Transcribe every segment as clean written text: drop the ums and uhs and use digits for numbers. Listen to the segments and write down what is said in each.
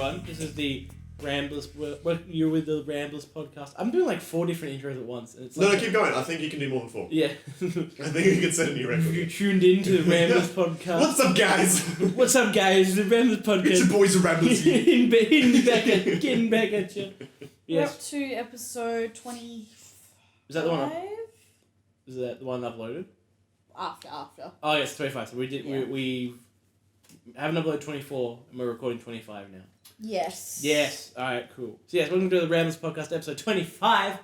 everyone. This is the Ramblers. You're with the Ramblers podcast. I'm doing like 4 different intros at once. And it's like, No, keep going. I think you can do more than 4. Yeah. I think you can set a new record. You tuned into the Ramblers podcast. What's up, guys? What's up, guys? The Ramblers podcast. It's your boys, the Ramblers. Getting back at you. We're up to episode 20. Is that the one? Is that the one uploaded? After. Oh yes, 25. So we haven't uploaded 24, and we're recording 25 now. Yes. Yes. All right. Cool. So yes, welcome to the Ramblers podcast, episode 25.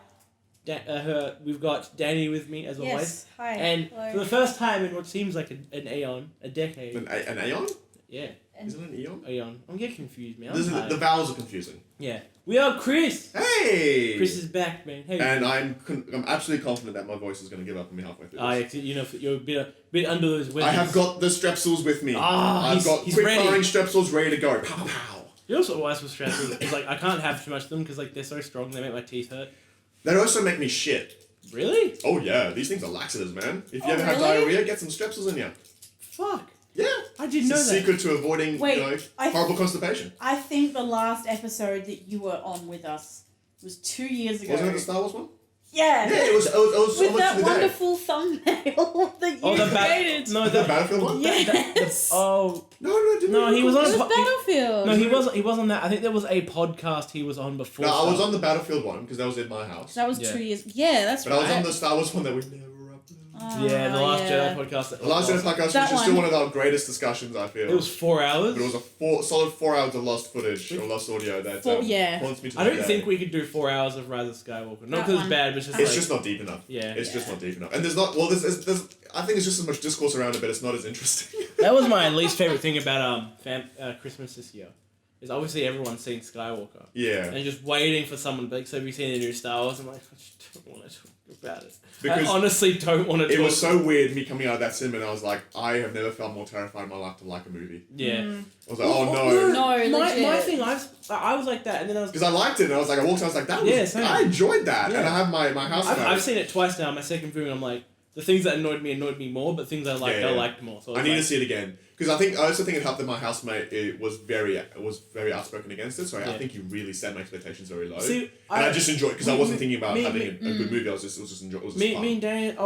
We've got Danny with me as always. Yes. Hi. And hello. for the first time in what seems like an aeon, a decade. An aeon? Yeah. Is it an eon? Aeon. I'm getting confused, man. The vowels are confusing. Yeah. We are Chris. Hey. Chris is back, man. Hey. And I'm absolutely confident that my voice is going to give up on me halfway through. Yeah, you know, you're a bit under those weapons. I have got the strepsils with me. I've got he's quick ready. firing strepsils ready to go. Pow pow. You know what's worse with strepsils? It's like I can't have too much of them because like they're so strong they make my teeth hurt. They also make me shit. Really? Oh yeah, these things are laxatives, man. If you ever have really? diarrhea, get some strepsils in you. Fuck. Yeah. I didn't know It's a that. secret to avoiding horrible constipation. I think the last episode that you were on with us was 2 years ago. Wasn't it the Star Wars one? Yeah. Yeah, it was with so that much wonderful thumbnail that you created. The Battlefield one? Yes. Oh. No, he was on It a was Battlefield. No, he was on that. I think there was a podcast he was on before. No, I was on the Battlefield one because that was in my house. That was 2 years. Yeah, that's but right. I was on the Star Wars one that we never uploaded. Yeah, the Last Jedi podcast. The Last Jedi podcast, which is still one of our greatest discussions, I feel. It was 4 hours. But it was a solid 4 hours of lost footage or lost audio that haunts me to I don't this think day. we could do 4 hours of Rise of Skywalker. Not That because it's one. bad, but It's just not deep enough. Yeah. It's just not deep enough. And there's I think it's just as much discourse around it, but it's not as interesting. That was my least favorite thing about Christmas this year. Is obviously everyone's seen Skywalker. Yeah. And just waiting for someone to be like, so have you seen the new Star Wars? I'm like, I just don't want to talk about it. Because I honestly don't want to talk. It was so weird, me coming out of that cinema, and I was like, I have never felt more terrified in my life to like a movie. Yeah. I was like, oh no. No, my thing, I was like that, and then I was... Because I liked it, and I was like, I walked out, I was like, I enjoyed that, and I have my house. I've seen it twice now, my second viewing, I'm like, the things that annoyed me more, but things I liked, I liked more. So I need to see it again. Because I also think it helped that my housemate was very outspoken against it, so I think you really set my expectations very low. See, I just enjoyed it, because I wasn't thinking about having a good movie, it was just fun. Me and Danny,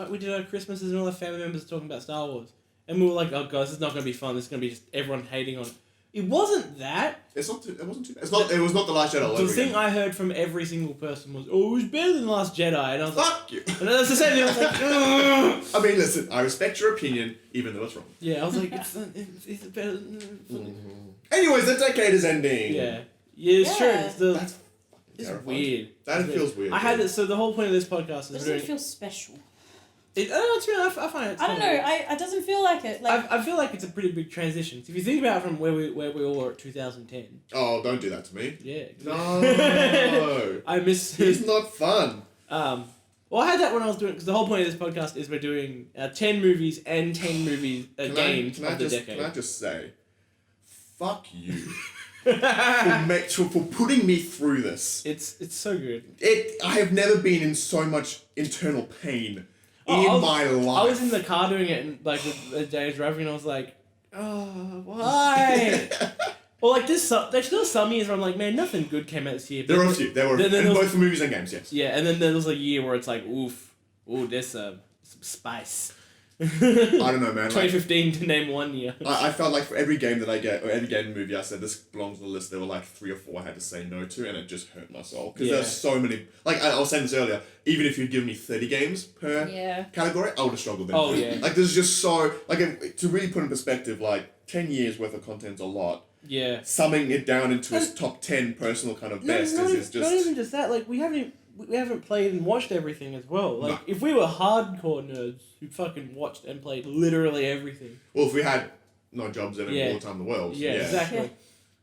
we did our Christmases and all our family members talking about Star Wars. And we were like, oh god, this is not going to be fun, this is going to be just everyone hating on it. It wasn't that. It wasn't too bad. It was not The Last Jedi. The thing I heard from every single person was, oh, it was better than The Last Jedi. And I was Fuck you. And that's the same thing. I was like, ugh. I mean, listen, I respect your opinion, even though it's wrong. Yeah, I was like, it's better than... Anyways, the decade is ending. Yeah. Yeah, it's true. That's it's weird. That feels weird. I had it, so the whole point of this podcast is Doesn't it feel special? I find it. I don't know. It doesn't feel like it. Like I feel like it's a pretty big transition. If you think about it from where we all were at 2010. Oh, don't do that to me. Yeah. No. I miss. It's not fun. Well, I had that when I was doing because the whole point of this podcast is we're doing 10 movies and 10 movies games of the decade. Can I just say, fuck you for putting me through this. It's so good. I have never been in so much internal pain. My life. I was in the car doing it and like with Danny's driving and I was like, oh, why? Well, like there's still some years where I'm like, man, nothing good came out this year. There were a few. And both for movies and games, yes. Yeah, and then there was a year where it's like, ooh, there's some spice. I don't know, man. 2015 to name one year. I felt like for every game that I get, or every game and movie I said, this belongs on the list, there were like 3 or 4 I had to say no to, and it just hurt my soul. Because there's so many, like I was saying this earlier, even if you'd given me 30 games per category, I would have struggled then. Oh, yeah. Like there's just so, like to really put in perspective, like 10 years worth of content's a lot. Yeah. Summing it down into its top 10 personal kind of best is just... Not even just that, like we haven't played and watched everything as well. Like, if we were hardcore nerds who fucking watched and played literally everything. Well, if we had no jobs and all the time in the world. Yeah, exactly. Yeah.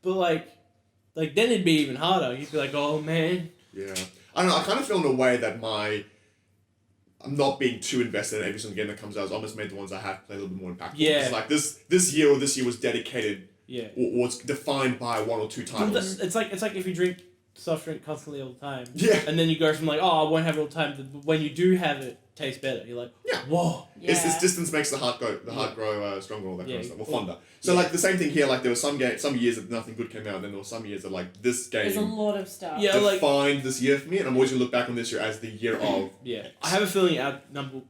But, like then it'd be even harder. You'd be like, oh, man. Yeah. I don't know, I kind of feel in a way that I'm not being too invested in every single game that comes out. It's almost made the ones I have play a little bit more impactful. Yeah. It's like this year was dedicated... Yeah. Or was defined by 1 or 2 titles. It's like if you drink soft drink constantly all the time. Yeah. And then you go from like, oh, I won't have it all the time, to when you do have it, tastes better. You're like, whoa. Yeah. It's distance makes the heart grow stronger, all that kind of stuff. Or fonder. So Yeah. like the same thing here. Like there were some years that nothing good came out, and then there were some years that like this game There's a lot of stuff. Yeah, like defined this year for me, and I'm always gonna look back on this year as the year of. yeah. I have a feeling our number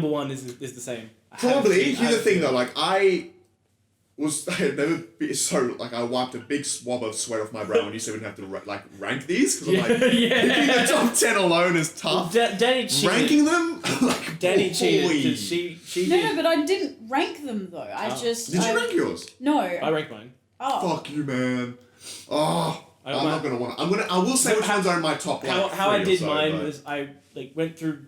one is the same. Probably. Here's the thing though, like I had never been so like I wiped a big swab of sweat off my brow when you said we didn't have to rank these because I'm like picking the top 10 alone is tough. Danny cheated. Ranking them like Danny cheated because she No, did. but I didn't rank them though. Did you rank yours? No. I ranked mine. Oh. Fuck you, man. Oh, I will say which ones are in my top. Like, how I three or did so, mine but- was I like went through,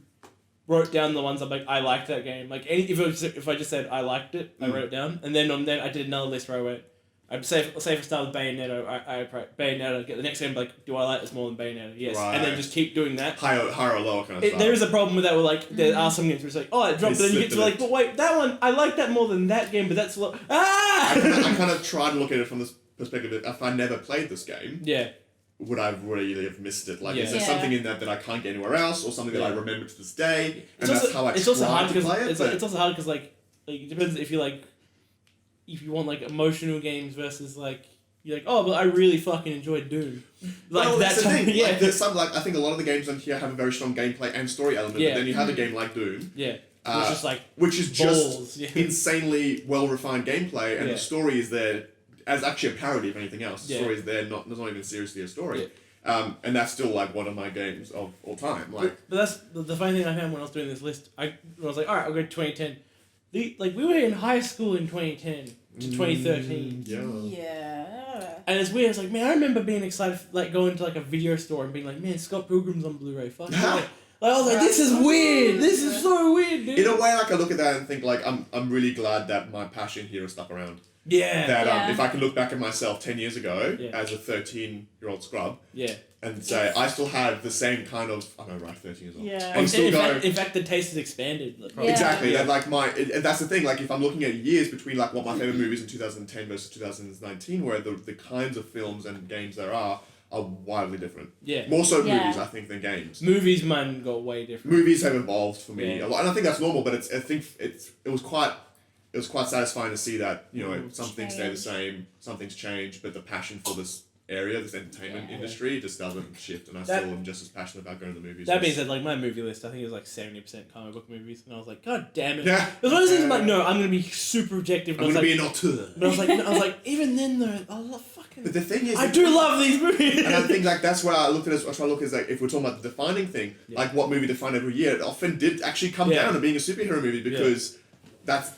wrote down the ones I'm like I liked that game. Like if I just said I liked it, I wrote it down, and then I did another list where I went. I'd say if I start with Bayonetta, I Bayonetta. Get the next game like, do I like this more than Bayonetta? Yes, Right. and then just keep doing that. higher or lower kind of stuff. There is a problem with that. Where like there are some games where it's like, oh, it dropped, but then you get to like, but wait, that one I like that more than that game, but that's low. I kind of try to look at it from this perspective. If I never played this game, Yeah. would I really have missed it? Like, is there Yeah. something in that I can't get anywhere else, or something that I remember to this day, and It's that's how I it's also try hard to because play it? it's also hard because like it depends if you want like emotional games versus like you're like, oh, but I really fucking enjoyed Doom. Like well, that's the thing. yeah. Like, there's some I think a lot of the games on here have a very strong gameplay and story element. Yeah. But then you have a game like Doom, yeah. which is balls. just insanely well refined gameplay, and Yeah. the story is there as actually a parody of anything else. The Yeah. story is there, not even seriously a story. And that's still like one of my games of all time. Like, But that's the funny thing I found when I was doing this list. I was like, all right, I'll go to 2010. We were in high school in 2010 to 2013. Yeah. And it's weird. It's like, man, I remember being excited, like going to like a video store and being like, man, Scott Pilgrim's on Blu-ray. Fuck. Like, I was like, this is weird. This is so weird, dude. in a way, like I look at that and think like I'm really glad that my passion here has stuck around. Yeah. That if I can look back at myself 10 years ago Yeah. as a 13-year-old scrub. Yeah. And say I still have the same kind of 13 years old. Yeah. I'm still going. In fact, the taste has expanded. Probably. Exactly. Yeah. And like and that's the thing. Like if I'm looking at years between like what my favorite movies in 2010 versus 2019, where the kinds of films and games there are wildly different. Yeah. More so movies, I think, than games. Movies, man, got way different. Movies have evolved for me Yeah. a lot, and I think that's normal. But I think it was quite satisfying to see that some things stay the same, some things change, but the passion for this area, this entertainment industry, just doesn't shift, and I still am just as passionate about going to the movies. That being said, like my movie list, I think it was like 70% comic book movies, and I was like, God damn it! Yeah. It was one of those things. I'm like, no, I'm gonna be super objective. I'm And gonna I was be like, an auteur. But I was like, even then though, I love fucking. But the thing is, I do love these movies. and I think like that's where I looked at it. I try to look at like if we're talking about the defining thing, like what movie defined every year, it often did actually come down to being a superhero movie because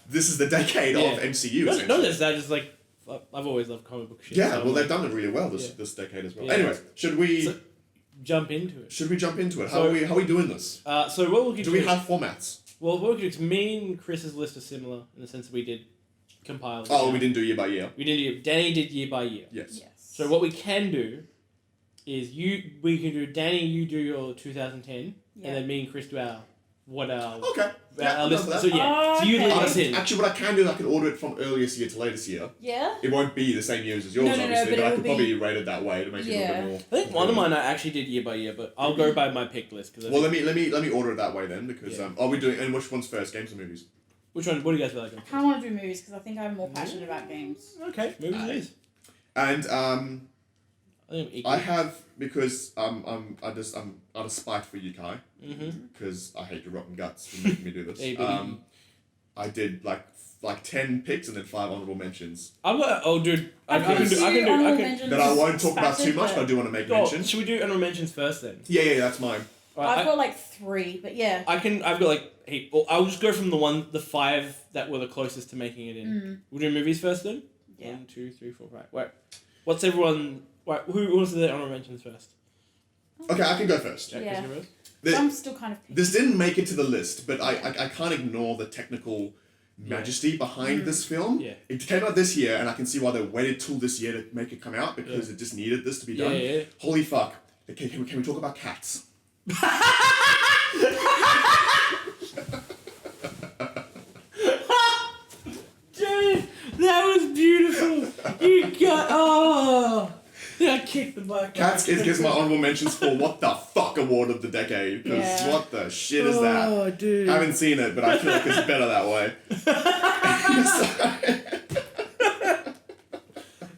this is the decade of MCU. Not just that, just like I've always loved comic book shit. Yeah, so well, I'm they've like, done it really well this decade as well. Yeah. Anyway, should we jump into it? Should we jump into it? So- How are we doing this? So what we could Do we have formats? Well, what we could do, me and Chris's list are similar in the sense that we did compile. Oh, we didn't do year by year. We did. Danny did year by year. Yes. So what we can do is we can do Danny, you do your 2010, and then me and Chris do our Okay. our list. that. So yeah, so you lead us in. Actually, what I can do is I can order it from earliest year to latest year. Yeah. It won't be the same years as yours, No, obviously, but but I it could will probably be- rate it that way to make it a little bit more. I think one of mine I actually did year by year, but I'll go by my picked list because. Well, let me order it that way then because are we doing and which one's first, games or movies? Which one? What do you guys feel like? I kind of want to do movies because I think I'm more passionate about games. Okay, movies it is. And I think I'm I have because I'm out of spite for you, Kai, Mhm. because I hate your rotten guts for making me do this. Hey, buddy. I did like 10 picks and then 5 honourable mentions I've got. Oh, dude, I I've got can do. I can do. I can. that I won't talk about too much, but I but do want to make Oh, mention. should we do honorable mentions first then? Yeah, that's mine. Alright, I've got like 3, but yeah. I've got like 8. Well, I'll just go from the 5 that were the closest to making it in. We'll do movies first then. Yeah. 1, 2, 3, 4, 5. Wait, what's everyone? Wait, who wants to do the honorable mentions first? Okay, I can go first. Jack, Yeah. you go first? The- I'm still kind of picky. This didn't make it to the list, but I can't ignore the technical majesty behind this film. Yeah. It came out this year, and I can see why they waited till this year to make it come out because it just needed this to be Yeah, done. yeah. Holy fuck. Can we talk about cats? Dude, that was beautiful. You got that I kicked the black. Cats is my honorable mentions for what the fuck award of the decade. Because what the shit is that? Oh, dude. I haven't seen it, but I feel like it's better that way.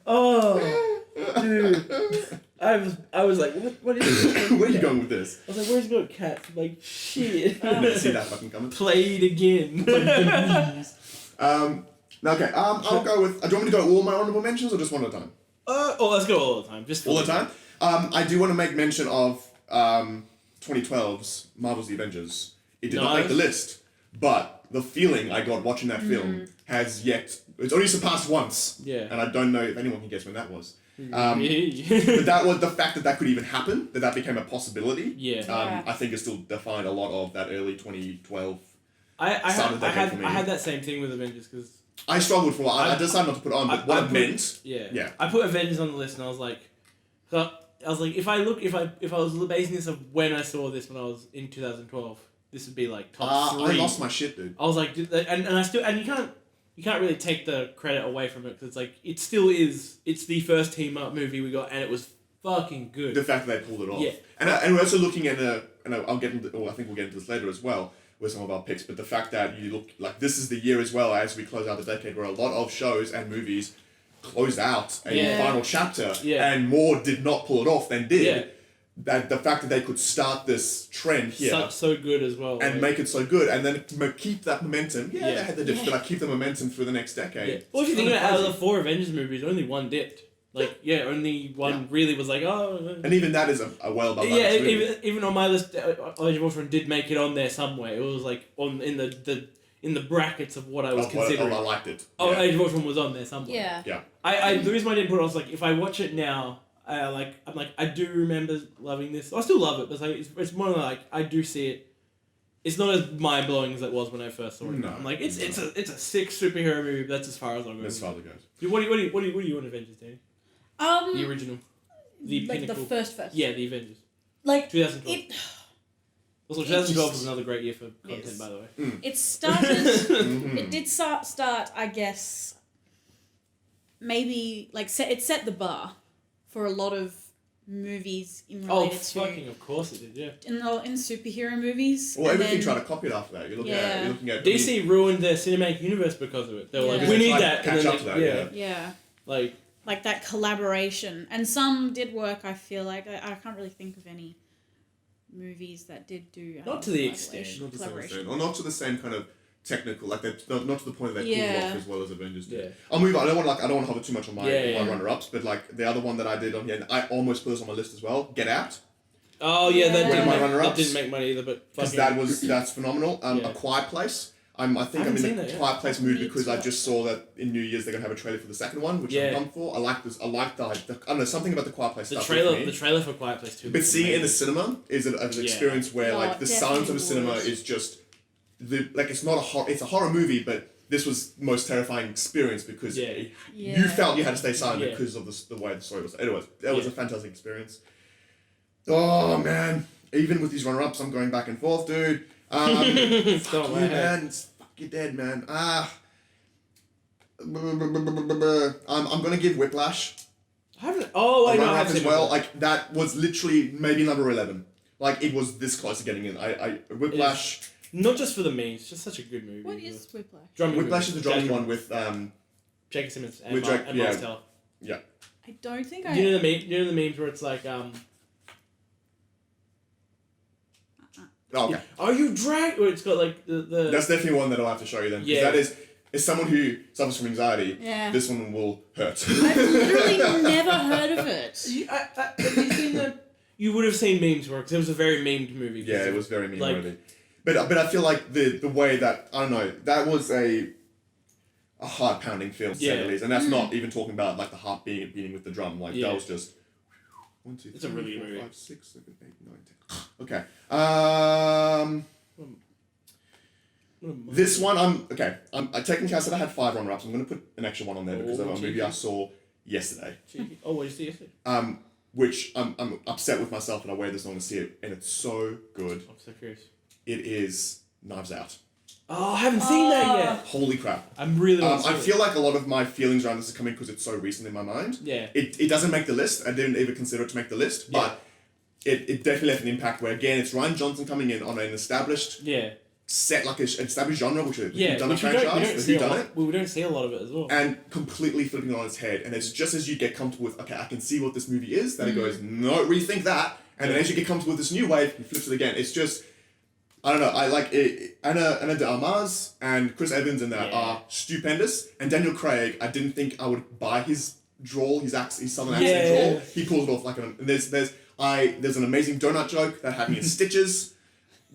Oh, dude. I was like, what is this? Where are you going with this? I was like, where's it going, Cat? I'm like, shit. I didn't see that fucking coming. Played again. Okay, I'll go with... Do you want me to go all my honorable mentions or just one at a time? Let's go all the time. Just all the time? I do want to make mention of 2012's Marvel's The Avengers. It did not make the list, but the feeling I got watching that film has yet... It's only surpassed once. Yeah. And I don't know if anyone can guess when that was. But that was the fact that could even happen, that became a possibility. Yeah. I think it still defined a lot of that early 2012 I had that same thing with Avengers because I struggled for a while. I decided not to put it on, but what it meant. Yeah. I put Avengers on the list, and I was like, if I was basing this of when I saw this when I was in 2012, this would be like top 3. I lost my shit, dude. I was like, and I still, and you can't really take the credit away from it because it's like it still is. It's the first team up movie we got, and it was fucking good. The fact that they pulled it off. Yeah. And we're also looking at and I'll get into. I think we'll get into this later as well with some of our picks. But the fact that you look like this is the year as well as we close out the decade where a lot of shows and movies closed out a final chapter, and more did not pull it off than did. Yeah. That the fact that they could start this trend here so good as well, and make it so good, and then keep that momentum. They had the dips, but like keep the momentum through the next decade. Yeah. Well, if you think about out of the 4 Avengers movies, only one dipped. Like only one really was like And even that is a well above. Even on my list, Age of Ultron did make it on there somewhere. It was like in the brackets of what I was considering. I liked it. Age of Ultron was on there somewhere. Yeah. I the reason why I didn't put it, I was like, if I watch it now. I do remember loving this. I still love it, but it's more like I do see it. It's not as mind blowing as it was when I first saw it. No, I'm like it's a sick superhero movie. But that's as far as I'll go. As far as it goes. What do you want Avengers, Danny? The original, the like pinnacle. the first. Yeah, the Avengers. Like 2012. Also, 2012 was another great year for content, by the way. It started. It did start. I guess. Maybe it set the bar for a lot of movies related to... of course it did, yeah. In superhero movies. Well, everything tried to copy it after that. You're looking at... DC ruined their cinematic universe because of it. They were like, we need that. Catch up to that, yeah. Like that collaboration. And some did work, I feel like. I can't really think of any movies that did do... Not to the extent. Or not to the same kind of technical, like not to the point that they pulled it off as well as Avengers did. Yeah. I'll move on. I don't want to hover too much on my runner-ups, but like the other one that I did on here, and I almost put this on my list as well. Get Out. Oh yeah, that didn't make money either, but because that's phenomenal. A Quiet Place. I think I'm in the Quiet Place mood because I just saw that in New Year's they're gonna have a trailer for the second one, which I'm pumped for. I like this. I like the I don't know, something about the Quiet Place. The trailer for Quiet Place 2. But seeing it in the cinema is an experience where like the silence of the cinema is just. It's not it's a horror movie, but this was the most terrifying experience because you felt you had to stay silent because of the way the story was. Anyways, that was a fantastic experience. Oh man, even with these runner-ups, I'm going back and forth, dude. Fuck you, man. Fuck you dead, man. I'm gonna give Whiplash. I haven't. Oh, I know. I have as well. Like that was literally maybe number 11. Like it was this close to getting in. Whiplash. Not just for the memes, it's just such a good movie. What is Whiplash? Whiplash is the drumming one with J.K. Simmons and Miles Teller. Yeah. I don't think You know the memes where it's like Oh, okay. Are you drag? Where it's got like the. That's definitely one that I'll have to show you then. Yeah. That is, as someone who suffers from anxiety, this one will hurt. I've literally never heard of it. Have you seen the? You would have seen memes for it because it was a very memed movie. Yeah, it was very meme worthy. But I feel like the way that I don't know, that was a heart pounding film to say the least, and that's not even talking about like the heart beating with the drum. Like that was just 1, 2, 3, it's a really 4, good movie. 5, 6, 7, 8, 9, 10. Okay. This one I technically I said I had 5 runner-ups. I'm gonna put an extra one on there because of a movie I saw yesterday. Oh, what did you see yesterday? Which I'm upset with myself that I waited this long to see it, and it's so good. I'm so curious. It is Knives Out. Oh, I haven't seen that yet. Holy crap. I'm really I feel like a lot of my feelings around this is coming because it's so recent in my mind. Yeah. It doesn't make the list. I didn't even consider it to make the list, but it definitely left an impact where, again, it's Rian Johnson coming in on an established set, like an established genre, which you've done a franchise, you've done it. We don't see a lot of it as well. And completely flipping it on its head. And it's just as you get comfortable with, okay, I can see what this movie is, that it goes, no, rethink that. And then as you get comfortable with this new wave, he flips it again. It's just, I don't know, I like it. Anna de Armas and Chris Evans in that are stupendous. And Daniel Craig, I didn't think I would buy his drawl, his southern accent drawl. He pulls it off like there's an amazing donut joke that had me in stitches.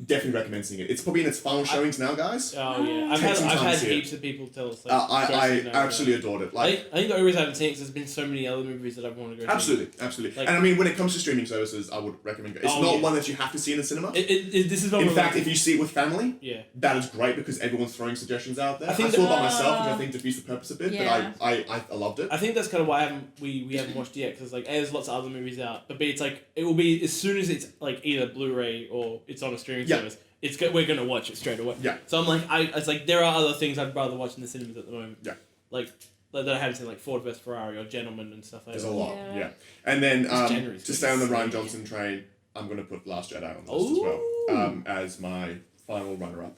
Definitely recommend seeing it. It's probably in its final showings now, guys. Oh yeah, I've had heaps of people tell us. Like, I absolutely adored it. Like, I think the only reason I haven't seen it is there's been so many other movies that I want to go. Absolutely. Like, and I mean, when it comes to streaming services, I would recommend it. It's not one that you have to see in the cinema. This is in fact, if you see it with family, that is great because everyone's throwing suggestions out there. I saw it by myself, which I think defeats the purpose of it. But I loved it. I think that's kind of why we haven't watched it yet, because like A, there's lots of other movies out, but B, it's like it will be as soon as it's like either Blu-ray or it's on a streaming service. We're gonna watch it straight away. Yeah. So I'm like, it's like there are other things I'd rather watch in the cinemas at the moment. Yeah. Like that I haven't seen, like Ford vs Ferrari or Gentleman and stuff like that. There's a lot. Yeah. And then to stay on the Rian Johnson train, I'm gonna put Last Jedi on the list as well as my final runner-up.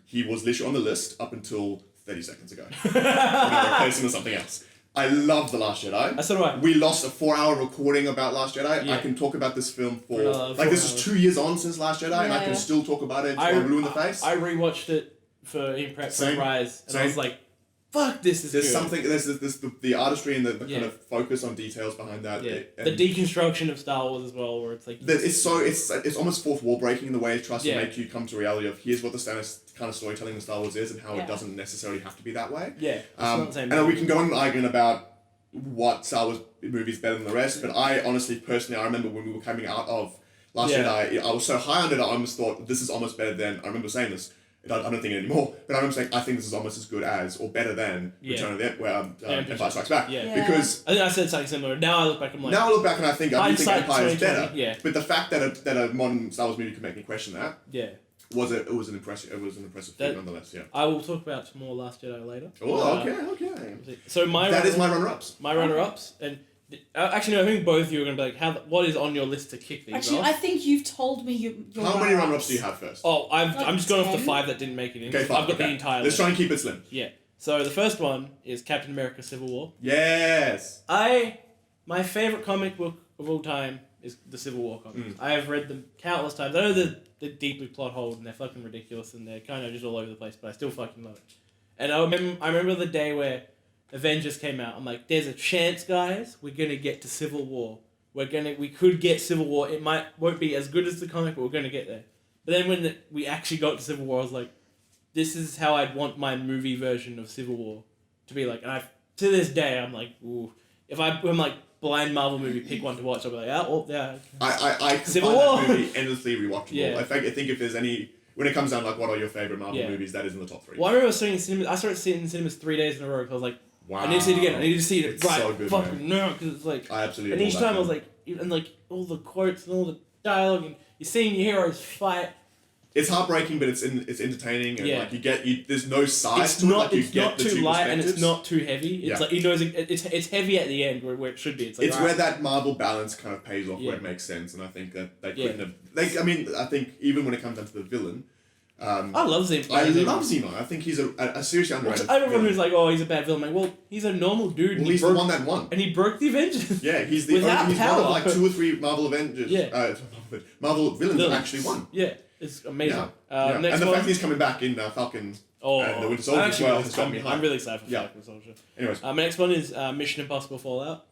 He was literally on the list up until 30 seconds ago. When I replaced him with something else. I love The Last Jedi. So do I. We lost a 4-hour recording about Last Jedi. I can talk about this film for this is 2 years on since Last Jedi, and I can still talk about it until I'm blue in the face. I rewatched it in prep for Rise, and I was like, "Fuck, this is." There's the artistry and the kind of focus on details behind that. Yeah. The deconstruction of Star Wars as well, where it's like it's almost fourth wall breaking in the way it tries to make you come to reality of here's what the standard kind of storytelling in Star Wars is and how it doesn't necessarily have to be that way. Yeah. And we can go on and argue about what Star Wars movie is better than the rest, but I honestly, personally, I remember when we were coming out of Last Jedi, I was so high on it, I almost thought this is almost better than, I remember saying this, I don't think it anymore, but I remember saying I think this is almost as good as, or better than, Return of the Empire Strikes Back. Yeah. Because I think I said something similar. Now I look back, I'm like... Now I look back and I think Empire is better. Yeah. But the fact that a modern Star Wars movie could make me question that... Yeah. It was an impressive feat nonetheless, yeah. I will talk about more Last Jedi later. Oh, okay. So that is my runner-ups. My runner-ups, and actually, no, I think both of you are going to be like, what is on your list to kick these off? I think you've told me your How many runner-ups do you have first? Oh, I'm just going off the 5 that didn't make it in. Okay, 5. I've got the entire list. Let's try and keep it slim. Yeah. So the first one is Captain America: Civil War. Yes. My favorite comic book of all time is the Civil War comics. I have read them countless times. I know they're deeply plot holes and they're fucking ridiculous and they're kind of just all over the place, but I still fucking love it. And I remember the day where Avengers came out. I'm like, there's a chance, guys, we're gonna get to Civil War. We could get Civil War. It won't be as good as the comic, but we're gonna get there. But then when we actually got to Civil War, I was like, this is how I'd want my movie version of Civil War to be like. And to this day, I'm like, ooh, if I'm like, blind Marvel movie, pick one to watch, I'll be like, I can Civil find War. that movie endlessly rewatchable. Yeah. I think if there's any, when it comes down to like what are your favourite Marvel movies, that is in the top 3. Well, I remember seeing it in cinemas. I started seeing it in cinemas 3 days in a row because I was like, wow. I need to see it again. I need to see it It's right. So good, fucking no, because it's like, I absolutely. And each time I was like, and like all the quotes and all the dialogue, and you're seeing your heroes fight. It's heartbreaking, but it's entertaining, and like there's no size to it. Like it's not too light and it's not too heavy. It's like it's heavy at the end where it should be. It's where that Marvel balance kind of pays off, where it makes sense, and I think that they couldn't have. I think even when it comes down to the villain, I love Zemo. I love Zemo. I think he's a seriously underrated. Everyone who's like, oh, he's a bad villain. I'm like, well, he's a normal dude. Well, he's the one that won, and he broke the Avengers. Yeah, he's one of like 2 or 3 Marvel Avengers. Yeah. Marvel villains that actually won. Yeah. It's amazing. Yeah. And the fact that he's coming back in Falcon and the Winter Soldier as well has got me hyped. I'm really excited for Falcon Soldier. Anyways. My next one is Mission Impossible Fallout.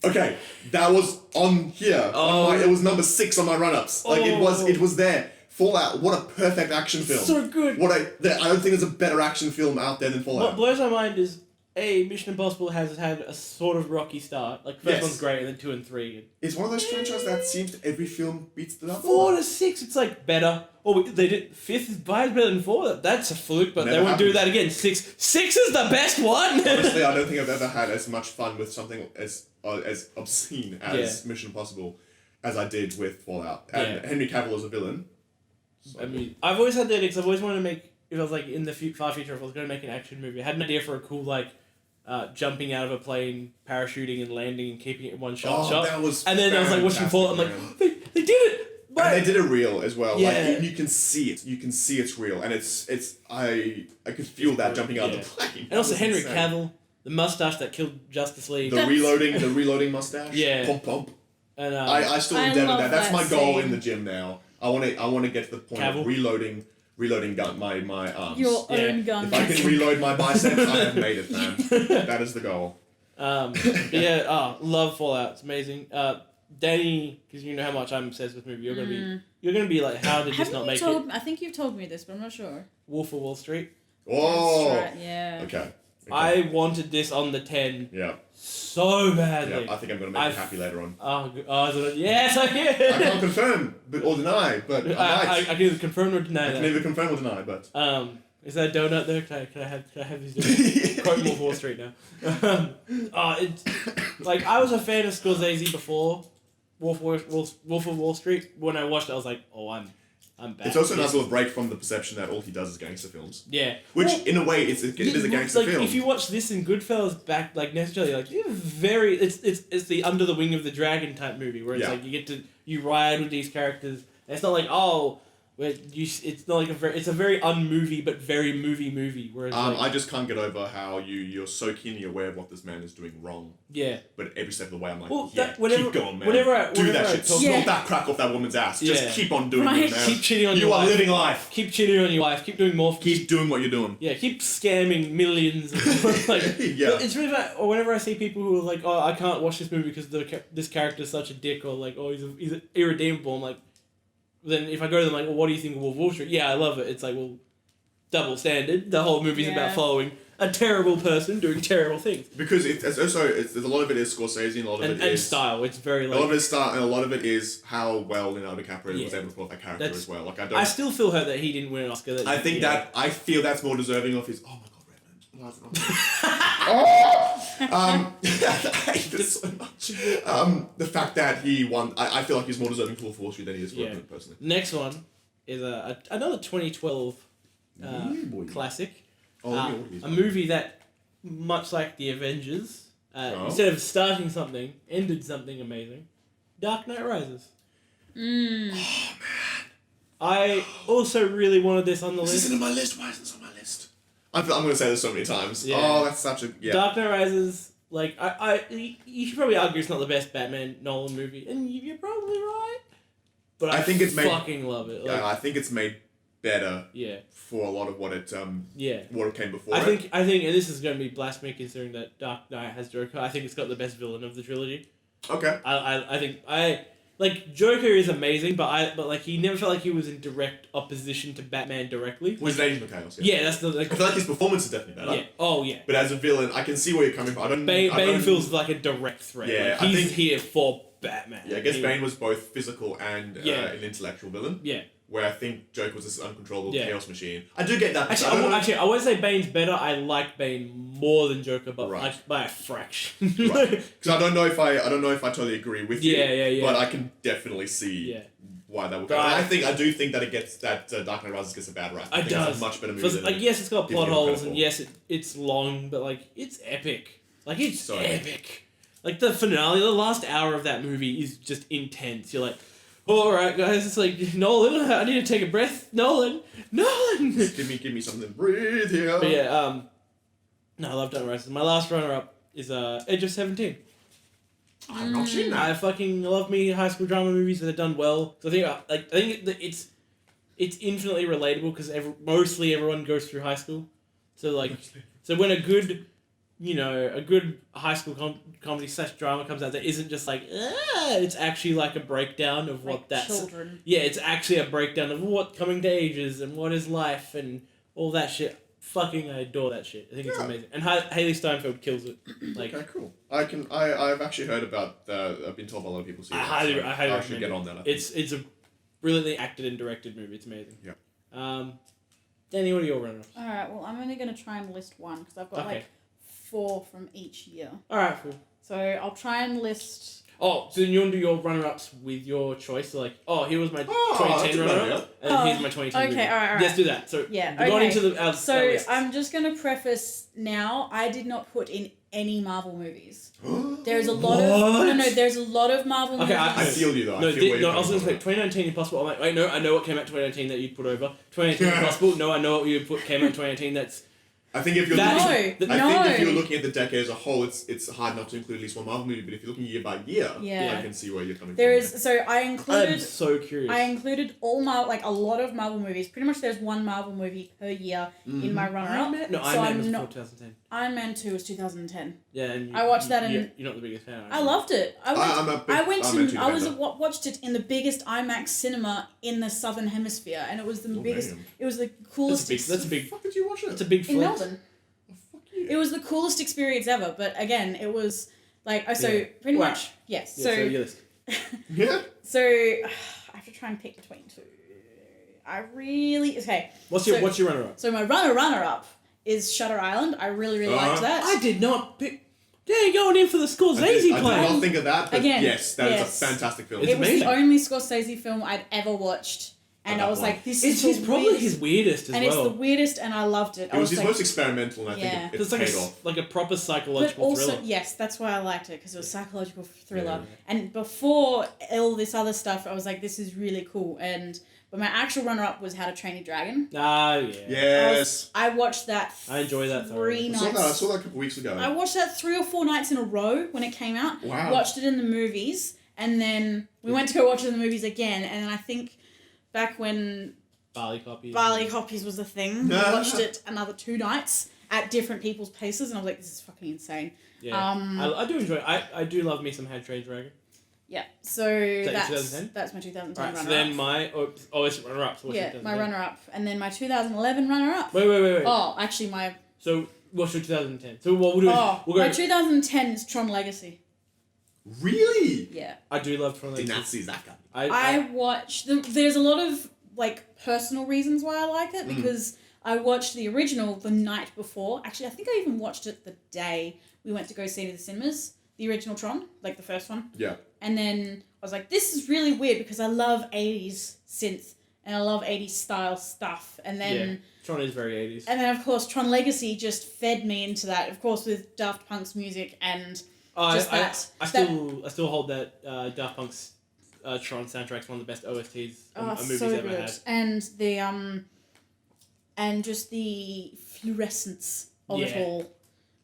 Okay, that was on here. It was number 6 on my run-ups. Like it was there. Fallout, what a perfect action film. So good. I don't think there's a better action film out there than Fallout. What blows my mind is Mission Impossible has had a sort of rocky start. Like, first one's great, and then 2 and 3. It's one of those franchises that seems every film beats the other. 4 to 6, it's like better. Oh, they did 5th is better than 4. That's a fluke, but they won't do that again. 6 is the best one. Honestly, I don't think I've ever had as much fun with something as obscene as Mission Impossible as I did with Fallout. And Henry Cavill as a villain. So I mean, I've always had that because I've always wanted to make. If I was like in the far future, if I was going to make an action movie, I had an idea for a cool jumping out of a plane, parachuting and landing and keeping it in one shot. That was and then I was like watching fall. I'm like, oh, they did it. But and they did it real as well. Yeah. Like you can see it. You can see it's real, and I could feel that jumping out of the plane. And also Henry Cavill, the mustache that killed Justice League. The reloading mustache. Yeah. Pump. And I still endeavor that. That's my goal scene. in the gym now. I want to get to the point of reloading gun my arms. Your own gun. If I can reload my biceps, I have made it, man. That is the goal. Love Fallout. It's amazing. Danny, because you know how much I'm obsessed with movie, you're gonna be like, how did this not make it? I think you've told me this, but I'm not sure. Wolf of Wall Street. Oh. That's right. Yeah. Okay. I wanted this on the 10 Yeah. so badly. Yeah, I think I'm going to make you happy later on. Yes, I can. I can't confirm or deny, but I can either confirm or deny I that. can either confirm or deny, but... Is that a donut there? Can I have these donuts? Quote Wolf of Wall Street now. It's like I was a fan of Scorsese before Wolf of Wall Street. When I watched it, I was like, oh, I'm bad. It's also a nice little break from the perception that all he does is gangster films. Yeah. Which, in a way, it is a gangster film. If you watch this in Goodfellas back, like, necessarily, like, it's the under the wing of the dragon type movie, where it's like, you ride with these characters, and it's not like, it's not like it's a very unmovie, but very movie, whereas I just can't get over how you're so keenly aware of what this man is doing wrong. Yeah. But every step of the way, I'm like, keep going, man. Whenever do that shit. Snort that crack off that woman's ass. Just keep on doing it, man. Keep cheating on your wife. You are living life. Keep cheating on your wife. Keep doing more. Keep doing what you're doing. Yeah, keep scamming millions. It's really bad. Or whenever I see people who are like, oh, I can't watch this movie because this character is such a dick, or like, oh, he's irredeemable. I'm like, then if I go to them like, well, what do you think of Wolf of Wall Street? Yeah, I love it. It's like, well, double standard. The whole movie's about following a terrible person doing terrible things. Because there's a lot of it is Scorsese and a lot of it is style. It's very like, a lot of it is style and a lot of it is how well Leonardo DiCaprio was able to pull off that character as well. Like I still feel hurt that he didn't win an Oscar. I feel that's more deserving of his. Oh my god, Redmond. I hate this so much. The fact that he won, I feel like he's more deserving for Wolf of Wall Street than he is for Redmond, personally. Next one is another 2012 classic. A movie that, much like The Avengers, instead of starting something, ended something amazing. Dark Knight Rises. Oh man! I also really wanted this on the list. This isn't on my list. Why isn't this on my list? I'm going to say this so many times. Yeah. Oh, that's such a Dark Knight Rises. Like you should probably argue it's not the best Batman Nolan movie, and you're probably right. But I think it's fucking love it. Like, I think it's made better. Yeah. For a lot of what it what it came before. I think, and this is going to be blasphemy considering that Dark Knight has Joker. I think it's got the best villain of the trilogy. Okay. I think like Joker is amazing, but like he never felt like he was in direct opposition to Batman directly. Was Agent of Chaos? Yeah, that's the. Like, I feel like his performance is definitely better. Yeah. Oh yeah. But as a villain, I can see where you're coming from. Bane feels like a direct threat. Yeah, like, he's here for Batman. Yeah, I guess Bane was both physical and an intellectual villain. Yeah. Where I think Joker was this uncontrollable chaos machine. I do get that. Actually, I won't say Bane's better. I like Bane more than Joker, but like by a fraction. Because I don't know if I totally agree with you. Yeah. But I can definitely see why that would go. I do think that it gets that Dark Knight Rises gets a bad rap. I think it's a much better movie. Than yes, it's got plot holes, and yes, it's long, but like it's epic. Like it's so epic. Like the finale, the last hour of that movie is just intense. You're like, all right, guys, it's like, Nolan, I need to take a breath. Nolan! Just give me something to breathe here. But yeah, no, I love Dark Knight Rises. My last runner-up is Edge of 17. I've not seen that. I fucking love me high school drama movies that are done well. So I think it's infinitely relatable because mostly everyone goes through high school. So like, so when a good high school comedy / drama comes out that isn't just like, it's actually like a breakdown of what that's... children. Yeah, it's actually a breakdown of what coming to age is and what is life and all that shit. Fucking, I adore that shit. I think it's amazing. And Haley Steinfeld kills it. Like, okay, cool. I've actually heard about I've been told by a lot of people see it. I highly I should get on that. It's a brilliantly acted and directed movie. It's amazing. Yeah. Danny, what are your runners? Alright, well, I'm only going to try and list one because I've got 4 from each year. Alright, cool. So I'll try and list... Oh, so you want to do your runner-ups with your choice? So like, here was my 2010 runner-up, and here's my 2010 movie. Okay, alright. Let's do that. So, yeah, going into the our So, I'm just going to preface now, I did not put in any Marvel movies. There's a lot of... No, there's a lot of Marvel movies. I feel you though. I was going to say 2019 Impossible. I'm like, wait, no, I know what came out 2019 that you'd put over. 2019 Impossible, no, I know what came out 2019 that's... I think if you're if you're looking at the decade as a whole, it's hard not to include at least one Marvel movie. But if you're looking year by year, I can see where you're coming from. So I included. I'm so curious. I included all a lot of Marvel movies. Pretty much, there's one Marvel movie per year in my runner-up. Iron Man was before 2010. Iron Man 2 was 2010. Yeah, and I watched that you're not the biggest fan. I loved it. I watched it in the biggest IMAX cinema in the Southern Hemisphere, and it was the biggest. Damn. It was the coolest. That's a big. Fuck did you watch it? That's a big in flex. Melbourne. It was the coolest experience ever, but again, it was pretty much yes. Yeah, so you're Yeah. So I have to try and pick between two. What's your runner-up? So my runner-up is Shutter Island. I really liked that. I did not pick. They're going in for the Scorsese I did claim. not think of that, but Again, yes, that is a fantastic film. It was amazing. the only Scorsese film I'd ever watched, and I was like, "This is probably his weirdest as and well. it's the weirdest, and I loved it. It was his most experimental, and I think it it's like paid off. like a proper But psychological also, thriller. yes, that's why I liked it, because it was a psychological thriller. Yeah. And before all this other stuff, I was like, this is really cool. But my actual runner-up was How to Train Your Dragon. Ah, yeah. Yes. I watched that. I enjoyed that three thoroughly. nights. I saw that a couple weeks ago. I watched that 3 or 4 nights in a row when it came out. Wow. Watched it in the movies, and then we went to go watch it in the movies again. And then I think back when Barley copies was a thing, we watched it another 2 nights at different people's paces, and I was like, this is fucking insane. Yeah. I do enjoy it. I do love me some How to Train Your Dragon. Yeah, so that's 2010? That's my 2010 Right, runner-up. So then it's runner-up. So my runner-up. And then my 2011 runner-up. Wait. Oh, actually my... So what's your 2010? So what we'll do is... my 2010 is Tron Legacy. Really? Yeah. I do love Tron Legacy. Did not see that guy. I watched... There's a lot of, personal reasons why I like it, because I watched the original the night before. Actually, I think I even watched it the day we went to go see it at the cinemas. The original Tron, the first one. Yeah. And then I was like, this is really weird because I love 80s synth and I love 80s style stuff. And then Tron is very 80s. And then of course Tron Legacy just fed me into that, of course, with Daft Punk's music and I still hold that Daft Punk's Tron soundtrack's one of the best OSTs a movie's ever had. And the and just the fluorescence of it all.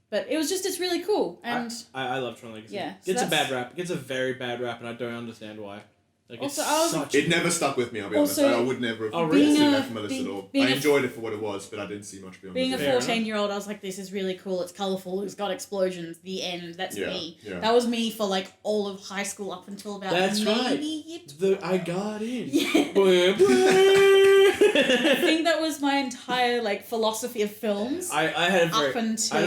But it's really cool. And I love Tron Legacy. Yeah. It's a bad rap. It gets a very bad rap, and I don't understand why. It never stuck with me, I'll be honest. I would never have seen that from my list at all. I enjoyed it for what it was, but I didn't see much beyond it. Being a 14-year-old, I was like, this is really cool. It's colourful. It's got explosions. The end. That's me. Yeah. That was me for all of high school up until about I got in. Yeah. I think that was my entire philosophy of films. I had a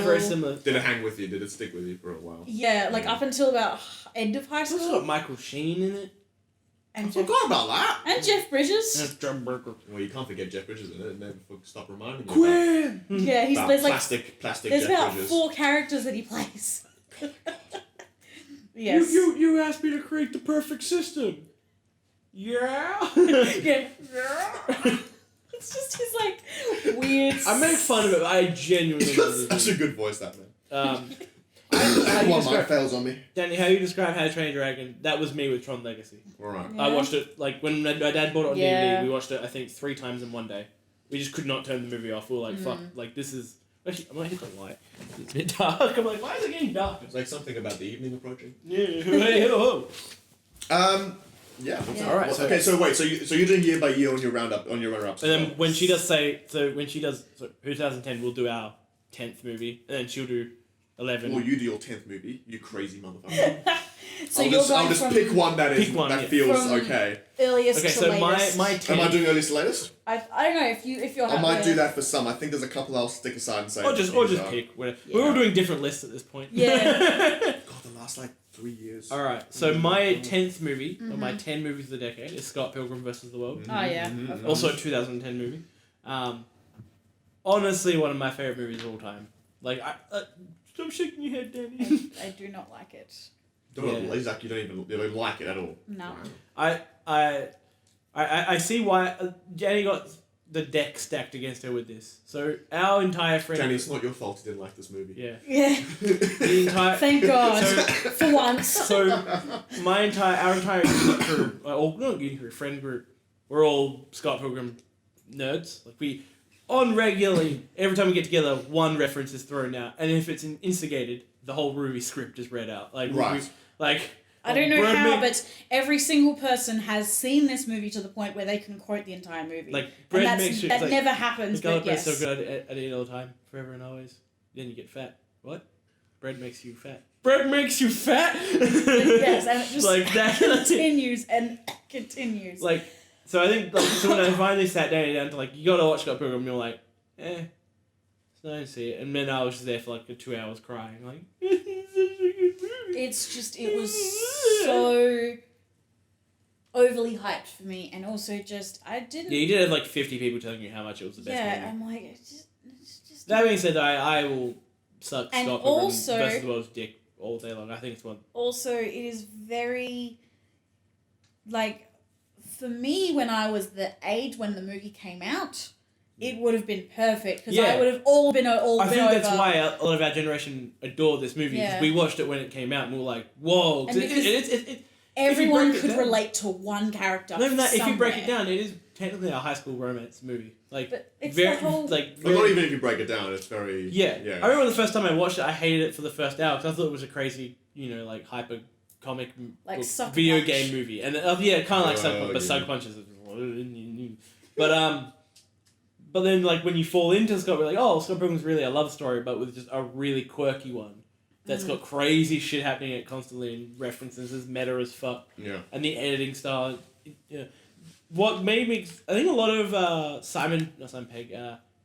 very similar. Did it hang with you? Did it stick with you for a while? Yeah, up until about end of high school. It's got Michael Sheen in it. And I forgot about that. And Jeff Bridges. And John Burger. Well, you can't forget Jeff Bridges in it. And never stop reminding me. Quinn. Yeah, there's plastic. There's Jeff about Bridges. 4 characters that he plays. Yes. You asked me to create the perfect system. Yeah. Yeah. It's just his weird. I make fun of it. I genuinely. That's a good voice, that man. One mic fails on me. Danny, how you describe How to Train Your Dragon? That was me with Tron Legacy. Alright. Yeah. I watched it when my dad bought it on DVD. We watched it I think 3 times in one day. We just could not turn the movie off. We were like, fuck, this is. Actually, I'm gonna hit the light. It's a bit dark. I'm like, why is it getting dark? It's like something about the evening approaching. Yeah. Yeah. All right. So you're doing year by year on your roundup, on your runner-ups. And then when she does 2010, we'll do our 10th movie, and then she'll do 11. Or you do your 10th movie, you crazy motherfucker. So I'll just pick one that feels from okay. Earliest to so latest. my 10th. Am I doing earliest to latest? I don't know if you're. I might do that for some. I think there's a couple I'll stick aside and say. Or just pick. We're all doing different lists at this point. Yeah. God, the last 3 years. All right. So my 10th movie, or my 10 movies of the decade, is Scott Pilgrim vs. the World. Oh yeah. Also a 2010 movie. Honestly, one of my favorite movies of all time. Stop shaking your head, Danny. I do not like it. Exactly, you don't like it at all. No. I see why Jenny got the deck stacked against her with this. So our entire friend. Jenny, it's not your fault you didn't like this movie. Yeah. Yeah. The entire. Thank God. For once. So our entire uni crew, or not uni crew, friend group, we're all Scott Pilgrim nerds. Like we, on regularly, every time we get together, one reference is thrown out, and if it's instigated, the whole movie script is read out. Like right. I don't know how, but every single person has seen this movie to the point where they can quote the entire movie. Like, that never happens, but yes. so good at it all the time, forever and always. Then you get fat. What? Bread makes you fat. Bread makes you fat? Yes, and it just like that continues and continues. Like, so I think, so when I finally sat down to, like, you gotta watch Scott Pilgrim, you're like, so I don't see it. And then I was just there for, like, 2 hours crying, like, it's just, it was so overly hyped for me, and also just, I didn't... Yeah, you did have, like, 50 people telling you how much it was the best movie. Yeah, I'm like, it's just... That being said, I will suck and Scott Pilgrim also, versus the World's dick all day long. I think it's one. Also, it is very, like, for me, when I was the age when the movie came out, it would have been perfect, because I would have been over. I think that's why a lot of our generation adored this movie, because we watched it when it came out, and we were like, whoa. Everyone could relate to one character. Not even that, if you break it down, it is technically a high school romance movie. Like, but it's very, the whole... But not even if you break it down, it's very... Yeah. I remember the first time I watched it, I hated it for the first hour, because I thought it was a crazy, like, hyper comic like video punch. game movie. And, kind of like Sucker Punch, but Sucker Punch is... But then, like, when you fall into Scott, we're like, Scott Pilgrim's really a love story, but with just a really quirky one. That's got crazy shit happening in it constantly, and references as meta as fuck. Yeah. And the editing style. What made me... I think a lot of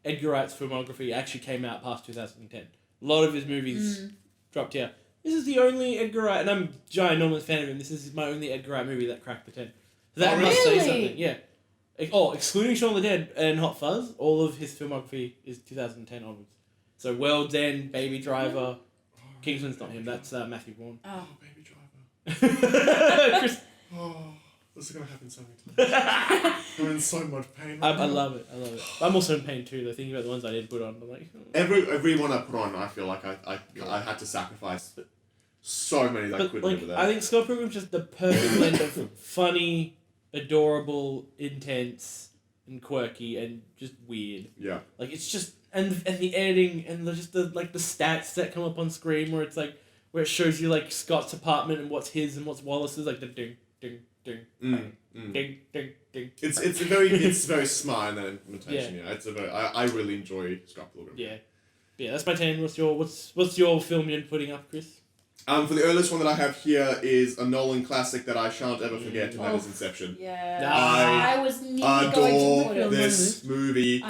Edgar Wright's filmography actually came out past 2010. A lot of his movies dropped here. This is the only Edgar Wright, and I'm a ginormous fan of him, this is my only Edgar Wright movie that cracked the 10. That must say something, yeah. Excluding Shaun of the Dead and Hot Fuzz, all of his filmography is 2010 onwards. So World's End, Baby Driver, Kingsman's not him, that's Matthew Vaughn. Oh, Baby Driver. Chris. This is going to happen so many times. I'm in so much pain. I love it. I'm also in pain too, though, thinking about the ones I didn't put on. I'm like, Every one I put on, I feel like I had to sacrifice so many that I couldn't live without. I think Scott Pilgrim's just the perfect blend of funny, adorable, intense, and quirky, and just weird. Yeah. Like, it's just... And the editing, and the stats that come up on screen, where it's like... Where it shows you, like, Scott's apartment, and what's his, and what's Wallace's, like, the ding, ding, ding, ding, ding, ding. It's very smart in that implementation, yeah. It's I really enjoy Scott Pilgrim. Yeah. Yeah, that's my 10. What's your film you're putting up, Chris? For the earliest one that I have here is a Nolan classic that I shan't ever forget, and that is Inception. Yeah. I was nearly going to put it. This movie.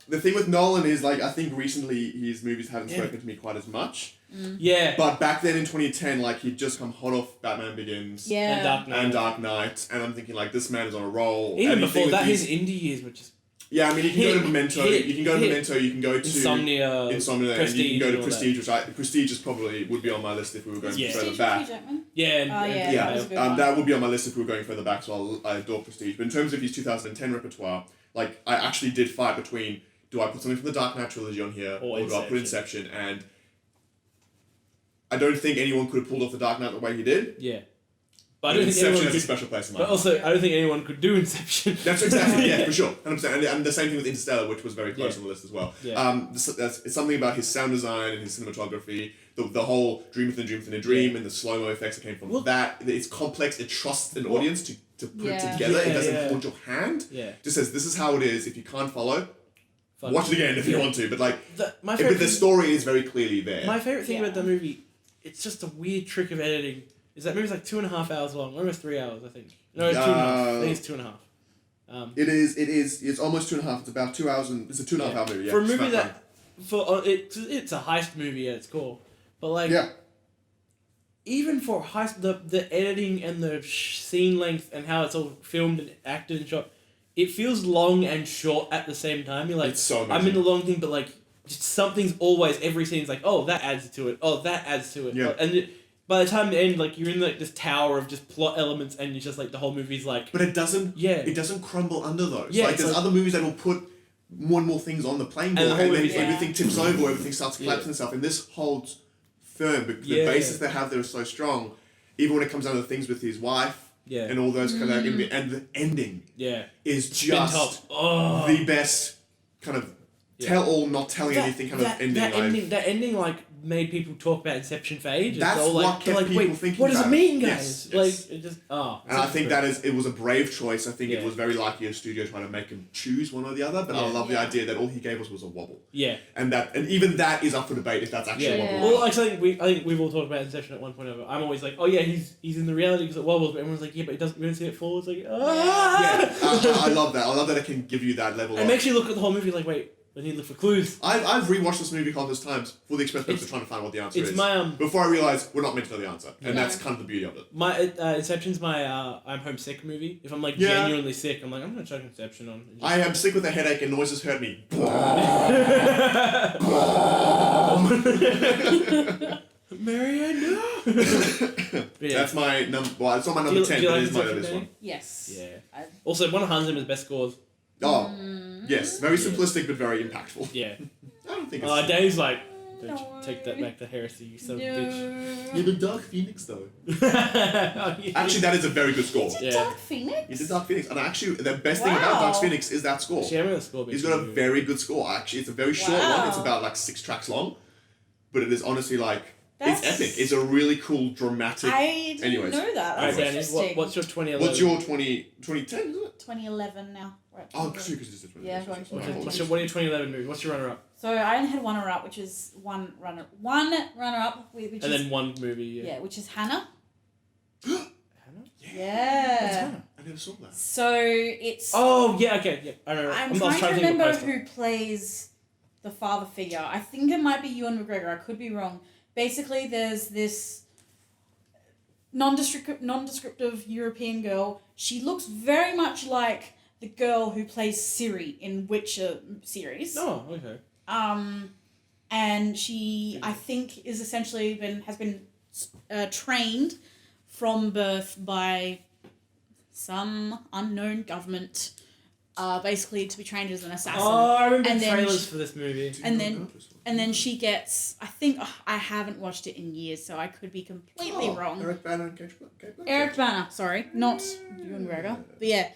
The thing with Nolan is, like, I think recently his movies haven't spoken to me quite as much. Yeah. But back then in 2010, like, he'd just come hot off Batman Begins. Yeah. And Dark Knight. And I'm thinking, like, this man is on a roll. Even before that, his indie years were just... Yeah, I mean, you can go to Memento, you can go to Insomnia, Prestige, and you can go to Prestige, which Prestige is probably would be on my list if we were going further back. That would be on my list if we were going further back, so I adore Prestige. But in terms of his 2010 repertoire, like, I actually did fight between, do I put something from the Dark Knight trilogy on here, or do I put Inception? And I don't think anyone could have pulled off the Dark Knight the way he did. Yeah. But I don't think Inception has a special place in my heart. But also, I don't think anyone could do Inception. That's exactly, for sure. 100%. And the same thing with Interstellar, which was very close on the list as well. Yeah. It's something about his sound design and his cinematography, the whole dream within a dream, and the slow-mo effects that came from that. It's complex. It trusts an audience to put it together. It doesn't hold your hand. Yeah. It just says, this is how it is. If you can't follow, watch it again if you want to. But, like, the story is very clearly there. My favourite thing about the movie, it's just a weird trick of editing. Is that movie's like 2.5 hours long, almost 3 hours, I think. No, 2.5. I think it's 2.5. It is. It's almost 2.5. It's about 2 hours, and it's a 2.5 hour movie. Yeah, for a movie that, it's a heist movie at its core, but like, even for heist, the editing and the scene length and how it's all filmed and acted and shot, it feels long and short at the same time. You're like, it's so I'm in the long thing, but like, just something's always every scene's like, oh, that adds to it. Oh, that adds to it. Yeah. And by the time the end, like you're in like this tower of just plot elements, and it's just like the whole movie's like. But it doesn't. Yeah. It doesn't crumble under those. Yeah, like there's other movies that will put more and more things on the playing board, and then everything tips over, or everything starts collapsing and stuff. And this holds firm. But the basis they have there is so strong. Even when it comes down to things with his wife. Yeah. And all those kind of and the ending. Yeah. Is just the best kind of tell all, not telling anything kind of ending. That ending like made people talk about Inception for ages. That's so, what kept people thinking. What does it mean, guys? Yes. Like it just And I think it was a brave choice. I think it was very lucky a studio trying to make him choose one or the other. But I love the idea that all he gave us was a wobble. Yeah. And even that is up for debate if that's actually a wobble. Well, I think we've all talked about Inception at one point over. I'm always like, oh yeah, he's in the reality because it wobbles, but everyone's like, yeah, but it doesn't. We don't see it fall. It's like, I love that. I love that it can give you that level. It makes you look at the whole movie like, wait. I need to look for clues. I've rewatched this movie countless times for the express purpose of trying to find what the answer is. Before I realised we're not meant to know the answer. And that's kind of the beauty of it. My Inception's my I'm homesick movie. If I'm like genuinely sick, I'm like, I'm going to chuck Inception on. I am sick with a headache and noises hurt me. Marianne, no! That's my number. Well, it's not my number 10, but it is my latest one. Yes. Yeah. Also, one of Hans Zimmer's best scores. Oh, yes. Very simplistic, but very impactful. Yeah. I don't think it's... Dave's like, don't you take that back to heresy, you son of a bitch. You're the Dark Phoenix, though. Actually, that is a very good score. You did Dark Phoenix? You did Dark Phoenix. And actually, the best thing about Dark Phoenix is that score. He's got a very good score. Actually, it's a very short one. It's about like 6 tracks long. But it is honestly like... It's epic. It's a really cool, dramatic... I didn't know that. That's interesting. What's your 2011? What's your 2010, is it? 2011 now. Right, oh, because you just did 2011. Yeah, going to what are your 2011 movie? What's your runner-up? So I only had one runner-up, which is one runner-up. Which and then one movie, yeah, which is Hannah. Hannah? Yeah. What's Hannah? I never saw that. So it's... Oh, yeah, okay. Yeah, I remember. I'm trying to remember who plays the father figure. I think it might be Ewan McGregor. I could be wrong. Basically, there's this nondescriptive European girl. She looks very much like the girl who plays Ciri in Witcher series. Oh, okay. And she, I think, is essentially has been trained from birth by some unknown government, basically to be trained as an assassin. Oh, I remember trailers for this movie. And then she gets, I think, I haven't watched it in years, so I could be completely wrong. Eric Banner and Kate Blanchett. Eric Banner, sorry, not Ewan McGregor, but yeah,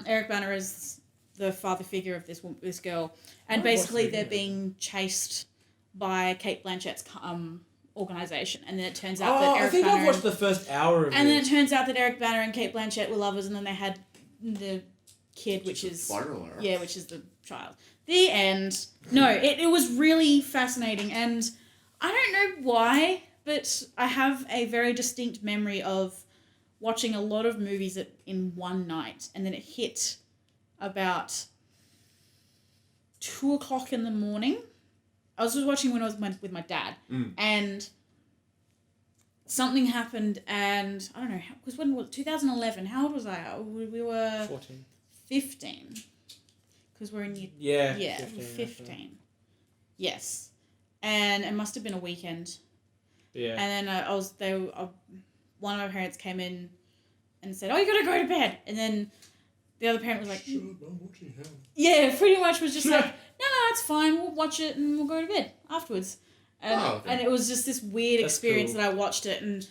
Eric Banner is the father figure of this girl, and basically they're being chased by Kate Blanchett's organization, and then it turns out that Eric Banner... I've watched the first hour of it. And then it turns out that Eric Banner and Kate Blanchett were lovers, and then they had the kid, which is the child. The end. No, it was really fascinating, and I don't know why, but I have a very distinct memory of watching a lot of movies in one night, and then it hit about 2:00 in the morning. I was just watching when I was with my dad, and something happened, and I don't know, because when was it? 2011, how old was I? We were... 14. 15. Because we're in... 15. Yes. And it must have been a weekend. Yeah. And then one of my parents came in and said, oh, you gotta go to bed. And then the other parent was like... Shut up, I'm watching him. Yeah, pretty much was just like, no, it's fine, we'll watch it and we'll go to bed afterwards. And it was just this weird experience that I watched it, and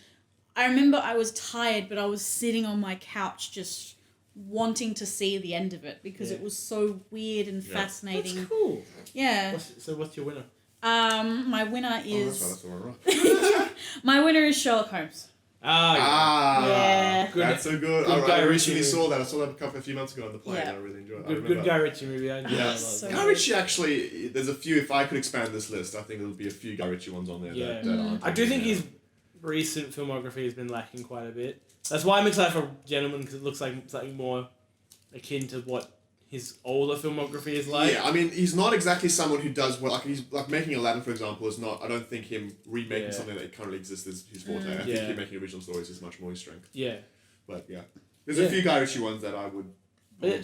I remember I was tired, but I was sitting on my couch just wanting to see the end of it because it was so weird and fascinating. That's cool. Yeah. What's your winner? My winner is... that's right. My winner is Sherlock Holmes. Yeah. Good. That's so good. I recently saw that. I saw that a few months ago on the plane, and I really enjoyed it. Good Guy Ritchie movie. Guy Ritchie, actually, there's a few, if I could expand this list, I think there'll be a few Guy Ritchie ones on there that aren't. I do think his recent filmography has been lacking quite a bit. That's why I'm excited for Gentleman, because it looks like something more akin to what his older filmography is like. Yeah, I mean, he's not exactly someone who does well. Like, he's like making Aladdin, for example, is not. I don't think him remaking something that currently exists is his forte. I think him making original stories is much more his strength. Yeah. But there's a few Guy Ritchie ones that I would.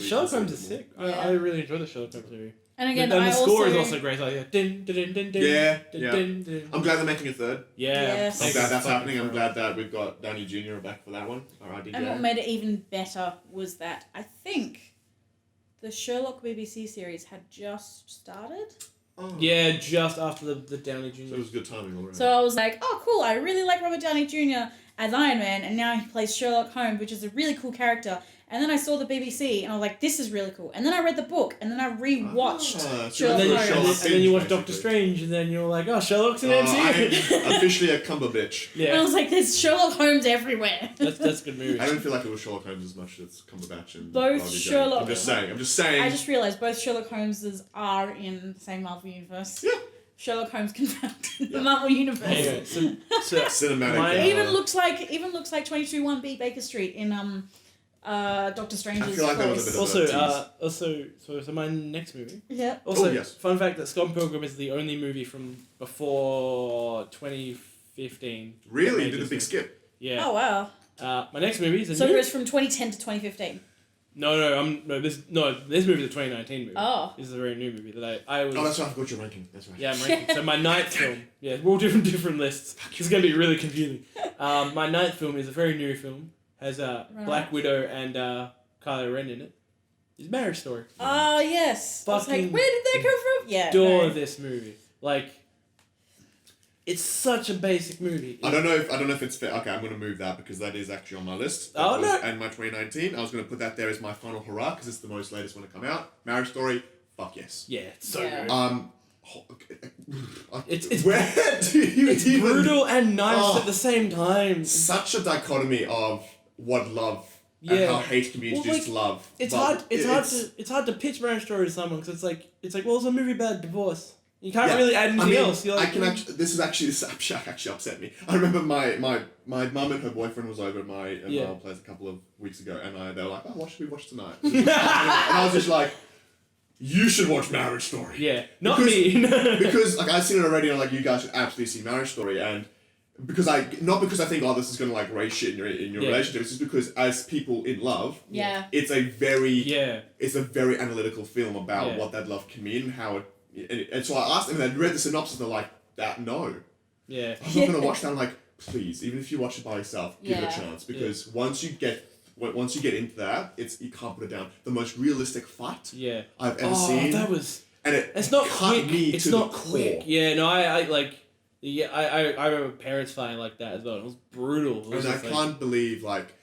Sherlock Holmes is sick. I really enjoy the Sherlock Holmes movie. And again, and I the score also... is also great. Like, din, din, din, din, din, Yeah, din, yeah. din, din. I'm glad they're making a third. Yeah. Yes. I'm glad that's Fucking happening. I'm forever. glad that we've got Downey Jr. back for that one. Alright, And what made it even better was that I think the Sherlock BBC series had just started. Oh. Yeah, just after the Downey Jr. So it was good timing already. So I was like, oh, cool, I really like Robert Downey Jr. as Iron Man, and now he plays Sherlock Holmes, which is a really cool character. And then I saw the BBC, and I was like, this is really cool. And then I read the book, and then I rewatched Sherlock and Holmes. then you watch Doctor Strange, and then you're like, oh, Sherlock's in MCU. I'm officially a cumber bitch. And I was like, there's Sherlock Holmes everywhere. That's a good movie. I don't feel like it was Sherlock Holmes as much as Cumberbatch and Both RDJ. Sherlock- I'm just saying. I just realised both Sherlock Holmeses are in the same Marvel universe. Yeah. Sherlock Holmes confirmed in the Marvel universe. Anyway, so Cinematic. It even looks like 22-1B Baker Street in Doctor Strange's I feel like that was a bit of so my next movie. Yeah. Also, yes. fun fact that Scott Pilgrim is the only movie from before 2015. Really? You did a big skip. Yeah. Oh wow. My next movie is So it goes from 2010 to 2015. This movie is a 2019 movie. Oh. This is a very new movie that I was. Oh, that's right. I forgot your ranking. That's right. Yeah, I'm ranking. So my ninth film. Yeah, we're all different lists. It's gonna be really confusing. My ninth film is a very new film. Has Black Widow and Kylo Ren in it. It's Marriage Story. Oh yes. I was like, Fucking where did that come from? Yeah. Adore no. this movie. Like, it's such a basic movie. I don't know if it's fair. Okay, I'm going to move that because that is actually on my list. Oh, no. And my 2019. I was going to put that there as my final hurrah because it's the most latest one to come out. Marriage Story. Fuck yes. Yeah, it's so Yeah. good. It's where do you It's even... brutal and nice Oh. at the same time. Such a dichotomy of what love and Yeah. how hate can be Well, introduced to love. It's But hard to pitch Marriage Story to someone because it's like well, it's a movie about divorce. You can't Yeah. really add anything else. You're like, This actually upset me. I remember my mum and her boyfriend was over at my place a couple of weeks ago, and they were like, "Oh, what should we watch tonight?" And I was just like, "You should watch Marriage Story." Yeah, not me. Because like I've seen it already, and like you guys should absolutely see Marriage Story, and because I think this is gonna like raise shit in your relationship. It's just because as people in love, Yeah. it's a very analytical film about Yeah. what that love can mean and how it. And so I asked them, and they read the synopsis, and they're like, "That no." Yeah. I'm not gonna watch that. I'm like, please, even if you watch it by yourself, give it a Yeah. chance because once you get into that, you can't put it down. The most realistic fight Yeah. I've ever seen, That was. and It's not cut quick. me It's to not the quick. core. Yeah. No. I like. Yeah. I remember parents fighting like that as well. It was brutal. It was And I just like- can't believe like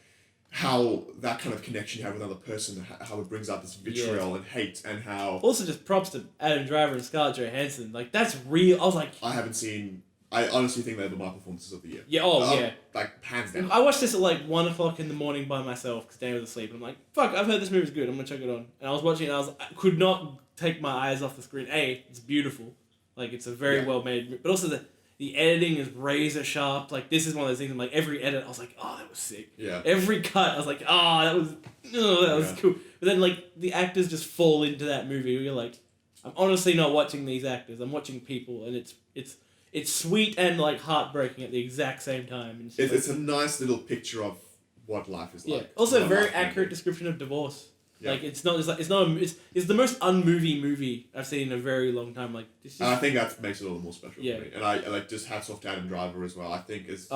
how that kind of connection you have with another person, how it brings out this vitriol and hate, and how Also, just props to Adam Driver and Scarlett Johansson. Like that's real. I was like, I haven't seen. I honestly think they're my performances of the year. yeah. Like hands down. I watched this at like 1:00 in the morning by myself because Dan was asleep. And I'm like, fuck, I've heard this movie's good. I'm gonna check it on. And I was watching it and I could not take my eyes off the screen. It's beautiful. Like, it's a very well made, but also the editing is razor sharp. Like, this is one of those things, I'm like, every edit, I was like, oh, that was sick. Yeah. Every cut, I was like, oh, that was cool. But then, like, the actors just fall into that movie where you're like, I'm honestly not watching these actors. I'm watching people, and it's sweet and, like, heartbreaking at the exact same time. And It's a nice little picture of what life is like. Also, a What very life can accurate be. description of divorce. Yeah. Like, it's the most unmovie movie I've seen in a very long time. Like, this And I think that makes it all the more special Yeah. for me. And I like just hats off to Adam Driver as well. I think it's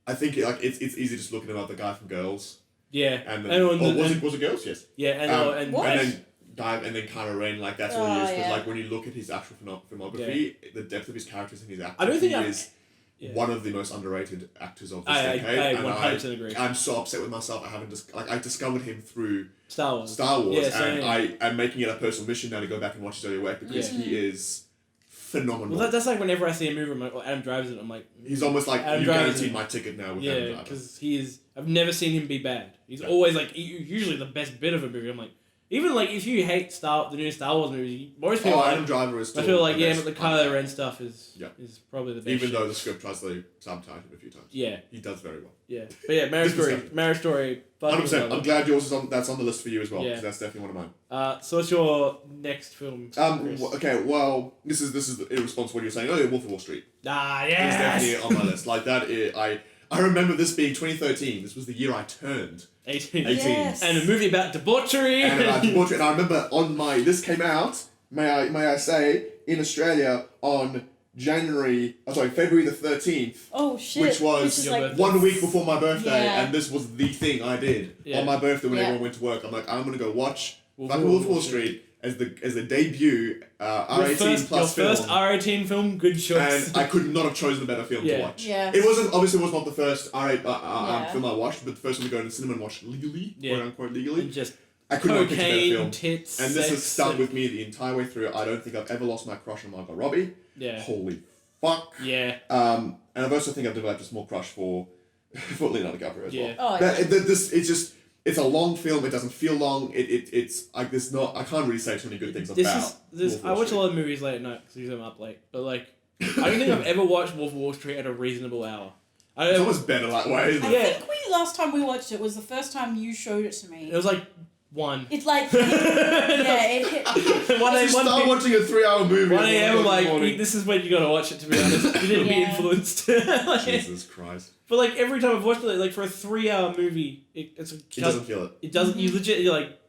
it's easy just looking at the guy from Girls. Yeah. And then, and was it Girls? Yes. Yeah, and What? And then Kylo Ren, like that's what he is. But yeah. like when you look at his actual filmography, the depth of his characters and his acting, I don't think he I- is yeah. one of the most underrated actors of this I decade. And 100% agree. I'm so upset with myself. I discovered him through Star Wars. Yeah, same. and I am making it a personal mission now to go back and watch his earlier work because he is phenomenal. Well, that's like whenever I see a movie, I'm like, well, Adam Driver's in it. I'm like, He's almost like Adam you Driver's guaranteed in- my ticket now with Adam yeah, Driver. because he is. I've never seen him be bad. He's always like usually the best bit of a movie. I'm like, even like if you hate the new Star Wars movies, most people. Adam Driver is. I Still feel like the best but the one. Kylo Ren stuff is probably the best. Even shit. though the script tries to subtitle it a few times. Yeah. He does very well. Yeah, but yeah, Marriage Story. 100%. I'm glad yours is that's on the list for you as well. Yeah. Because that's definitely one of mine. So what's your next film? Chris? Okay. Well, this is in response to what you were saying earlier. Wolf of Wall Street. Ah, It's yes. definitely on my list. Like that, I remember this being 2013. This was the year I turned 18. Yes. And a movie about debauchery. And I remember this came out, may I say, in Australia on February the 13th. Oh shit! Which was like 1 week before my birthday, Yeah. and this was the thing I did on my birthday when everyone went to work. I'm like, I'm gonna go watch Wolf of Wall Street as the debut R18 plus your film. first R18 film, good choice. And I could not have chosen a better film to watch. Yeah. It was not the first R8 film I watched, but the first one to go to the cinema and watch legally, quote unquote legally. And just I could not pick a better film. Tits, and this has sex, stuck with me the entire way through. I don't think I've ever lost my crush on Margot Robbie. Yeah. Holy fuck. Yeah. And I've also think I've developed a small crush for Leonardo DiCaprio as well. Oh, yeah. It's a long film. It doesn't feel long. It's like there's not. I can't really say too many good things about. I watch a lot of movies late at night because usually I'm up late. But like, I don't think I've ever watched Wolf of Wall Street at a reasonable hour. It's almost better that way. Isn't it? I think last time we watched it was the first time you showed it to me. It was like 1. It's like it hit. 1 a.m. Start watching a 3-hour movie. 1 a.m. I'm like, this is when you gotta watch it. To be honest, you didn't be influenced. Like, Jesus Christ. But like every time I've watched it, like for a 3-hour movie, it doesn't feel it. It doesn't. You legit. You're like,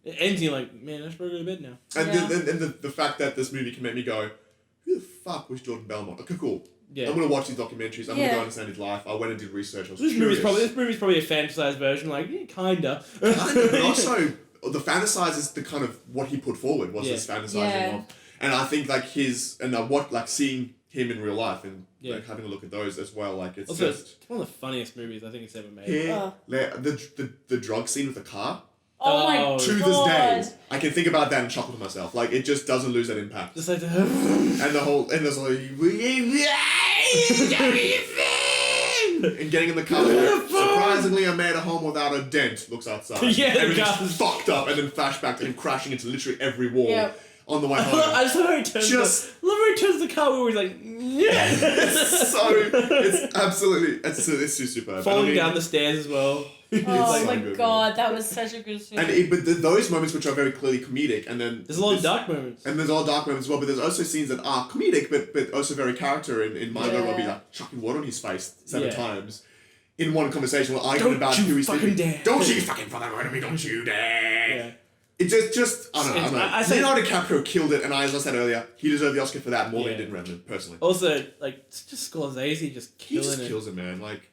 it ends. And you're like, man, I should probably go to bed now. And the fact that this movie can make me go, who the fuck was Jordan Belmont? Okay, cool. Yeah. I'm gonna watch these documentaries. I'm gonna go understand his life. I went and did research. I was This curious. movie's probably a fantasized version. Like, kinda. But also, the fantasize is the kind of what he put forward was this fantasizing of, and I think like seeing him in real life and like having a look at those as well. Like it's also, just it's one of the funniest movies I think it's ever made. The drug scene with the car. Oh my god. To this day, I can think about that and chuckle to myself. Like it just doesn't lose that impact. Just like and there's like and getting in the car. Surprisingly, I made a home without a dent. Looks outside. Yeah, everything's fucked up, and then flashback to him crashing into literally every wall on the way home. I just love how he turns. Love how he turns the car where he's like, yeah. It's absolutely it's superb. Falling down the stairs as well. Oh my god, that was such a good film. But those moments which are very clearly comedic, and then there's a lot of dark moments. And there's a lot of dark moments as well, but there's also scenes that are comedic, but also very character in Margot Robbie like chucking water on his face 7 times in one conversation while arguing about who he's thinking. Don't you fucking fucking murder me, don't you dare. Yeah. It just I don't know. I say Leonardo DiCaprio killed it, and as I said earlier, he deserved the Oscar for that more than he did Ramblers, personally. Also, like, it's just Scorsese kills it, man. Like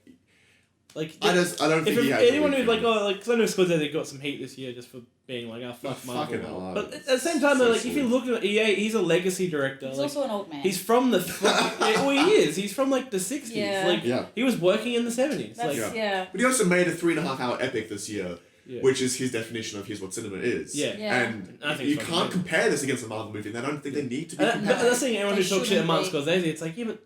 I don't think he has anyone who's like, because I know Scorsese got some heat this year just for being like, fuck Marvel. But at the same time, though, like, if you look at EA, he's a legacy director. He's like, also an old man. He's from the he is. He's from like the 60s. Yeah. Like he was working in the 70s. But he also made a 3.5-hour epic this year. Yeah. Which is his definition of what cinema is. Yeah. And you can't compare this against a Marvel movie, and I don't think they need to be compared. But that's the thing, everyone who talks shit about Scorsese, it's like, but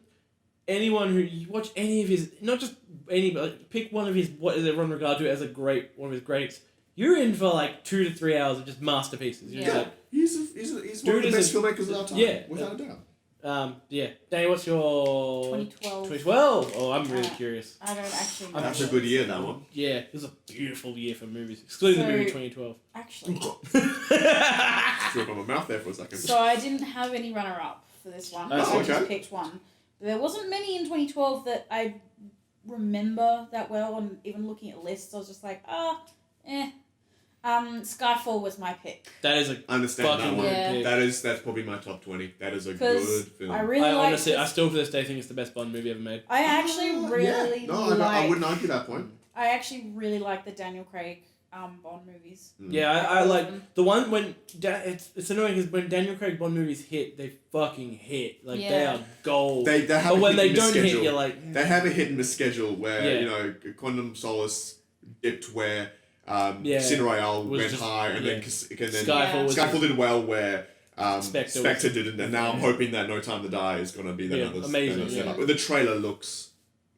anyone who, you watch any of his, not just any, but like, pick one of his, what is everyone regard to as one of his greats, you're in for like 2 to 3 hours of just masterpieces. You're like, he's one of the best filmmakers of our time. Yeah. Without a doubt. Danny, what's your 2012? Oh, I'm really curious. I don't actually know. That's a good year, that one. Yeah, it was a beautiful year for movies, excluding the movie 2012. Actually. Threw up on my mouth there for a second. So I didn't have any runner-up for this one. I just picked one. There wasn't many in 2012 that I remember that well, and even looking at lists, I was just like, Skyfall was my pick. That is I understand that one. Yeah. That's probably my top 20. That is a good film. I still to this day think it's the best Bond movie ever made. I actually really I wouldn't argue that point. I actually really like the Daniel Craig Bond movies. Yeah, I like the one when it's annoying because when Daniel Craig Bond movies hit, they fucking hit. Like they are gold. They have but when they don't hit, you're like they have a hit and miss schedule where Quantum Solace dipped where Sin Royale went high and then Skyfall did well where Spectre didn't, and now I'm hoping that No Time to Die is going to be that amazing. The trailer looks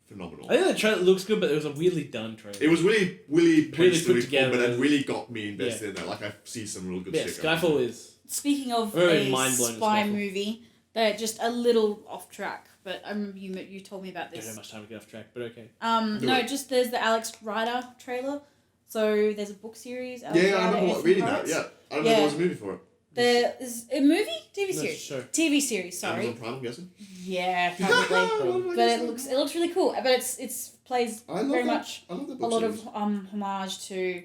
phenomenal. I think the trailer looks good, but it was a weirdly done trailer. It was really put together, but it really got me invested in that. Like I see some real good shit. Skyfall is. Speaking of a spy movie, they're just a little off track. But I remember you told me about this. Don't have much time to get off track, but okay. Just there's the Alex Rider trailer. So there's a book series. I remember reading that. Yeah, I don't know if there was a movie for it. There is a movie? TV series? Sure. TV series, sorry. Amazon Prime, I'm guessing? Yeah, probably. But it looks really cool. But it's plays very much I love the a book lot series. of homage to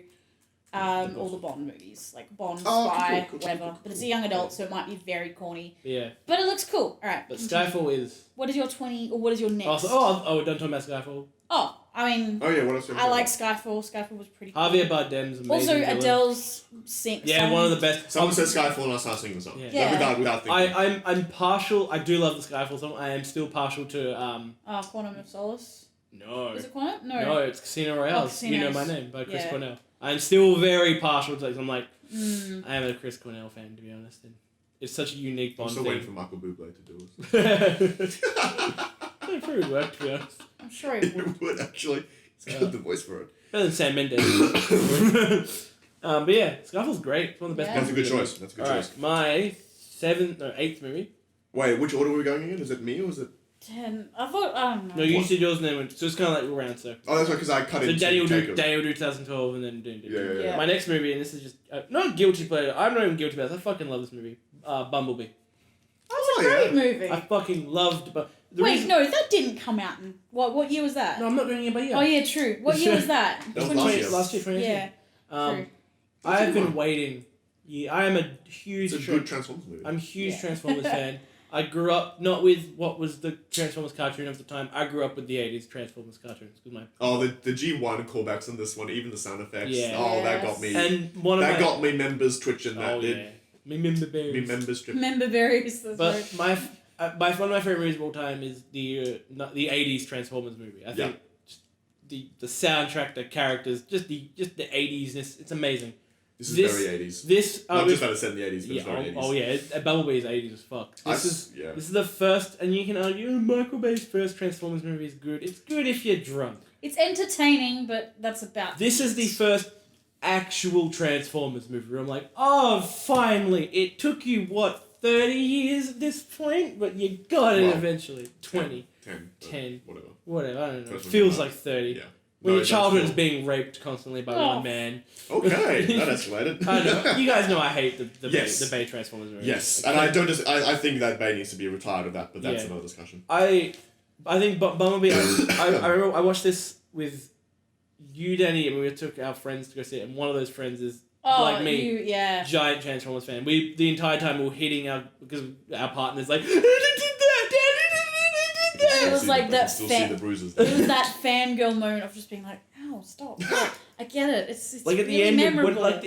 all the Bond movies, like Bond, Oh, Spy, cool. whatever. But it's a young adult, so it might be very corny. Yeah. But it looks cool. All right. But continue. Skyfall is. What is your 20, or what is your next? Oh, don't talk about Skyfall. Oh, I mean, Oh yeah, what else? I like Skyfall. Skyfall was pretty cool. Javier Bardem's amazing. Also, villain. Adele's song. Yeah, one of the best. Someone says Skyfall and I start singing the song. Yeah. Without thinking. I'm partial. I do love the Skyfall song. I am still partial to Quantum of Solace. No. Is it Quantum? No. No, it's Casino Royale. Casinos. You Know My Name by Chris Yeah. Cornell. I'm still very partial to it. I'm like, I am a Chris Cornell fan, to be honest. And it's such a unique I'm Bond still thing. waiting for Michael Bublé to do it. It probably would work, to be honest. I'm sure it would. It would actually. He's got the voice for it. Better than Sam Mendes. But yeah, Skyfall's great. It's one of the best. Yeah. That's a good choice. That's a good choice. Alright, my 8th movie. Wait, which order were we going in? Is it me or is it? 10. I don't know. No, you said yours and then went. So it's kind of like round, so. Oh, that's right, because I cut So it. Danny will do 2012 and then do. Yeah. Yeah. My next movie, and this is just not guilty pleasure. I'm not even guilty about this. I fucking love this movie. Bumblebee. That's a great movie. I fucking loved. But Wait, no, that didn't come out in what year was that? No, I'm not doing it by year. Oh yeah, true. What year was that? That was last year. Last year, 2018. Yeah. True. I have been waiting. Yeah, I am a huge. It's a good Transformers movie. I'm a huge Yeah. Transformers fan. I grew up not with what was the Transformers cartoon of the time. I grew up with the 80s Transformers cartoons. The G1 callbacks on this one, even the sound effects. Yeah. Oh, that got me. And one of that my got me members twitching. That oh did. yeah, me member berries. Me members tripping. Remember berries. That's But right. one of my favorite movies of all time is the 80s Transformers movie. I think just the soundtrack, the characters, just the 80s-ness. It's amazing. This is very 80s. This Not just that it's set in the 80s, but yeah, it's very 80s. oh yeah, Bumblebee is 80s as fuck. This Yeah. is the first, and you can argue Michael Bay's first Transformers movie is good. It's good if you're drunk. It's entertaining, but that's about. This is the first actual Transformers movie where I'm like, oh, finally. It took you, 30 years at this point? But you got it eventually. 20. 10. Whatever, I don't know. It feels like 30. Yeah. When No, your childhood is cool. being raped constantly by one man. Okay, that escalated. I know. You guys know I hate the Yes. Bay Transformers movie. Yes, and I don't just. I think that Bay needs to be retired of that, but that's another discussion. I think Bumblebee. I remember I watched this with you, Danny, and we took our friends to go see it, and one of those friends is like me, giant Transformers fan. We the entire time we were hitting because our partners like, Danny did that, Danny did that. It was like that. Still see the bruises. It was that fangirl moment of just being like, "Ow, stop!" I get it. It's like at really the end, memorable. when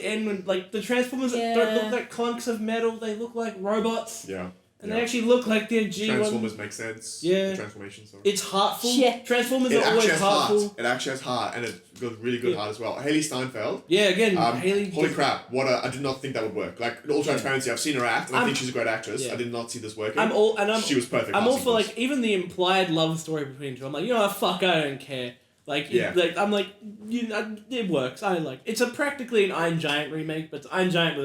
the Transformers don't look like clunks of metal; they look like robots. Yeah. And they actually look like they're G1. Transformers make sense. Yeah. Transformation, sorry. It's heartful. Yeah. Transformers are always heartful. It actually has heart, and it goes really good heart as well. Haley Steinfeld. Yeah, again, Haley. Holy crap! I did not think that would work. Like in all transparency, I've seen her act, and I think she's a great actress. Yeah. I did not see this working. She was perfect. I'm all for like even the implied love story between two. I'm like, fuck, I don't care. I'm like, it works. I like. It's practically an Iron Giant remake, but it's Iron Giant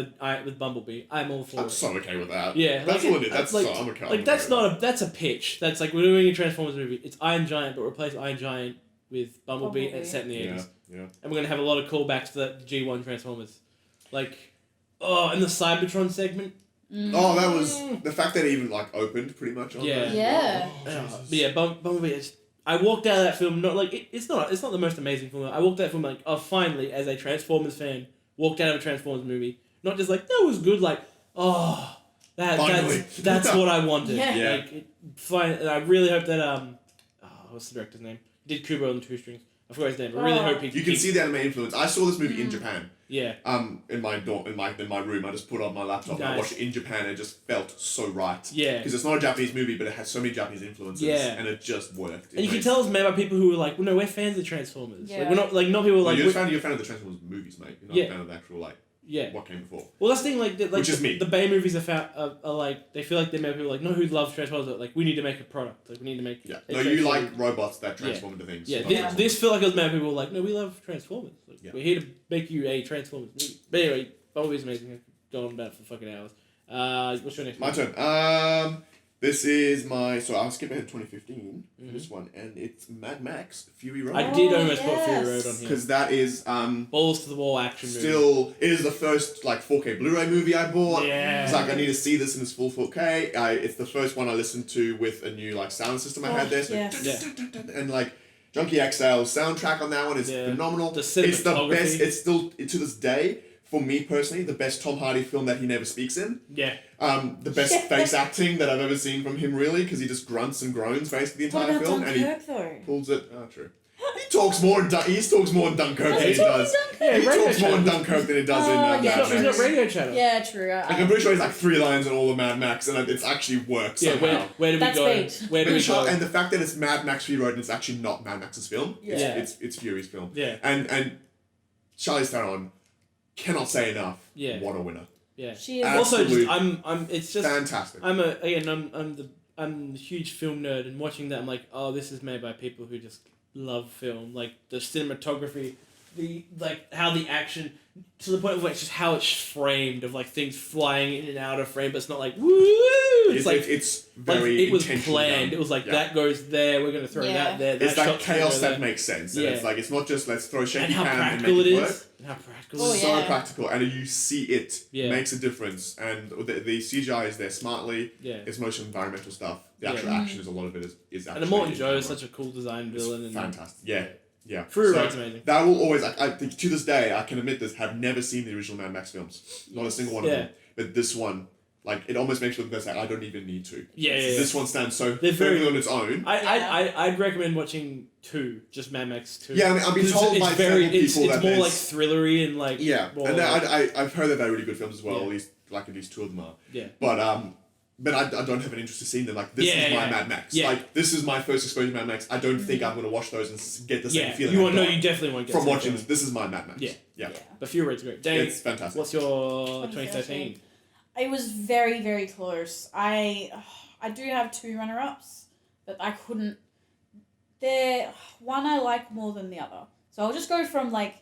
with Bumblebee. I'm all for it. I'm so okay with that. Yeah, that's all it is. That's like, so I'm okay. Like that's a pitch. That's like we're doing a Transformers movie. It's Iron Giant, but replace Iron Giant with Bumblebee and it's set in the 80s. Yeah. And we're gonna have a lot of callbacks to that G1 Transformers, and the Cybertron segment. Oh, that was the fact that it even opened pretty much on that. Yeah. Bumblebee. I walked out of that film not like it's not the most amazing film. I walked out of that film like, oh, finally, as a Transformers fan, walked out of a Transformers movie, not just like that was good, like that's what I wanted. Yeah. And I really hope that what's the director's name? He did Kubo and the Two Strings. I forgot his name. I really hope he. You can see the anime influence. I saw this movie in Japan. Yeah. In my room, I just put it on my laptop. And I watched it in Japan. And it just felt so right. Yeah. Because it's not a Japanese movie, but it has so many Japanese influences. Yeah. And it just worked. And you can tell it's made by people who are like, well, no, we're fans of Transformers. Yeah. Like, we're not like not people like. You're a fan of the Transformers movies, mate. You're not a fan of the actual what came before. Well, that's the thing. Which is me. The Bay movies are like they feel like they're made people like who love Transformers. But, like we need to make a product. Like we need to make. Yeah. No, you like robots that transform into things. Yeah. This feel like it was made by people like no, we love Transformers. Like, we're here to make you a Transformers movie. But anyway, Bumblebee's amazing. I've gone on about for fucking hours. What's your next? My turn. This is so I'll skip ahead to 2015 for this one, and it's Mad Max Fury Road. I did almost put Fury Road on here. Because that is balls to the wall action movie. It is the first 4K Blu-ray movie I bought. Yeah. It's like I need to see this in its full 4K. It's the first one I listened to with a new sound system I had there. So yes. and Junkie XL soundtrack on that one is phenomenal. The it's the cinematography. best. It's still to this day for me personally the best Tom Hardy film that he never speaks in. Yeah. The best face acting that I've ever seen from him, really, because he just grunts and groans basically the entire film, and he pulls it. Oh, true. He talks more in Dunkirk than he does. Yeah, he talks more in Dunkirk than he does in Mad Max. He's got Radio Channel. Yeah, true. I'm pretty sure he's like 3 lines in all of Mad Max, and it actually works somehow. Where do we go? Where do we go? And the fact that it's Mad Max rewrote and it's actually not Mad Max's film. Yeah. It's Fury's film. Yeah. And Charlize Theron cannot say enough. Yeah. What a winner. Yeah. She is. Also, just, it's just fantastic. I'm a huge film nerd, and watching that, I'm like, oh, this is made by people who just love film, like the cinematography, how the action, to the point of like just how it's framed, of like things flying in and out of frame, but it's not like woo. It's very it was done. planned. It was like that goes there. We're gonna throw that there. It's that chaos that makes sense. And it's like it's not just let's throw shaky and cam and make it work. And how practical it is. So practical, and you see it makes a difference. And the CGI is there smartly. Yeah. It's most environmental stuff. The actual action is a lot of it is actually. And Immortan Joe is such a cool design villain. Fantastic. Yeah. Yeah. Fury Road's amazing. That will always, I think to this day, I can admit this, have never seen the original Mad Max films. Not a single one of them. But this one, like, it almost makes me look like I don't even need to. This one stands so firmly on its own. I'd recommend watching 2, just Mad Max 2. Yeah, I mean, I've been told by several people that it's more like thrillery and like... Yeah, and I've heard that they're really good films as well, at least 2 of them are. Yeah. But I don't have an interest in seeing them. Like, this is my Mad Max. Yeah. Like, this is my first exposure to Mad Max. I don't think I'm going to watch those and get the same feeling. You definitely won't get from watching this. This is my Mad Max. Yeah. But Fury Road's great. Dave, it's fantastic. What's your 2013? It was very, very close. I do have 2 runner-ups, but I couldn't... One I like more than the other. So I'll just go from, like,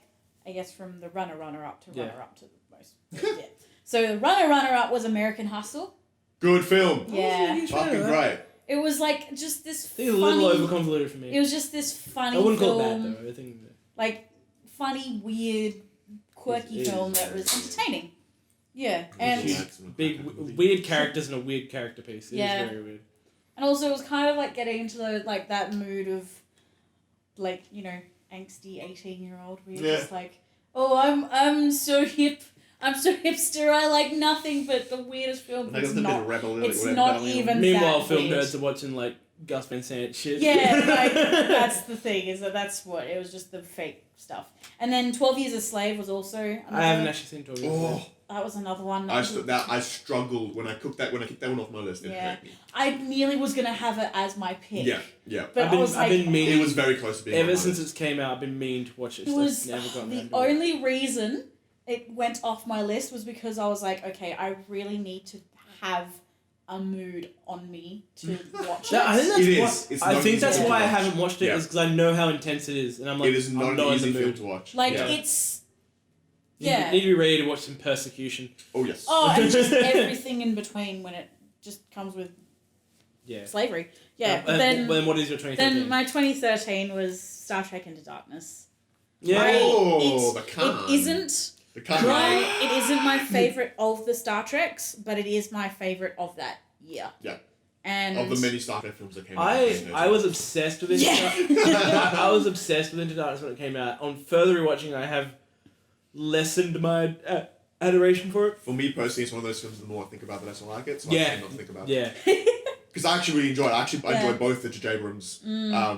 I guess from the runner-up to runner-up to the most... yeah. So the runner-up was American Hustle. Good film. Yeah. Fucking great. It was like just this funny... It's a little over-convoluted for me. It was just this funny I wouldn't film. call it bad, though. I think... Like, funny, weird, quirky film that was entertaining. Yeah. And weird characters and a weird character piece. It is very weird. And also it was kind of like getting into that mood of, like, you know, angsty 18-year-old where you're just like, oh, I'm so hip. I'm so hipster, I like nothing but the weirdest film. It's not even Meanwhile, that film weird. nerds are watching, like, Gus Van Sant shit. Yeah, like, that's the thing, is that's what, it was just the fake stuff. And then 12 Years a Slave was also another... I haven't actually seen 12 Years a Slave. That was another one. I struggled when I kicked that one off my list. It hurt me. I nearly was gonna have it as my pick. Yeah. But I've been meaning. It was very close to being. Ever since it came out, I've been meaning to watch it. It was never gotten the only reason it went off my list was because I was like, okay, I really need to have a mood on me to watch it. I think that's why I haven't watched it, is because I know how intense it is, and I'm like, it is not an easy film to watch. Like it's. You need to be ready to watch some persecution. Oh, yes. Oh, and just everything in between when it just comes with slavery. Yeah, but then what is your 2013? Then my 2013 was Star Trek Into Darkness. Yeah. It isn't my favourite of the Star Treks, but it is my favourite of that year. Yeah. And of the many Star Trek films that came out. I was obsessed with it. I was obsessed with Into Darkness when it came out. On further rewatching, I have lessened my adoration for it. For me personally, it's one of those films. The more I think about it, the less I like it. So I tend not to think about it. Yeah. Because I actually really enjoyed it. I enjoyed both the J.J. Abrams Star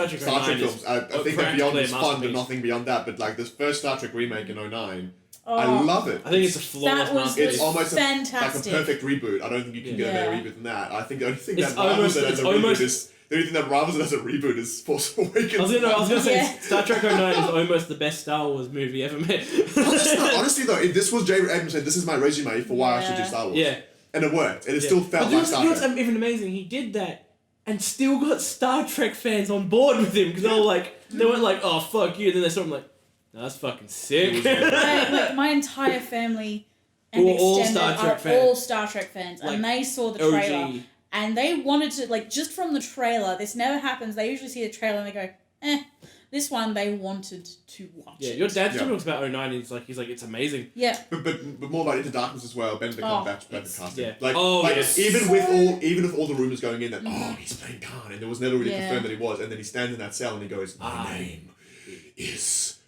Trek films. I think that Beyond is fun, but nothing beyond that. But like this first Star Trek remake in 2009, I love it. I think it's a flawless masterpiece. It's almost fantastic. like a perfect reboot. I don't think you can get a better reboot than that. I think the only thing that rivals it as a reboot is Force Awakens. I was gonna say Star Trek 09 is almost the best Star Wars movie ever made. Honestly though, if this was J.J. Abrams said, this is my resume for why I should do Star Wars. Yeah. And it worked. And it still felt like Star Trek. What's even amazing, he did that and still got Star Trek fans on board with him because they weren't like, oh fuck you, and then they saw him like, no, that's fucking sick. My entire family and extended all Star Trek fans, and they saw the trailer. OG. And they wanted to, like, just from the trailer, this never happens, they usually see the trailer and they go, This one they wanted to watch. Yeah, it. your dad still talks about 09 and he's like, it's amazing. Yeah. But more about Into Darkness as well. Benedict Cumberbatch played the casting. Yeah. Even with all the rumors going in that he's playing Khan, and it was never really confirmed that he was, and then he stands in that cell and he goes, "My name is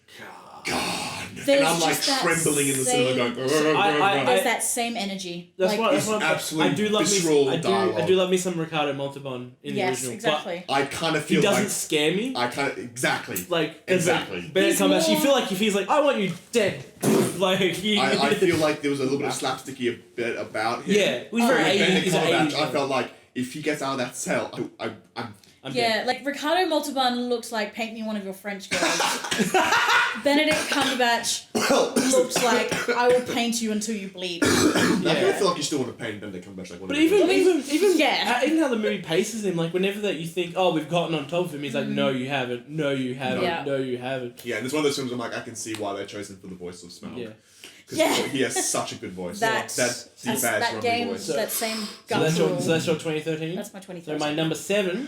God." And I'm like trembling in the cinema going, there's that same energy. That's what absolutely I do love visceral me. dialogue. I do love me some Ricardo Montalban in the original. Exactly. But I kind of feel he doesn't scare me. Exactly. Benedict Cumberbatch, you feel like if he's like, I want you dead. I feel like there was a little bit of slapsticky a bit about him. Yeah, he's very 80s. I felt like if he gets out of that cell, I'm dead. Like Ricardo Montalban looks like paint me one of your French girls. Benedict Cumberbatch looks like I will paint you until you bleed. I feel like you still want to paint Benedict Cumberbatch like one. But even how the movie paces him, like whenever that you think, oh, we've gotten on top of him, he's like, no, you haven't, no, you haven't, no, you haven't. Yeah, and it's one of those films I'm like, I can see why they chose him for the voice of Smaug. Yeah. Because he has such a good voice. That game, voice. that same so that's your 2013? That's my 2013. So my number 7,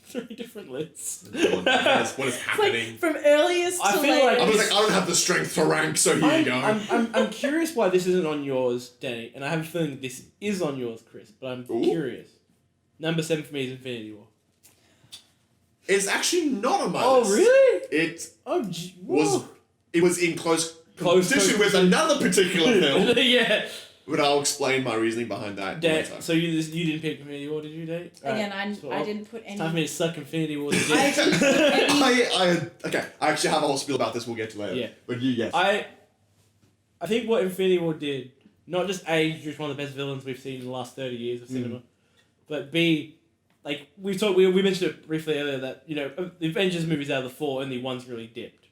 3 different lists. What is happening? Like from earliest to latest. I was like, I don't have the strength to rank, so here you go. I'm curious why this isn't on yours, Danny, and I have a feeling this is on yours, Chris, but I'm curious. Number 7 for me is Infinity War. It's actually not on my list. Oh, really? It was in close competition with another particular film. Yeah. But I'll explain my reasoning behind that later. So you didn't pick Infinity War, did you, Dave? Again, I didn't put any... It's time for me to suck Infinity War. I actually have a whole spiel about this we'll get to later. Yeah. But yes. I think what Infinity War did, not just A, introduced one of the best villains we've seen in the last 30 years of cinema, but B, like we mentioned it briefly earlier that, you know, the Avengers movies out of the 4, only one's really dipped.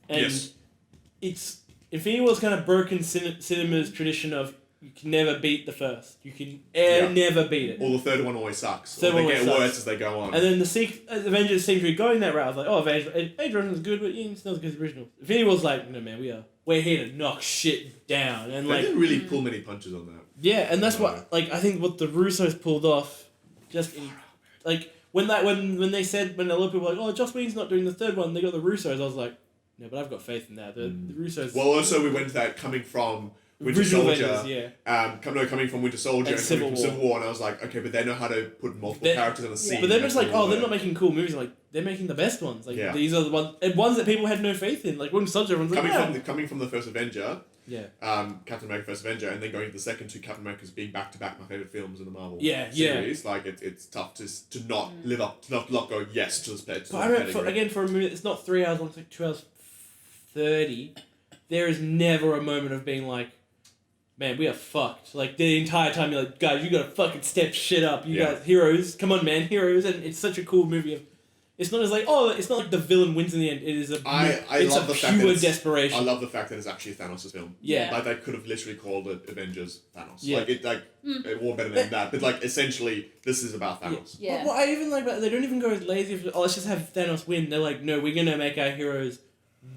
And Infinity War's kind of broken cinema's tradition of you can never beat the first. You can never beat it. Or the third one always sucks. They get worse as they go on. And then the Avengers seem to be going that route. I was like, oh, Age Runner was good, but it's not as good as the original. Infinity War's like, no man, we're here to knock shit down. And they didn't really pull many punches on that. Yeah, and that's what I think what the Russos pulled off, just in, like when a lot of people were like, oh, Joss Whedon's not doing the third one, they got the Russos. I was like, no, but I've got faith in that. The Russos. Well, also we went to that coming from Winter Soldier, coming from Winter Soldier and coming from Civil War, and I was like, okay, but they know how to put multiple characters in a scene. But they're just like, they're not making cool movies. Like, they're making the best ones. Like, these are the ones that people had no faith in. Like, Winter Soldier, everyone's like, coming from the first Avenger, Captain America First Avenger, and then going to the second two Captain Americas being back to back my favorite films in the Marvel series. Like, it's tough to not live up, to not go yes to the pedigree. But I remember, for a movie that's not 3 hours long, it's like 2 hours 30. There is never a moment of being like, man, we are fucked. Like, the entire time you're like, guys, you gotta fucking step shit up. You guys, heroes, come on, man, heroes. And it's such a cool movie. It's not as like, it's not like the villain wins in the end. It is pure desperation. I love the fact that it's actually Thanos' film. Yeah. Like, they could have literally called it Avengers Thanos. Yeah. It wore better than that. But, like, essentially, this is about Thanos. Yeah. What I even like about it, they don't even go as lazy. Let's just have Thanos win. They're like, no, we're gonna make our heroes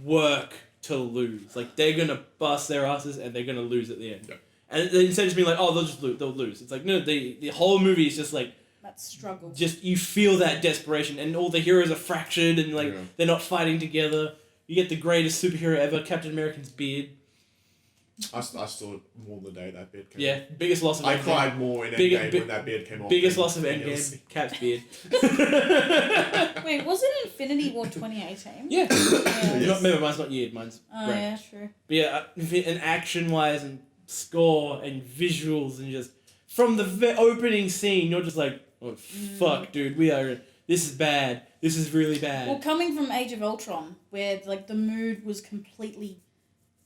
work to lose. Like, they're gonna bust their asses and they're gonna lose at the end. Yeah. And instead of just being like, oh, they'll lose. It's like, no, the whole movie is just like that struggle. Just you feel that desperation, and all the heroes are fractured, and like they're not fighting together. You get the greatest superhero ever, Captain America's beard. I still mourn the day that beard came off. Yeah, biggest loss of Endgame. I cried more in Endgame when that beard came off. Biggest loss of Endgame, Cap's beard. Wait, was it Infinity War 2018? Yeah. Yes. Remember, mine's not year, mine's ranked. Yeah, true. But yeah, and action-wise, and score, and visuals, and just... From the opening scene, you're just like, oh, fuck, dude, this is bad. This is really bad. Well, coming from Age of Ultron, where, like, the mood was completely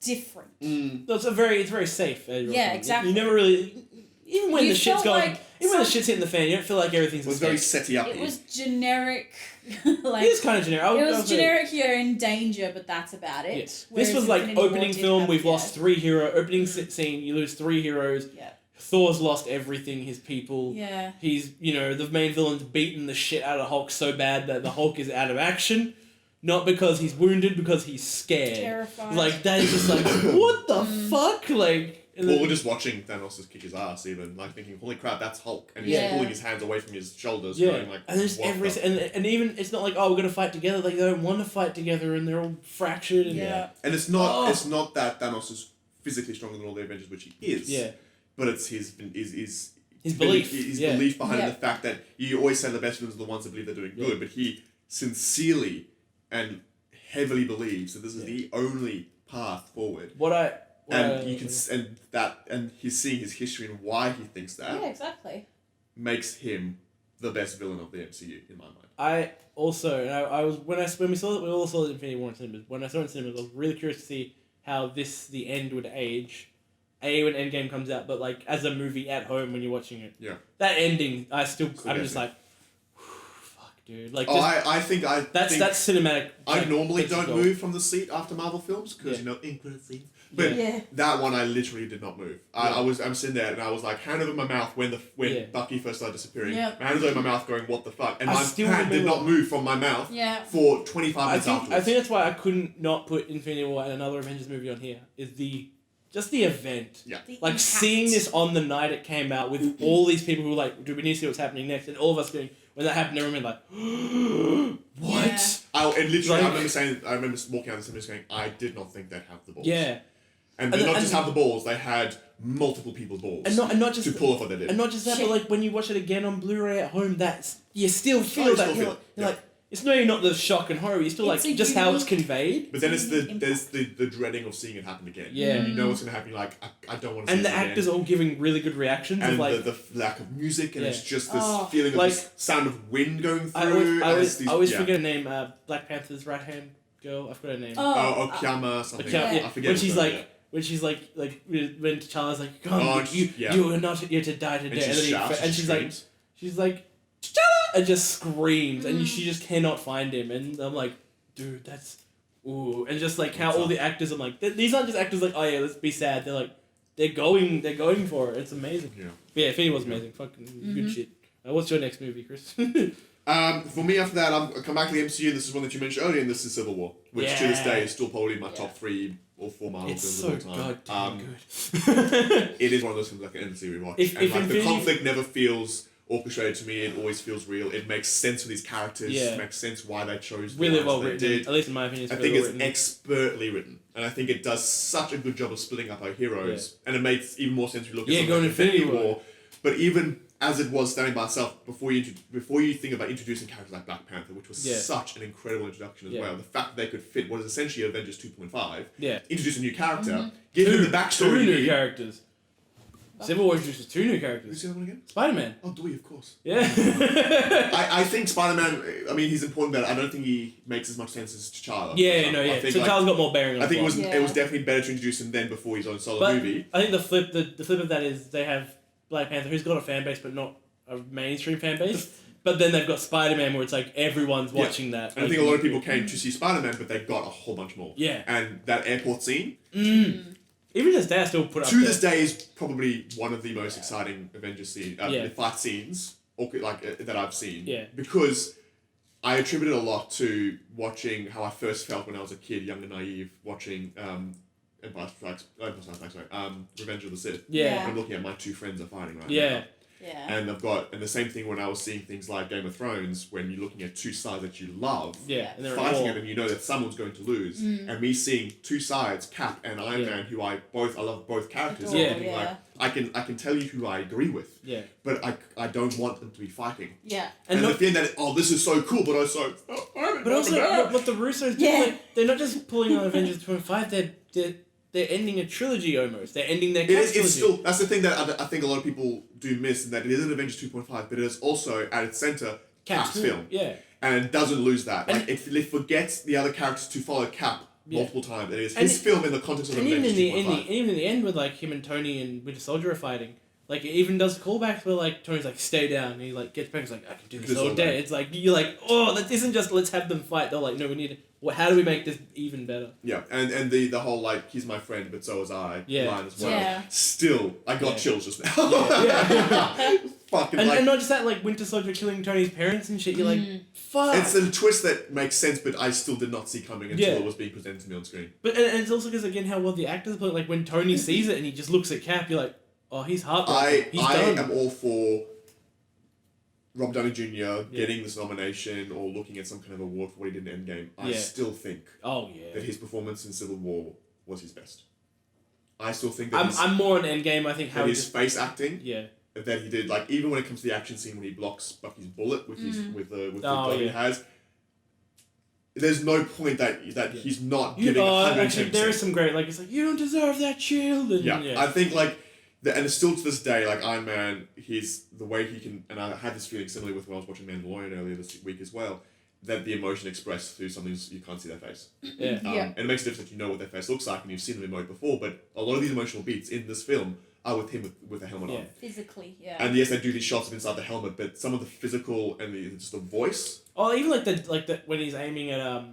different. No, it's very safe. Yeah, exactly. You never really... Even when the shit's going... Even when the shit's hitting the fan, you don't feel like everything's... It was very setty up. It was generic. Like, it is kind of generic. It was generic, you're in danger, but that's about it. Yes. This was like opening film, we've lost 3 heroes. Opening scene, you lose 3 heroes. Yeah. Thor's lost everything, his people. Yeah. He's, the main villain's beaten the shit out of Hulk so bad that the Hulk is out of action. Not because he's wounded, because he's scared. Terrified. Like, that is just like, what the fuck? Like, Well, we're just watching Thanos just kick his ass, even like thinking, "Holy crap, that's Hulk!" And he's pulling his hands away from his shoulders, going like, and there's and even it's not like, oh, we're gonna fight together. Like, they don't want to fight together, and they're all fractured. And and it's not that Thanos is physically stronger than all the Avengers, which he is. Yeah, but it's his belief. His belief behind the fact that you always say the best villains are the ones that believe they're doing good, but he sincerely and heavily believes that this is the only path forward. And he's seeing his history and why he thinks that. Yeah, exactly. Makes him the best villain of the MCU in my mind. I also, and I was when we saw it, we all saw Infinity War in cinemas. When I saw it in cinemas, I was really curious to see how the end would age. When Endgame comes out, but like as a movie at home when you're watching it. Yeah. That ending, I'm just like, fuck, dude. Like, that's cinematic. I normally don't move from the seat after Marvel films because end credit scenes. But that one I literally did not move. I'm sitting there and I was like hand over my mouth when Bucky first started disappearing. Yeah. My hand was over my mouth going, what the fuck? And my hand did not move from my mouth for 25 minutes afterwards. I think that's why I couldn't not put Infinity War and another Avengers movie on here. Is just the event. Yeah. Like seeing this on the night it came out with all these people who were like, do we need to see what's happening next? And all of us going, when that happened, everyone like, what? Yeah. I remember walking out of the cinema going, I did not think they'd have the balls. Yeah. And they not just have the balls, they had multiple people's balls. And not just to pull off what they did. And not just that, but like when you watch it again on Blu-ray at home, you still feel that. You're like, it's not the shock and horror. It's still like just how it's conveyed. But then there's the dreading of seeing it happen again. Yeah, and you know what's gonna happen. Like I don't want to. And the actors all giving really good reactions. And of like the lack of music, and it's just this feeling of this sound of wind going through. I always forget her name. Black Panther's right hand girl. I forgot her name. Okiyama something. I forget. When she's like when T'Challa's like, come, you are not here to die today, and she's like. T'Challa! And just screams, and she just cannot find him, and I'm like, dude, that's ooh, and just like how all the actors, I'm like, these aren't just actors like, oh yeah, let's be sad. They're like, they're going for it. It's amazing. Yeah, Infinity was amazing. Fucking good shit. What's your next movie, Chris? For me, after that, I come back to the MCU. This is one that you mentioned earlier, and this is Civil War, which to this day is still probably my top 3 or 4 Marvel films of all time. It's so goddamn good. It is one of those films I can endlessly rewatch. The conflict never feels orchestrated to me. It always feels real. It makes sense for these characters. It makes sense why they chose the really well written. Did. At least in my opinion, I think it's expertly written, and I think it does such a good job of splitting up our heroes. And it makes even more sense if you look at going Infinity War. But even as it was standing by itself, before you think about introducing characters like Black Panther, which was such an incredible introduction as well. The fact that they could fit what is essentially Avengers 2.5, introduce a new character, give them the backstory. 2 new characters. Civil War introduces 2 new characters. Who's the other one again? Spider-Man. Oh, Dewey, of course. Yeah. I think Spider-Man, I mean, he's important, but I don't think he makes as much sense as T'Challa. T'Challa's got more bearing on I think it was definitely better to introduce him then before his own solo movie. I think the flip of that is they have Black Panther, who's got a fan base, but not a mainstream fan base. But then they've got Spider-Man, where it's like everyone's watching that. And I think a lot of people came to see Spider-Man, but they got a whole bunch more. Yeah. And that airport scene... Even this day, I still put up to this day is probably one of the most exciting Avengers fight scenes that I've seen. Yeah. Because I attribute it a lot to watching how I first felt when I was a kid, young and naive, watching Revenge of the Sith. Yeah. I'm looking at my 2 friends are fighting right now. Yeah. And the same thing when I was seeing things like Game of Thrones, when you're looking at 2 sides that you love, and fighting it, and you know that someone's going to lose, and me seeing 2 sides, Cap and Iron Man, who I love both characters, like I can tell you who I agree with, but I don't want them to be fighting, and the feeling that this is so cool, but also what the Russos do, like, they're not just pulling on Avengers 2.5, they're ending a trilogy almost. They're ending their trilogy. It's still, that's the thing that I think a lot of people do miss, in that it is an Avengers 2.5, but it is also, at its centre, Cap's film. Yeah. And it doesn't lose that. And like, it forgets the other characters to follow Cap multiple times. It is his film in the context of Avengers 2.5. Even in the end, with like him and Tony and Winter Soldier are fighting, like it even does callbacks where like Tony's like, stay down, and he like gets back, he's like, I can do this all day. It's like, you're like, that isn't just let's have them fight. They're like, no, we need to how do we make this even better? Yeah, and the whole, like, he's my friend, but so was I line as well. Yeah. Still, I got chills just now. Fucking, and not just that, like, Winter Soldier killing Tony's parents and shit, you're like, fuck. It's a twist that makes sense, but I still did not see coming until it was being presented to me on screen. But and it's also because, again, how well the actors play. Like, when Tony sees it and he just looks at Cap, you're like, oh, he's heartbroken. I am all for Rob Downey Jr. getting this nomination or looking at some kind of award for what he did in Endgame. I still think that his performance in Civil War was his best. I still think that I'm more on Endgame. I think how his face acting. Yeah. That he did, like, even when it comes to the action scene when he blocks Bucky's bullet with the gun he has, there's no point that he's not giving 110%. Actually, there is some great, like, it's like, you don't deserve that shield. And, I think, like, and it's still to this day, like, Iron Man, he's the way he can, and I had this feeling similarly with when I was watching Mandalorian earlier this week as well, that the emotion expressed through something you can't see their face. Yeah. And it makes a difference that you know what their face looks like and you've seen them emote before, but a lot of these emotional beats in this film are with him with a helmet on. Physically, yeah. And yes, they do these shots of inside the helmet, but some of the physical and just the voice. Oh, even like the when he's aiming at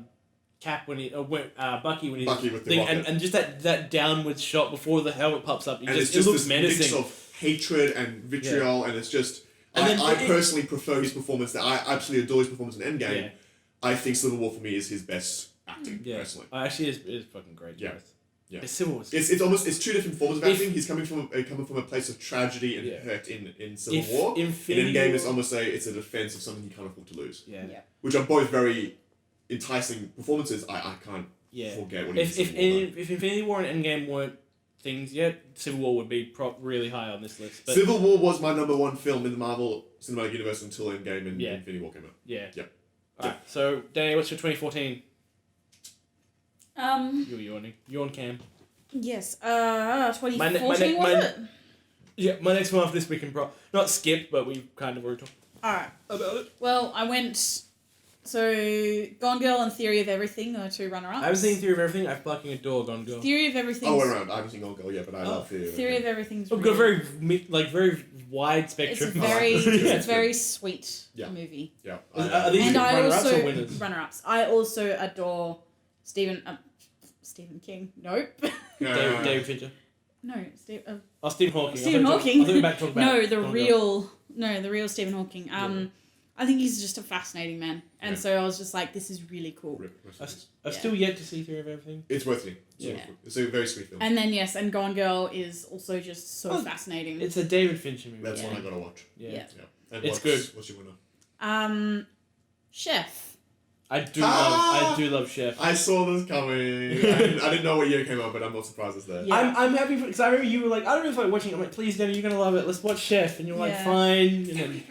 Cap when Bucky when he's Bucky with the rocket. and just that downward shot before the helmet pops up, it looks this menacing. Mix of hatred and vitriol, and it's just. I personally prefer his performance. I absolutely adore his performance in Endgame. Yeah. I think Civil War for me is his best acting personally. Actually, it's fucking great. Yeah. Yeah. It's Civil War. It's two different forms of acting. He's coming from a place of tragedy and hurt in Civil War. In Endgame, it's almost it's a defense of something he can't afford to lose. Yeah. Which are both very enticing performances. I can't forget what he did. If Infinity War and Endgame weren't things yet, Civil War would be really high on this list. But Civil War was my number one film in the Marvel Cinematic Universe until Endgame and Infinity War came out. Yeah. Alright, so Danny, what's your 2014? You're yawning. Yawn Cam. Yes. 2014 was it? Yeah, my next one after this we can not skip, but we kind of already talked about it. Well, I went. So, Gone Girl and Theory of Everything are two runner-ups. I haven't seen Theory of Everything. I fucking adore Gone Girl. Theory of Everything. Oh, around. I haven't seen Gone Girl yet, but I love Theory of Everything. Theory of Everything's got a very wide spectrum. It's a very sweet movie. Yeah. Are these runner-ups or winners? Runner-ups. I also adore Stephen King. Nope. David Fincher. No, Stephen Hawking. Stephen Hawking. I thought we were about to talk about the real Stephen Hawking. I think he's just a fascinating man, and so I was just like, this is really cool. I've still yet to see Theory of Everything. It's worth it. It's a very sweet film. And then and Gone Girl is also just so fascinating. It's a David Fincher movie. That's one I gotta watch. Yeah. And it's good. What's your winner? Chef. I do love Chef. I saw this coming. I didn't know what year it came out, but I'm not surprised it's there. Yeah. I'm happy because I remember you were like, I don't know if I'm watching it. I'm like, please, Danny, you're gonna love it. Let's watch Chef, and you're like, fine. And then,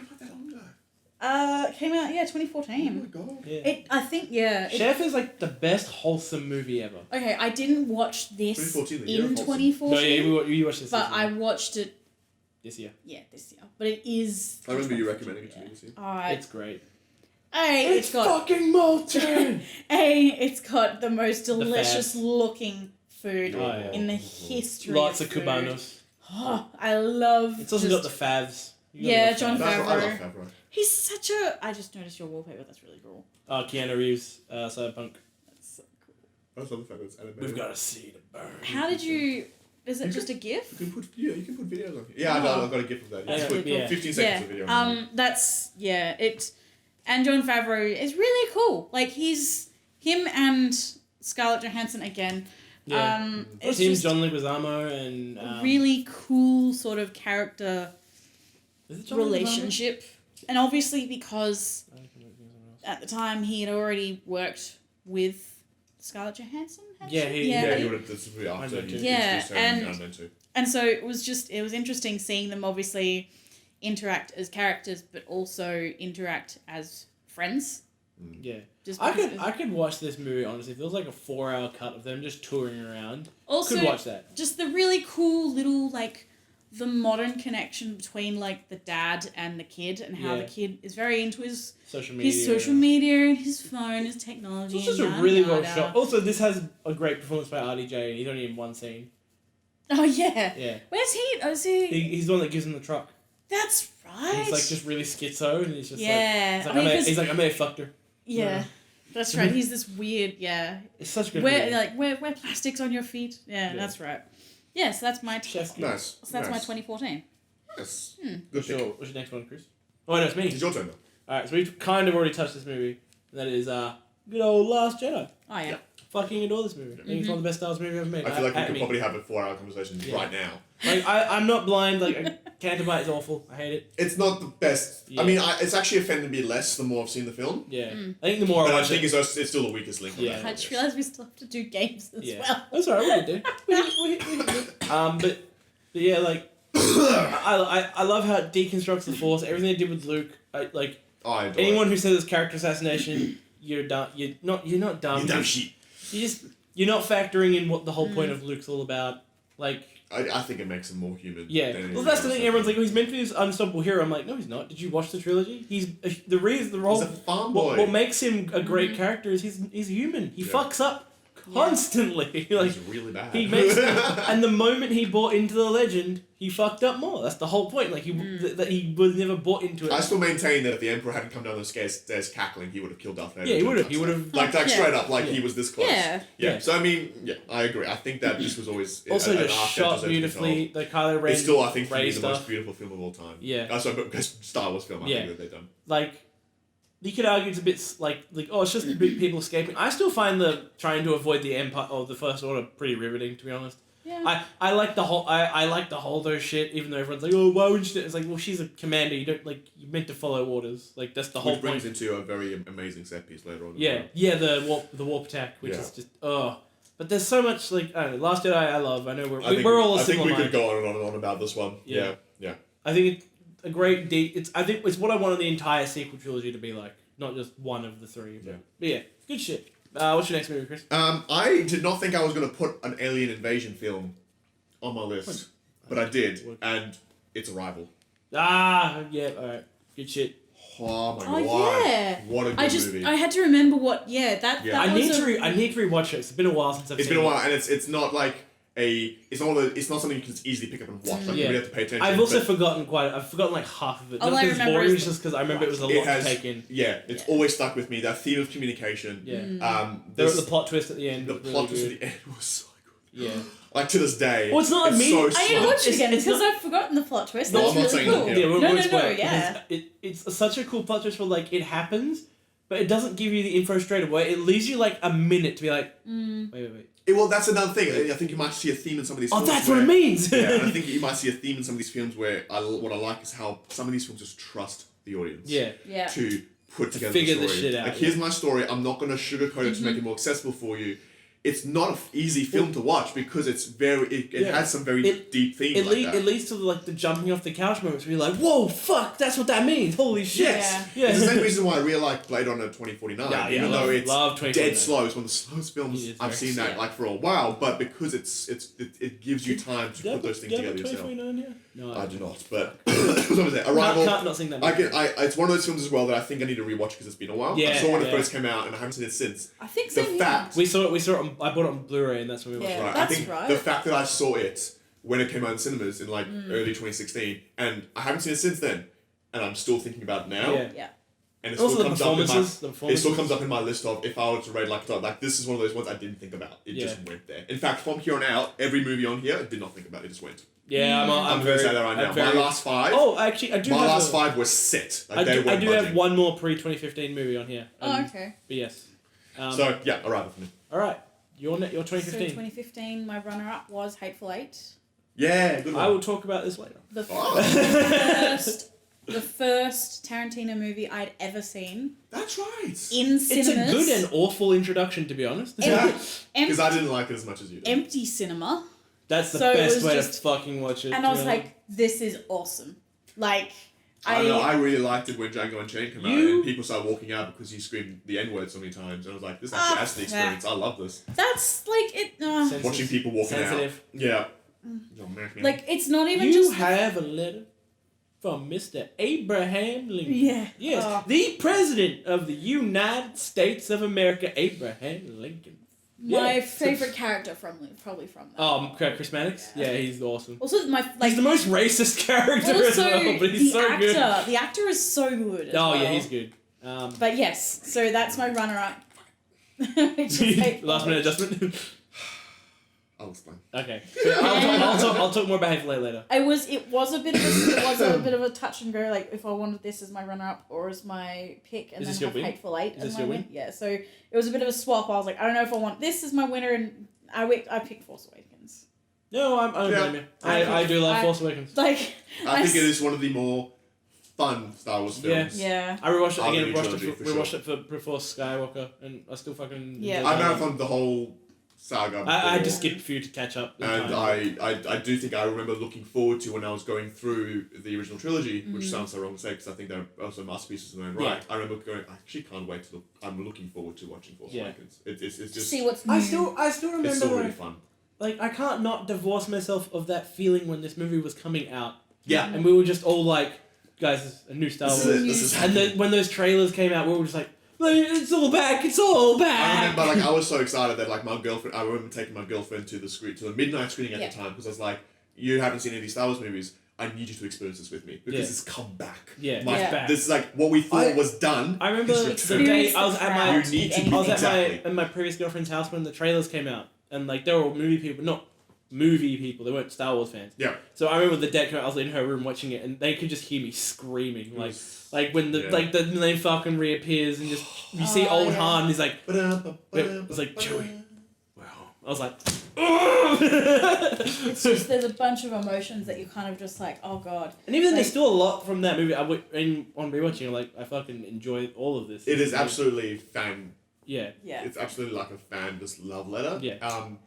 came out 2014. Oh my god. Yeah. I think Chef is like the best wholesome movie ever. Okay, I didn't watch this 2014, in 2014. No, you watched this. But I watched it this year. Yeah, this year. But it is. I remember you recommending it to me this year. It's great. It's got fucking molten. It's got the most delicious looking food in the history. Lots of of cubanos. Oh, I love. It's also got the favs. John Favreau. I love Favreau. He's such a. I just noticed your wallpaper. That's really cool. Keanu Reeves, Cyberpunk. That's so cool. I just love the fact that it's animated. We've got to see the burn. How did you? Is it just a GIF? You can put videos on here. Yeah, I've got a GIF of that. You just put 15 seconds of video. That's it. And John Favreau is really cool. Like him and Scarlett Johansson again. Yeah. It's him, John Leguizamo, and really cool sort of character relationship. And obviously because at the time he had already worked with Scarlett Johansson. He would have this movie after. And so it was interesting seeing them obviously interact as characters, but also interact as friends. Yeah, I could watch this movie honestly. If there was like a 4-hour cut of them just touring around, also could watch that. Just the really cool little the modern connection between the dad and the kid, and how the kid is very into his social media and his phone, his technology. It's just a really well shot. Also, this has a great performance by RDJ, and he's only in one scene. Oh yeah. Yeah. Where's he? Oh, is he? He's the one that gives him the truck. That's right. And he's just really schizo, and he's just he's I may have fucked her. Yeah. That's right. He's this weird, It's such a good wear plastics on your feet. Yeah, that's right. Yes, that's my... Nice. So that's my 2014. Yes. Good pick. Sure. What's your next one, Chris? Oh, no, it's me. It's your turn, though. Alright, so we've kind of already touched this movie. And that is good old Last Jedi. Oh, yeah. Fucking adore this movie. I think it's one of the best Star Wars movies ever made. I feel like we could probably have a 4-hour conversation right now. Like, I'm not blind. Like, Canterbury is awful. I hate it. It's not the best. Yeah. I mean, it's actually offended me less the more I've seen the film. Yeah. I think the more But I I watch think it... it's still the weakest link. Yeah. I just realised we still have to do games as well. That's alright, we can do. We can do. But yeah, like... I love how it deconstructs the Force. Everything they did with Luke. Anyone who says it's character assassination, you're dumb. You're not dumb. You dumb shit. You're not factoring in what the whole point of Luke's all about. Like, I think it makes him more human. yeah. Well, that's the thing. Everyone's like, "Oh, he's meant to be this unstoppable hero." I'm like, no, he's not. Did you watch the trilogy? He's the role. He's a farm boy. What makes him a great character is he's human. He fucks up constantly. Like, he's really bad. he makes and the moment he bought into the legend, he fucked up more. That's the whole point. Like that he was never bought into it. I still maintain that if the Emperor hadn't come down the stairs cackling, he would have killed Darth Vader. Yeah, he would have. Like straight up, like he was this close. Yeah. So I mean, I agree. I think that this was always Also an just arc that shot deserved to be beautifully. told. The Kylo Ren. It's still, I think, for Rey me, the stuff. most beautiful film of all time. Yeah. Sorry, but best Star Wars film I think that they've done. Like, you could argue it's a bit like it's just people escaping. I still find the trying to avoid the Empire or the First Order pretty riveting, to be honest. Yeah. I like the whole I like the Holdo shit, even though everyone's like, oh, why would you do it? It's like, well, she's a commander. You don't you're meant to follow orders. Like, that's the whole Which brings point. into a very amazing set piece later on. The warp attack, which is just But there's so much I don't know. Last Jedi I love. I know we're all a I think similar we mind. could go on and on about this one. Yeah. I think it's a great I think it's what I wanted the entire sequel trilogy to be like, not just one of the three. But yeah, good shit. What's your next movie, Chris? I did not think I was going to put an alien invasion film on my list, but I did, and it's Arrival. Yeah, alright. Good shit. Oh my god! Yeah. What a good movie. I had to remember what. That I need to rewatch it. It's been a while since I've seen it. It's been a while, and it's not like it's not something you can just easily pick up and watch. Like you really have to pay attention. I've also forgotten like half of it. Not because it's boring, it's just because I remember it was a lot to take in. Yeah, it's always stuck with me. That theme of communication. Yeah. The plot twist at the end. The plot twist at the end was so good. Yeah. Like to this day. Well, it's not like me. So I need to watch it again because I've forgotten the plot twist. No, That's I'm not really saying cool. that, No, yeah. It's such a cool plot twist where it happens, but it doesn't give you the info straight away. It leaves you a minute to be like, wait. Well, that's another thing. I think you might see a theme in some of these films. Oh, that's what it means! Yeah, and I think you might see a theme in some of these films where what I like is how some of these films just trust the audience. Yeah. To put together figure the the story. shit out. Here's my story. I'm not going to sugarcoat it to make it more accessible for you. It's not an easy film to watch because it's it has some very deep themes It leads to the jumping off the couch moments where you're like, whoa, fuck, that's what that means. Holy shit. Yes. Yeah. It's the same reason why I really like Blade Runner 2049. Even though it's dead slow. It's one of the slowest films I've seen that for a while. But because it gives you time to put those things together yourself. No, I do not. But Arrival. Can't not sing that movie. It's one of those films as well that I think I need to rewatch because it's been a while. Yeah, I saw when it first came out and I haven't seen it since. I think so. We saw it. I bought it on Blu-ray and that's when we watched it. Right. That's I think right. the fact that I saw it when it came out in cinemas in early 2016, and I haven't seen it since then, and I'm still thinking about it now. Yeah. And it Also still the comes up in performances. it still comes up in my list of if I were to rate this is one of those ones I didn't think about. It just went there. In fact, from here on out, every movie on here I did not think about. It just went. Yeah, I'm going to say that right now. My last five. Oh, actually, I do. My last five were set. I do have one more pre-2015 movie on here. Okay. But yes. So yeah, Arrival for me. All right, your 2015. So 2015, my runner-up was Hateful Eight. Yeah, good one. I will talk about this later. The first Tarantino movie I'd ever seen. That's right. In cinemas. It's a good and awful introduction, to be honest. Because I didn't like it as much as you did. Empty cinema. That's the best way to fucking watch it. And I was like, this is awesome. I don't know, I really liked it when Django Unchained came out and people started walking out because he screamed the N-word so many times. And I was like, this actually adds to the experience. I love this. That's it. Watching people walking out. Yeah. It's not even You have a letter from Mr. Abraham Lincoln. Yeah. Yes, the President of the United States of America, Abraham Lincoln. My favourite character probably from that. Oh, Chris Mannix? Yeah, he's awesome. Also, he's the most racist character as well, but he's so good. The actor is so good. Yeah, he's good. But yes, so that's my runner-up. Just hate Last minute adjustment. I'll explain. Okay. I'll talk more about Hateful Eight later. It was a bit of a touch and go, like if I wanted this as my runner up or as my pick, and Is then this have your win? Hateful Eight Is as this my your win. win? Yeah, so it was a bit of a swap. I was like, I don't know if I want this as my winner, and I picked Force Awakens. No, I don't blame you. I do love Force Awakens. Like I think it is one of the more fun Star Wars films. Yeah. I rewatched it again. Trilogy, Rewatched it for before Skywalker, and I still fucking. Yeah. I marathoned the whole saga. I had to before. skip a few to catch up. And I do think I remember looking forward to when I was going through the original trilogy, which sounds so wrong to say because I think they're also masterpieces in their own right. I remember going, I actually can't wait to look. I'm looking forward to watching Force Awakens. It's just. See what's new. I still remember. It's still really fun. Like I can't not divorce myself of that feeling when this movie was coming out. Yeah. And we were just all like, guys, this is a new Star Wars. This is and then when those trailers came out, we were just like, it's all back, it's all back. I remember, like, I was so excited that, like, my girlfriend. I remember taking my girlfriend to the midnight screening at the time because I was like, you haven't seen any of these Star Wars movies. I need you to experience this with me because it's come back. Yeah, Like, it's back. This is like what we thought was done. I remember is the returned. day I was at my You need to be at my previous girlfriend's house when the trailers came out, and like they were all movie people, not movie people. They weren't Star Wars fans. Yeah. So I remember the day came out, I was in her room watching it, and they could just hear me screaming, like when the Millennium Falcon reappears, and just you see old Han, and he's like, it's like Chewie. Wow. I was like, It's just there's a bunch of emotions that you kind of just like, oh god. And even then, there's still a lot from that movie. On rewatching, like I fucking enjoy all of this. It is absolutely fan. Yeah. Yeah. It's absolutely like a fan just love letter. Yeah. And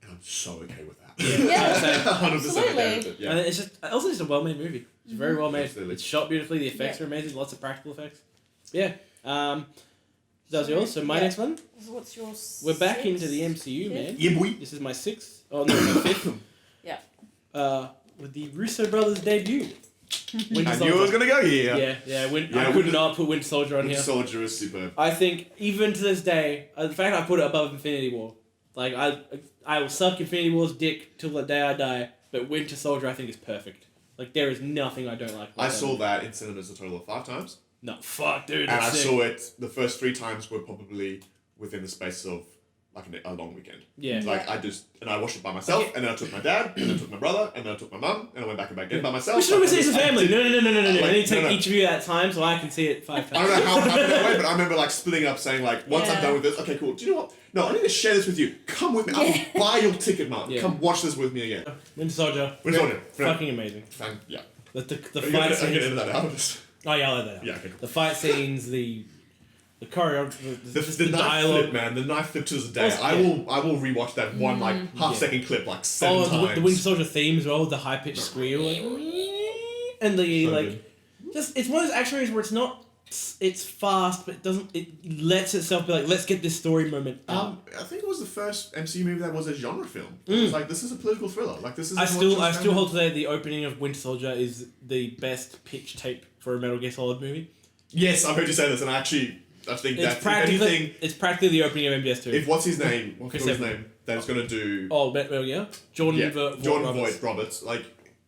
I'm so okay with that. Yeah. 100% okay with it. And Yeah. it's just a well-made movie. It's very well made. Absolutely. It's shot beautifully. The effects are amazing. Lots of practical effects. Yeah. That was yours. So my next one. So what's yours? We're back into the MCU, man. Yeah, boy. This is my sixth. Oh no, my fifth. Yeah. With the Russo brothers' debut. I knew I was gonna go here. Yeah. I could not put Winter Soldier on Winter here. Soldier is superb. I think even to this day, the fact I put it above Infinity War, like I will suck Infinity War's dick till the day I die, but Winter Soldier I think is perfect. Like there is nothing I don't like. I saw that in cinemas a total of 5 times. No, fuck, dude. And I sick. saw it, the first 3 times were probably within the space of like a long weekend. Yeah. Like I watched it by myself, and then I took my dad, and then I took my brother, and then I took my mum, and I went back and back again by myself. We should always see it as a family. No. Like, I need to take no. each of you at a time so I can see it 5 I times. don't know how it happened that way, but I remember like splitting up saying like, once I'm Yeah. done with this, okay, cool. Do you know what? No, I need to share this with you. Come with me. Yeah. I'll buy your ticket, Mum. Yeah. Come watch this with me again. Winter Soldier. Winter Soldier. Fucking amazing. Yeah. The Are you fight gonna scenes. edit that out? Oh yeah, I'll let that out. Yeah, okay, cool. The fight scenes, the choreography, The knife dialogue. flip, man. The knife flip to this day. Also, I will rewatch that one like half-second clip like 7 Oh, times. the Winter Soldier theme as well, with the high pitched squeal, like, and the So like, good. just it's one of those action movies where it's fast, but it lets itself be like, let's get this story moment out. I think it was the first MCU movie that was a genre film. It was like, this is a political thriller. Like this is. I still hold to say the opening of Winter Soldier is the best pitch tape for a Metal Gear Solid movie. Yes, I've heard you say this, and I think It's that practically it's practically the opening of MBS2. if what's his name? What's Chris his Evans. name? That's gonna do. Oh, Metal Gear? Jordan Jordan Roberts. Voight Roberts. Like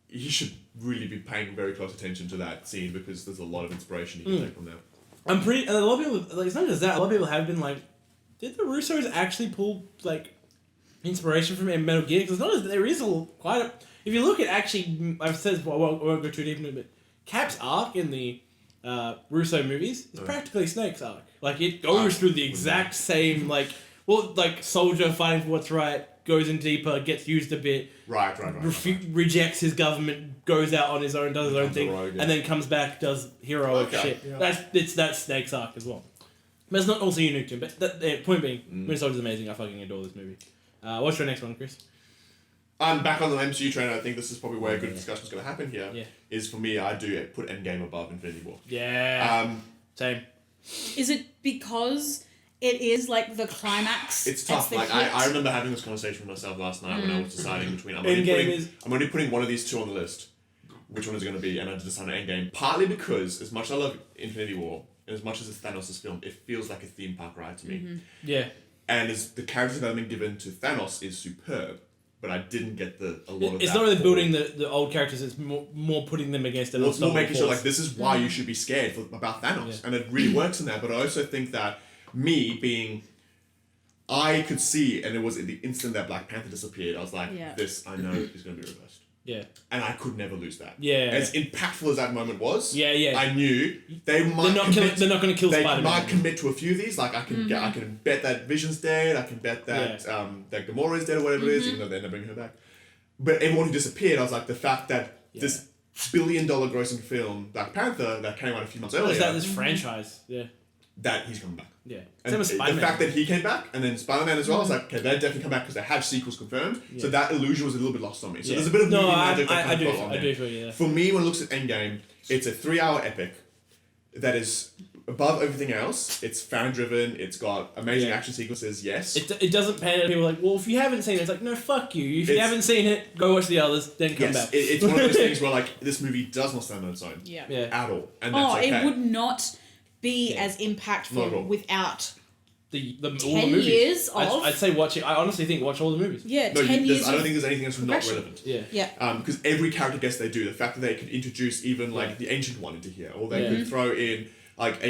he should really be paying very close attention to that scene because there's a lot of inspiration you can take from that. I'm pretty. And a lot of people, like, it's not just that. A lot of people have been like, did the Russos actually pull like inspiration from Metal Gear? Because it's not as there is quite a. If you look at actually, I've said I won't go too deep into it, but Cap's arc in the Russo movies is practically Snake's arc. Like it goes through the exact same soldier fighting for what's right, goes in deeper, gets used a bit, Right. rejects his government, goes out on his own, does his own Becomes a thing, rogue, yeah. and then comes back, does heroic Okay, shit. yeah. That's Snake's arc as well. But it's not also unique to him. But point being, Winter Soldier's amazing. I fucking adore this movie. What's your next one, Chris? I'm back on the MCU train. I think this is probably where a good discussion is going to happen here. Yeah. Is for me, I do put Endgame above Infinity War. Yeah. Same. Is it because it is like the climax? It's tough. the Like hit? I remember having this conversation with myself last night when I was deciding between. I'm Endgame only putting one of these two on the list. Which one is it going to be? And I decided Endgame. Partly because as much as I love Infinity War, and as much as it's Thanos' film, it feels like a theme park ride to me. Yeah. And as the character development given to Thanos is superb, but I didn't get a lot of It's that not really for- building the old characters. It's more putting them against an Well, it's more unstoppable making sure force. like this is why you should be scared about Thanos, Yeah. and it really works in that. But I also think that me being I could see, and it was in the instant that Black Panther disappeared, I was like, this, I know is going to be reversed. Yeah. And I could never lose that. Yeah. As impactful as that moment was, yeah. I knew they're not going to kill Spider-Man. They might commit to a few of these. Like, I can bet that Vision's dead. I can bet that that Gamora's dead or whatever it is, even though they end up bringing her back. But everyone who disappeared, I was like, the fact that this $1 billion grossing film, Black Panther, that came out a few months earlier. Is that this franchise? Yeah. That he's coming back. Yeah. And the fact that he came back, and then Spider-Man as well, I was like, okay, they'll definitely come back because they have sequels confirmed. Yeah. So that illusion was a little bit lost on me. So there's a bit of movie magic that I do feel you. For me, when it looks at Endgame, it's a 3-hour epic that is above everything else. It's fan-driven. It's got amazing action sequences. Yes. It doesn't pan at people like, well, if you haven't seen it, it's like, no, fuck you. If you haven't seen it, go watch the others, then come back. It's one of those things where like this movie does not stand on its own. Yeah. At all, and that's okay. It would not be as impactful without all the 10 movies. Years of... I'd say watch it. I honestly think watch all the movies. Yeah, 10 years I don't think there's anything else not relevant. Yeah. Because every character guest they do, the fact that they could introduce even like the Ancient One into here, or they could throw in like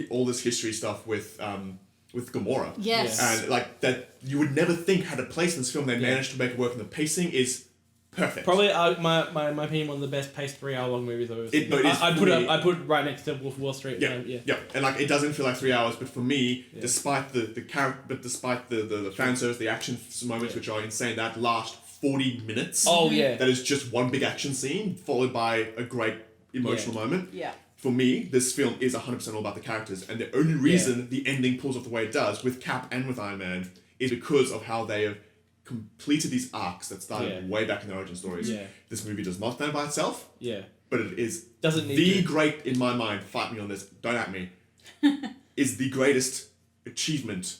all this history stuff with Gamora. Yes. And like that you would never think had a place in this film. They managed to make it work, and the pacing is perfect. Probably my opinion, one of the best paced 3-hour long movies I've ever seen. I'd put it right next to Wolf of Wall Street. Yeah. And like it doesn't feel like 3 hours, but for me, despite the fan service, the action moments which are insane, that last 40 minutes. Oh yeah. That is just one big action scene followed by a great emotional moment. Yeah. For me, this film is 100% all about the characters, and the only reason the ending pulls off the way it does with Cap and with Iron Man is because of how they have completed these arcs that started way back in their origin stories. Yeah. This movie does not stand by itself. Yeah. But it is the great, in my mind, fight me on this, don't at me, is the greatest achievement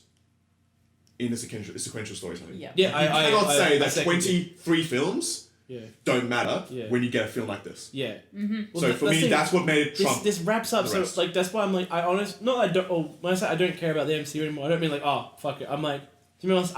in the sequential storytelling. Yeah. You cannot say that 23 films don't matter when you get a film like this. Yeah. Mm-hmm. Well, so for me, that's what made it trump. This wraps up, so like that's why I'm like, when I say I don't care about the MCU anymore, I don't mean like, oh, fuck it. I'm like, to be honest,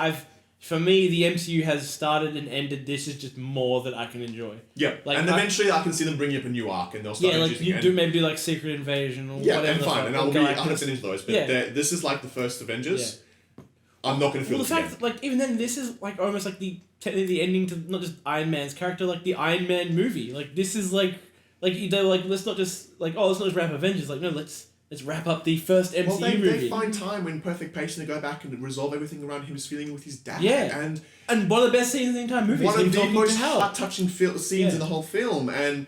for me, the MCU has started and ended. This is just more that I can enjoy. Yeah, like, and eventually I can see them bringing up a new arc, and they'll start. Yeah, like you maybe do like Secret Invasion or whatever. Yeah, and fine, and I'll be 100% into those. But this is like the first Avengers. Yeah. I'm not going to feel the fact that, like, even then, this is like almost like technically the ending to not just Iron Man's character, like the Iron Man movie. Like this is like they're like, let's not just like, oh, let's not just wrap Avengers. Like, no, let's wrap up the first MCU movie. They find time when perfect pacing to go back and resolve everything around him feeling with his dad. Yeah. And one of the best scenes in the entire movie. One of the most heart-touching scenes in the whole film. And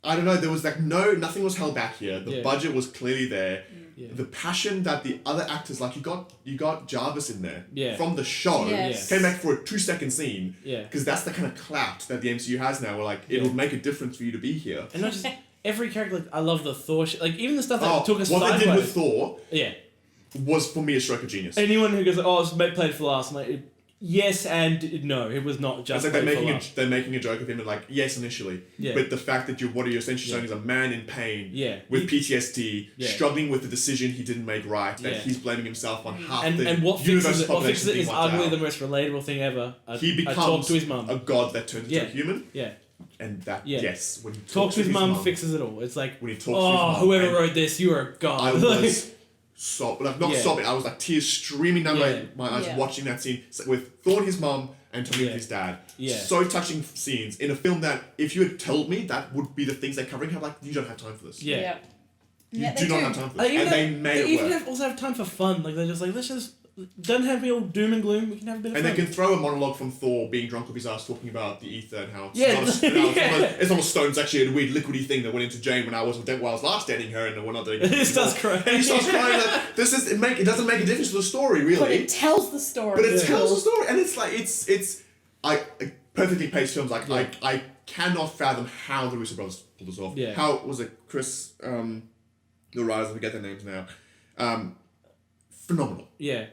I don't know, there was like nothing was held back here. The budget was clearly there. Yeah. The passion that the other actors, like you got Jarvis in there from the show, came back for a 2-second scene. Yeah. Because that's the kind of clout that the MCU has now, where like it will make a difference for you to be here. And not just every character. Like, I love the Thor shit. Like even the stuff that took us sideways. What they did with Thor, was for me a stroke of genius. Anyone who goes, oh, it's played for laughs, I'm like, yes and no, it was not just. It's like they're making a joke of him and like, yes, initially, but the fact that what you're essentially showing is a man in pain, with PTSD, struggling with the decision he didn't make right, that he's blaming himself on half and what fixes it is arguably the most relatable thing ever. He becomes to his mum. A god that turns into a human. Yeah. And that when he talks to his mum, fixes it all. It's like, when he talks to his mum, whoever wrote this, you are a god. I was sobbing, sobbing. I was like tears streaming down my eyes watching that scene with Thor and his mum and Tony with his dad. Yeah. So touching scenes in a film that if you had told me that would be the things they're covering, I'm like, you don't have time for this. Yeah. You do not have time for this. And they made it work. They also have time for fun. Like they're just like, let's just. Don't have to be all doom and gloom. We can have a bit of fun. And they can throw a monologue from Thor being drunk off his ass talking about the ether and how it's not a stone. It's actually a weird liquidy thing that went into Jane when I was last dating her, and we're not doing it. He starts crying. And he starts crying. It doesn't make a difference to the story, really. But it tells the story. And it's like it's perfectly paced films. Like I cannot fathom how the Russo brothers pulled this off. Yeah. How was it, Chris? The writers, I forget their names now. Phenomenal. Yeah.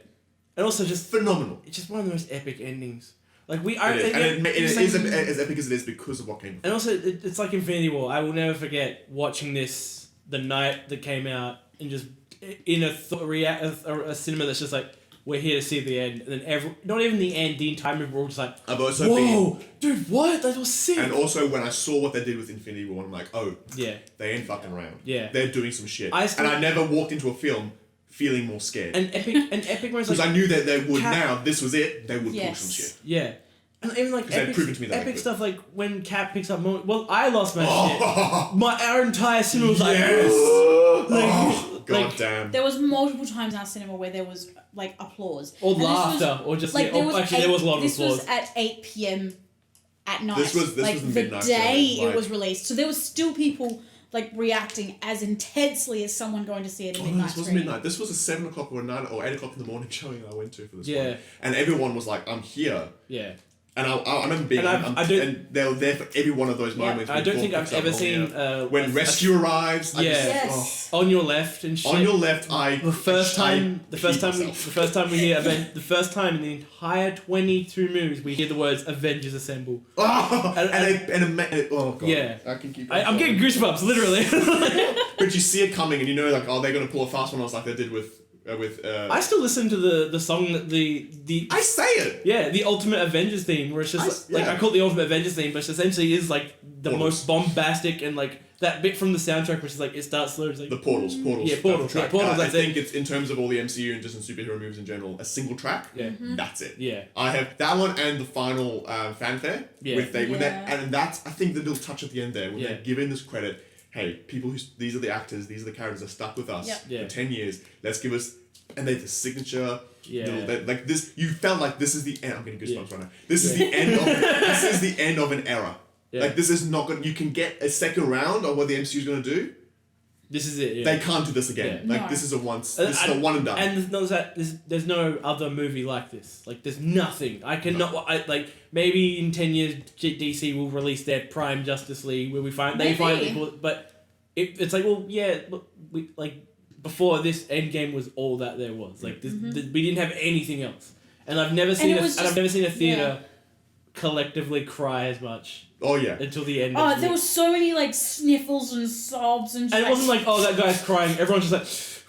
And also just phenomenal. It's just one of the most epic endings. Like it is as epic as it is because of what came before. And also, it's like Infinity War. I will never forget watching this the night that came out, and just in a cinema that's just like, we're here to see the end, and then not even the end, the entire movie, we're all just like, whoa, dude, what? That was sick. And also, when I saw what they did with Infinity War, I'm like, oh, they ain't fucking around. Yeah, they're doing some shit. And I never walked into a film feeling more scared. And Epic was because I knew that they would now. This was it. They would pull some shit. Yeah. And even like Epic stuff, like when Cap picks up more. Well, I lost my shit. Our entire cinema was like, God damn. There was multiple times in our cinema where there was like applause or laughter, or just like there was a lot of applause. This was at 8 p.m. at night. This was the midnight day it was released, so there was still people like reacting as intensely as someone going to see it at midnight. This was midnight. This was a 7 o'clock or 9 or 8 o'clock in the morning showing I went to for this one. And everyone was like, "I'm here." Yeah. And I remember being, and they were there for every one of those moments. I don't think I've ever seen when rescue arrives. On your left and shit. On your left, the first time we hear the first time in the entire 22 movies we hear the words Avengers Assemble. Oh god. Yeah. I can keep. I'm getting goosebumps literally. But you see it coming, and you know, like, they're gonna pull a fast one, like they did with. I still listen to the song that the I say it. Yeah, the Ultimate Avengers theme, where it's just I call it the Ultimate Avengers theme, but it essentially is like the most bombastic and like that bit from the soundtrack, which is like it starts slow. It's like the portals. Yeah, portals. I think it's in terms of all the MCU and just in superhero movies in general, a single track. Yeah, that's it. Yeah, I have that one and the final fanfare. Yeah, with that, and that's I think the little touch at the end there when they're giving this credit. Hey, people these are the actors, these are the characters that stuck with us for 10 years. Let's give us, and they the signature. Like this, you felt like this is the end. I'm getting goosebumps right now. This is the end of this is the end of an era. Yeah. Like this is not good. You can get a second round of what the MCU is going to do. This is it. Yeah. They can't do this again. Like this is a once. This is a one and done. And there's no other movie like this. Like there's nothing. I cannot. Like maybe in 10 years DC will release their Prime Justice League where they finally call it. But it's like, well, yeah, we like before this Endgame was all that there was. Like we didn't have anything else. And I've never seen a theater collectively cry as much. Oh yeah. Until the end. There was so many like sniffles and sobs and. And it wasn't like, oh, that guy's crying. Everyone's just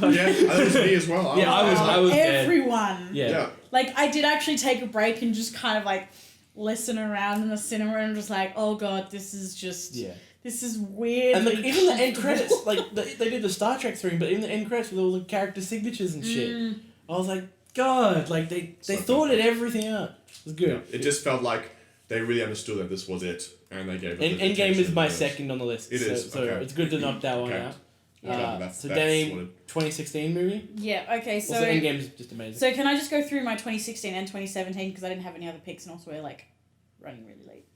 like. Yeah, that was me as well. I was everyone. Yeah. Like I did actually take a break and just kind of like listen around in the cinema and just like, oh god, this is just. Yeah. This is weird. And like, even the end credits, like they did the Star Trek thing, but even the end credits with all the character signatures and shit, I was like, God, like they thought everything out. It was good. Yeah, it just felt like they really understood that this was it, and they gave it. Endgame is my second on the list. It is. So it's good to knock that one out. So Danny, 2016 movie? Yeah, okay, so... Also, Endgame is just amazing. So can I just go through my 2016 and 2017, because I didn't have any other picks, and also we're, like, running really late.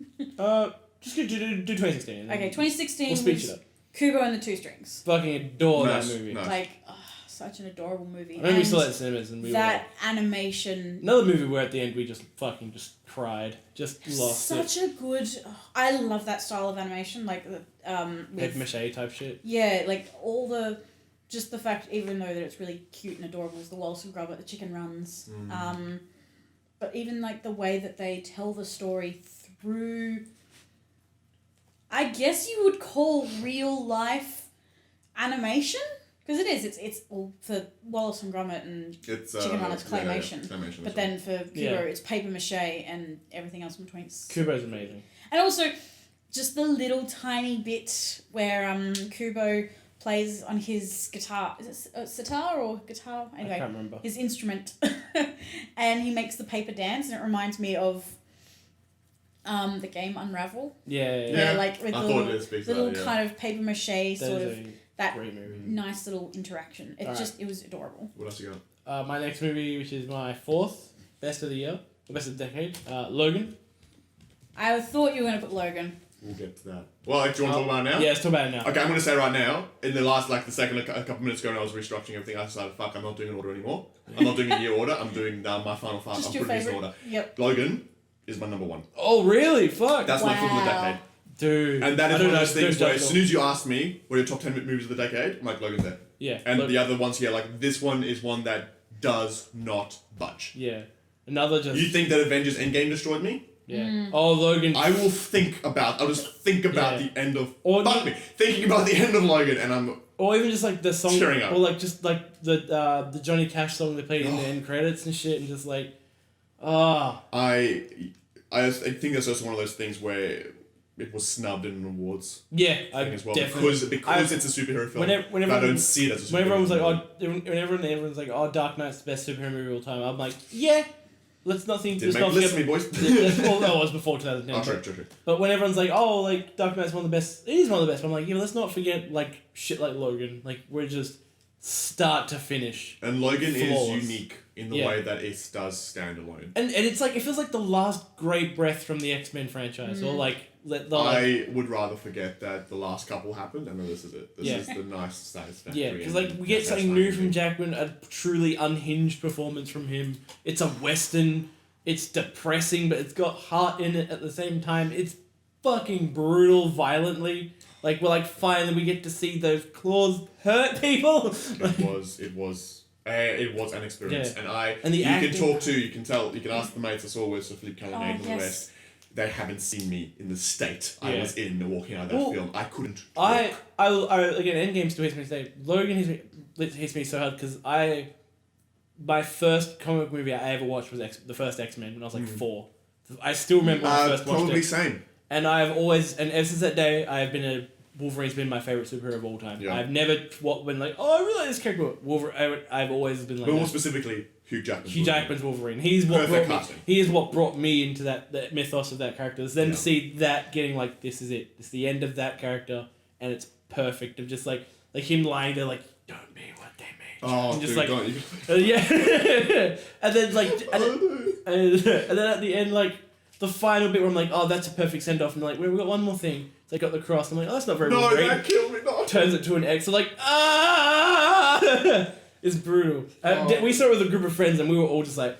Just do 2016. Okay, 2016 we'll speed it up. Kubo and the Two Strings. Fucking adore that movie. Nice. Like, such an adorable movie. I remember we saw it in cinemas and we that animation... Another movie where at the end we just cried. Just lost such a good... I love that style of animation, like... Paper mache type shit. Yeah, like all the... Just the fact, even though that it's really cute and adorable, is the Wallace and Gromit, the chicken runs. But even like the way that they tell the story through... I guess you would call real life animation? Because it is. It's all for Wallace and Gromit and Chicken Run, it's claymation. Claymation. But then for Kubo, it's paper mache and everything else in between. Kubo's amazing. And also, just the little tiny bit where Kubo plays on his guitar. Is it sitar or guitar? Anyway, I can't remember. His instrument. And he makes the paper dance, and it reminds me of the game Unravel. Yeah. Like with little kind of paper mache sort of that nice little interaction. It was adorable. What else you got? My next movie, which is my fourth best of the year, or best of the decade, Logan. I thought you were gonna put Logan. We'll get to that. Well, do you want to talk about it now? Yeah, let's talk about it now. Okay, I'm going to say right now, in the last, a couple minutes ago when I was restructuring everything, I decided, I'm not doing an order anymore. I'm not doing a year order, I'm doing my final five. Just I'm your putting favorite? this in order. Yep. Logan is my number one. Oh, really? Fuck. That's my film of the decade. Dude. And that is one of those things where as soon as you ask me, what are your top 10 movies of the decade? I'm like, Logan's there. Yeah. And the other ones here, this one is one that does not budge. Yeah. Another just... You think that Avengers Endgame destroyed me? Yeah. Oh, Logan. I'll just think about the end of... Thinking about the end of Logan and I'm... Or even just the song... Cheering up. Or the Johnny Cash song they played in the end credits and shit and just I think that's also one of those things where it was snubbed in awards. Yeah, I think as well definitely. because it's a superhero film. Whenever I don't see it as a superhero When everyone's like, film. everyone's like, oh, Dark Knight's the best superhero movie of all time. I'm like, yeah. Let's not think. Didn't Let's make not the list forget. for me, boys. Well, no, it was before 2010. True. But when everyone's like, oh, like Dark Knight's one of the best. It is one of the best. But I'm like, yeah, let's not forget like shit like Logan. Like we're just start to finish. And Logan flawless. is unique in the way that it does stand alone. And it's like it feels like the last great breath from the X-Men franchise, or like I would rather forget that the last couple happened, and then this is it. This is the nice satisfactory. Yeah, because like we get something new from Jackman, a truly unhinged performance from him. It's a western. It's depressing, but it's got heart in it at the same time. It's fucking brutal, violently. Like we're like finally we get to see those claws hurt people. It was an experience, and you can tell, you can ask the mates I saw with Philippe Callanan and the rest. They haven't seen me in the state I was in walking out of that film. I couldn't. I again, Endgame still hits me today. Logan hits me so hard because my first comic movie I ever watched was the first X-Men when I was like 4. I still remember when I first watched it. Probably same. And ever since that day, Wolverine's been my favorite superhero of all time. Yeah. I've never been like, oh, I really like this character. Wolverine. I've always been like. But more specifically, Hugh Jackman. Hugh Jackman's Wolverine. He is what brought me into that mythos of that character. Then to see that getting like, this is it. It's the end of that character, and it's perfect. Of just like him lying there like, don't be what they made. Oh, and just dude, like, yeah. And then like, and then at the end like. The final bit where I'm like, oh, that's a perfect send-off. And like, we've got one more thing. So I got the cross. I'm like, oh, that's not very No, Wolverine. that killed me. No. Turns it to an X. So like, it's brutal. We saw it with a group of friends and we were all just like,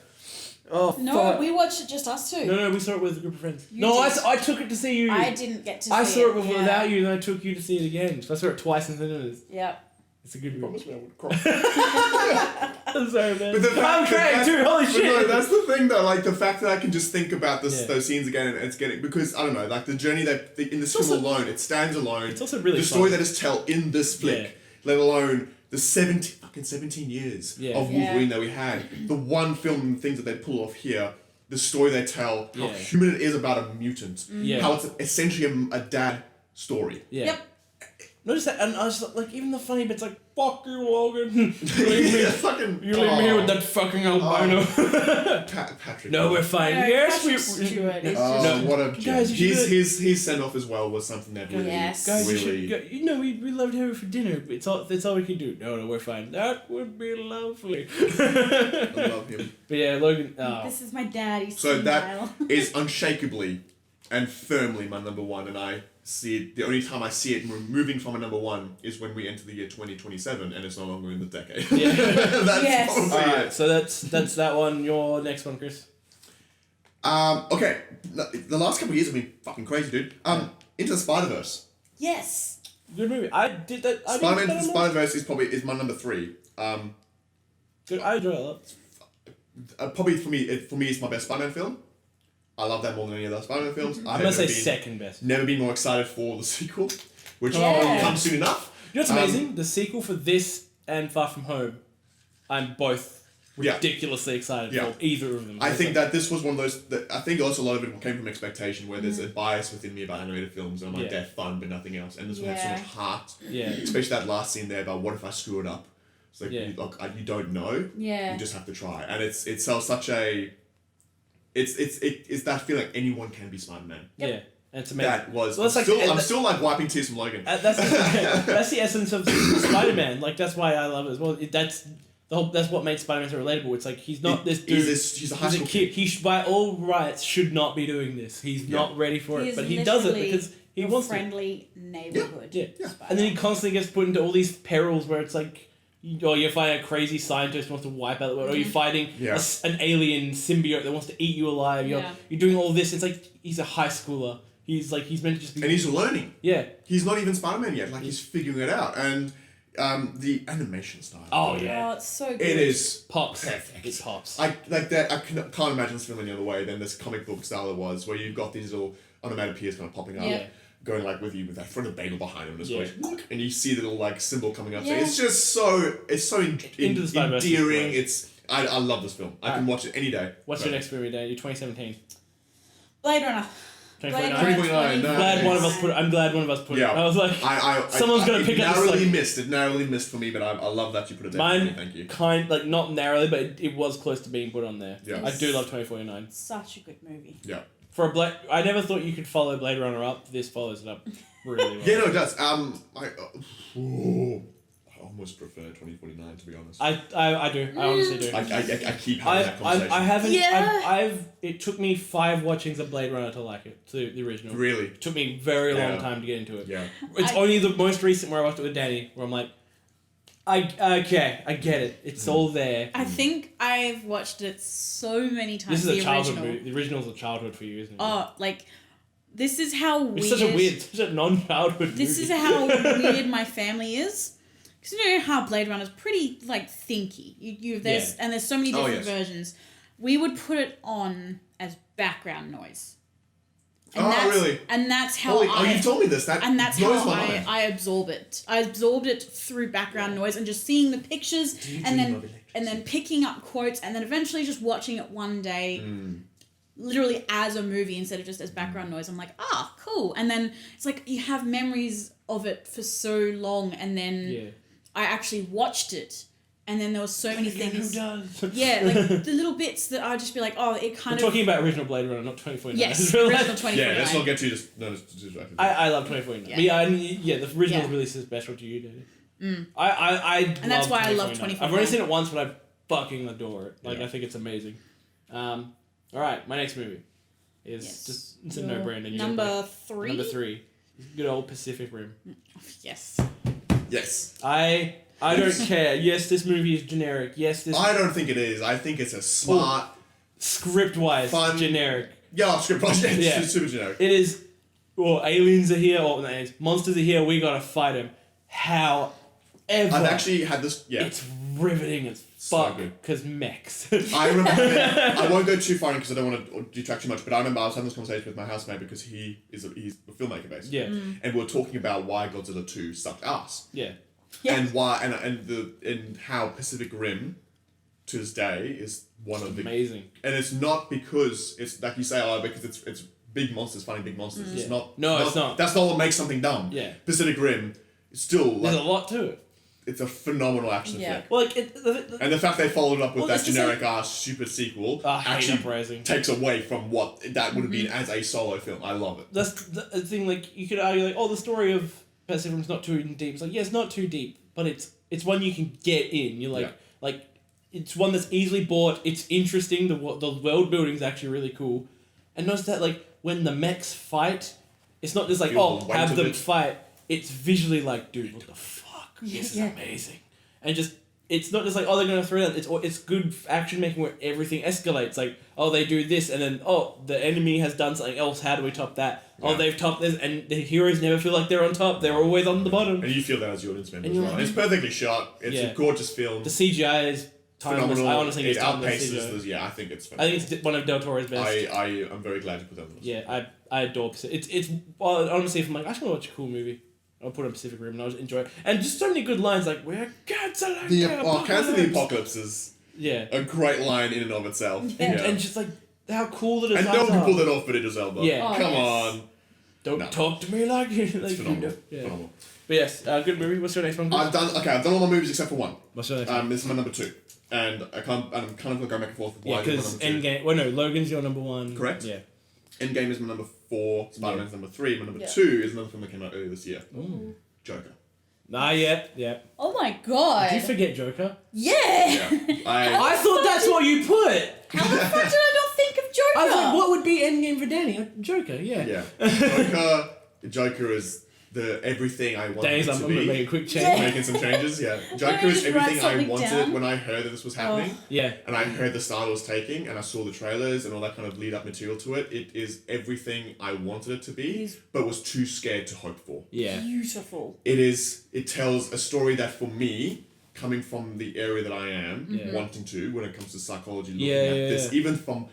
oh, no, fuck. we watched it just us two. No, we saw it with a group of friends. You did. I took it to see you. I didn't get to see it. I saw it without you and I took you to see it again. So I saw it twice in cinemas. Yep. It's a good movie. Promise me I would cry. I'm sorry, man. But I'm crying too, holy shit. No, that's the thing though, like the fact that I can just think about those scenes again and it's getting, because I don't know, like the journey in this film alone, it stands alone. It's also really the story that is told in this flick, let alone the 17 years of Wolverine that we had, the one film and things that they pull off here, the story they tell, how human it is about a mutant, how it's essentially a dad story. Yeah. Yep. Not just that, and I was like, even the funny bits, like, fuck you, Logan. You leave me here with that fucking albino. Patrick. No, we're fine. No, yes, what a guys, his send off as well was something that really, guys, really. We loved having for dinner. But that's all we can do. No, we're fine. That would be lovely. I love him. But yeah, Logan. This is my dad. He's so that is unshakably and firmly my number one, and I see it. The only time I see it moving from a number one is when we enter the year 2027, and it's no longer in the decade. Yeah. Yes. Alright, so that's that one. Your next one, Chris. Okay. The last couple of years have been fucking crazy, dude. Into the Spider-Verse. Yes. Good movie. I did that. Spider-Man Into the Spider-Verse is my number 3. Good. I enjoy it a lot. Probably for me, it's my best Spider-Man film. I love that more than any other Spider-Man films. I'm gonna say second best. Never been more excited for the sequel, which will come soon enough. You know what's amazing? The sequel for this and Far From Home, I'm both ridiculously excited for either of them. I think that this was one of those. I think also a lot of it came from expectation, where there's a bias within me about animated films, and I'm like, they're fun but nothing else. And this one had so much heart. Yeah. Especially that last scene there about what if I screw it up. It's like you don't know. Yeah. You just have to try, and it's such a. It's that feeling like anyone can be Spider-Man. Yep. Yeah, and it's amazing. That was. I'm still like wiping tears from Logan. That's the essence of Spider-Man. Like that's why I love it as well. That's what made Spider-Man so relatable. It's like he's not this dude. He's a high school kid. He by all rights should not be doing this. He's not ready for it, but he does it because he wants friendly neighborhood. Yeah. And then he constantly gets put into all these perils where it's like. Or you're fighting a crazy scientist who wants to wipe out the world, or you're fighting an alien symbiote that wants to eat you alive. You're doing all this. It's like he's a high schooler. He's meant to just be. And he's learning. Yeah. He's not even Spider-Man yet. Like he's figuring it out, and the animation style. Oh yeah. Oh, it's so good. It is pops. Perfect. It pops. I like that. I can't imagine this film any other way than this comic book style it was, where you've got these little onomatopoeias kind of popping up. Yeah. Going like with you with that front of bagel behind him, and you see the little like symbol coming up. Yeah. So it's so endearing. I love this film. I can watch it any day. What's your next movie, Dan? Your 2017. Blade Runner. 2049. Glad one of us put it. I'm glad one of us put it. I was like, someone's gonna pick up. It narrowly missed for me, but I love that you put it there. Mine, thank you. Not narrowly, but it was close to being put on there. Yeah. I do love 2049. Such a good movie. Yeah. For I never thought you could follow Blade Runner up. This follows it up really well. Yeah, no, it does. I almost prefer 2049, to be honest. I do. I honestly do. I keep having that conversation. I haven't. Yeah. It took me 5 watchings of Blade Runner to like it. To the original. Really? It took me a very long time to get into it. Yeah. It's only the most recent where I watched it with Danny, where I'm like, I get it. It's all there. I think I've watched it so many times. This is a childhood original. movie. The original's a childhood for you, isn't it? Oh, like, this is how weird. It's such a non-childhood movie. This is how weird my family is. Because you know how Blade Runner's pretty, like, thinky. And there's so many different versions. We would put it on as background noise. And really? And that's how you told me this. And that's how I absorb it. I absorbed it through background noise and just seeing the pictures and then picking up quotes and then eventually just watching it one day. Literally as a movie instead of just as background noise. I'm like, cool. And then it's like you have memories of it for so long and then I actually watched it and then there were so many things. Who does? Yeah, like the little bits that I'd just be like, it kind We're talking about original Blade Runner, not 2049. Yes, original 2049. Yeah, let's not get too I love 2049. Yeah. But the original release is special to you, Danny. And that's why I love 2049. I've only seen it once, but I fucking adore it. I think it's amazing. Alright, my next movie is it's a no-brainer. Number 3? Number 3. Good old Pacific Rim. Yes. Yes. I don't care. Yes, this movie is generic. Yes, this... I don't think it is. I think it's a smart... Script-wise, fun, generic. Yeah, script-wise, it's super generic. It is... aliens are here, monsters are here, we gotta fight them. However... I've actually had this... Yeah. It's riveting as fuck, because mechs. I remember I won't go too far in because I don't want to detract too much, but I remember I was having this conversation with my housemate because he's a filmmaker basically. Yeah. And we were talking about why Godzilla 2 sucked ass. Yeah. And why and how Pacific Rim to this day is one of the amazing. And it's not because it's like you say, because it's big monsters fighting big monsters. It's not. No, it's not. That's not what makes something dumb. Yeah. Pacific Rim is still there's a lot to it. It's a phenomenal action flick. Well, and the fact they followed it up with that generic ass stupid sequel actually takes away from what that would have been as a solo film. I love it. That's the thing. Like you could argue, like, the story of Pacific Rim's not too deep. It's like, it's not too deep, but it's one you can get in. You're like it's one that's easily bought. It's interesting. The world building is actually really cool, and notice that like when the mechs fight, it's not just like have them fight. It's visually like, dude, what the fuck. This is amazing, and just it's not just like they're gonna throw that. It's good action making where everything escalates. Like they do this, and then the enemy has done something else. How do we top that? Yeah. They've topped this, and the heroes never feel like they're on top. They're always on the bottom. And you feel that as the audience member as well. It's perfectly shot. It's a gorgeous film. The CGI is timeless. I honestly think it's outpaces. I think it's phenomenal. I think it's one of Del Toro's best. I'm very glad you put that on the list. Yeah, I adore Pacific. It's honestly, if I'm like, I just want to watch a cool movie, I'll put on Pacific Rim and I'll just enjoy it. And just so many good lines like, we're canceling the apocalypse. Canceling the apocalypse is a great line in and of itself. And just like, how cool the designs are. And no one can pull that off, but Idris Elba. Yeah. Come on. Don't talk to me like you. It's phenomenal. Phenomenal. But yes, good movie. What's your next one? I've done all my movies except for one. What's your next one? This is my number 2. And I'm kind of going back and forth with why. Yeah, because Endgame... Well, no, Logan's your number 1. Correct. Yeah. Endgame is my number 4. Spider-Man's number 3. My number 2 is another film that came out earlier this year. Ooh. Joker. Yeah. Oh my god. Did you forget Joker? Yeah. I thought that's what you put. How the fuck did I not think of Joker? I was like, what would be Endgame for Danny? Joker, yeah. Yeah. Joker is the everything I wanted it to be. I'm going to make a quick change. Making some changes, yeah. Joker is everything I wanted when I heard that this was happening. Yeah. And I heard the style it was taking, and I saw the trailers and all that kind of lead-up material to it. It is everything I wanted it to be, but was too scared to hope for. Yeah. Beautiful. It tells a story that, for me, coming from the area that I am, wanting to, when it comes to psychology, looking at this, even from,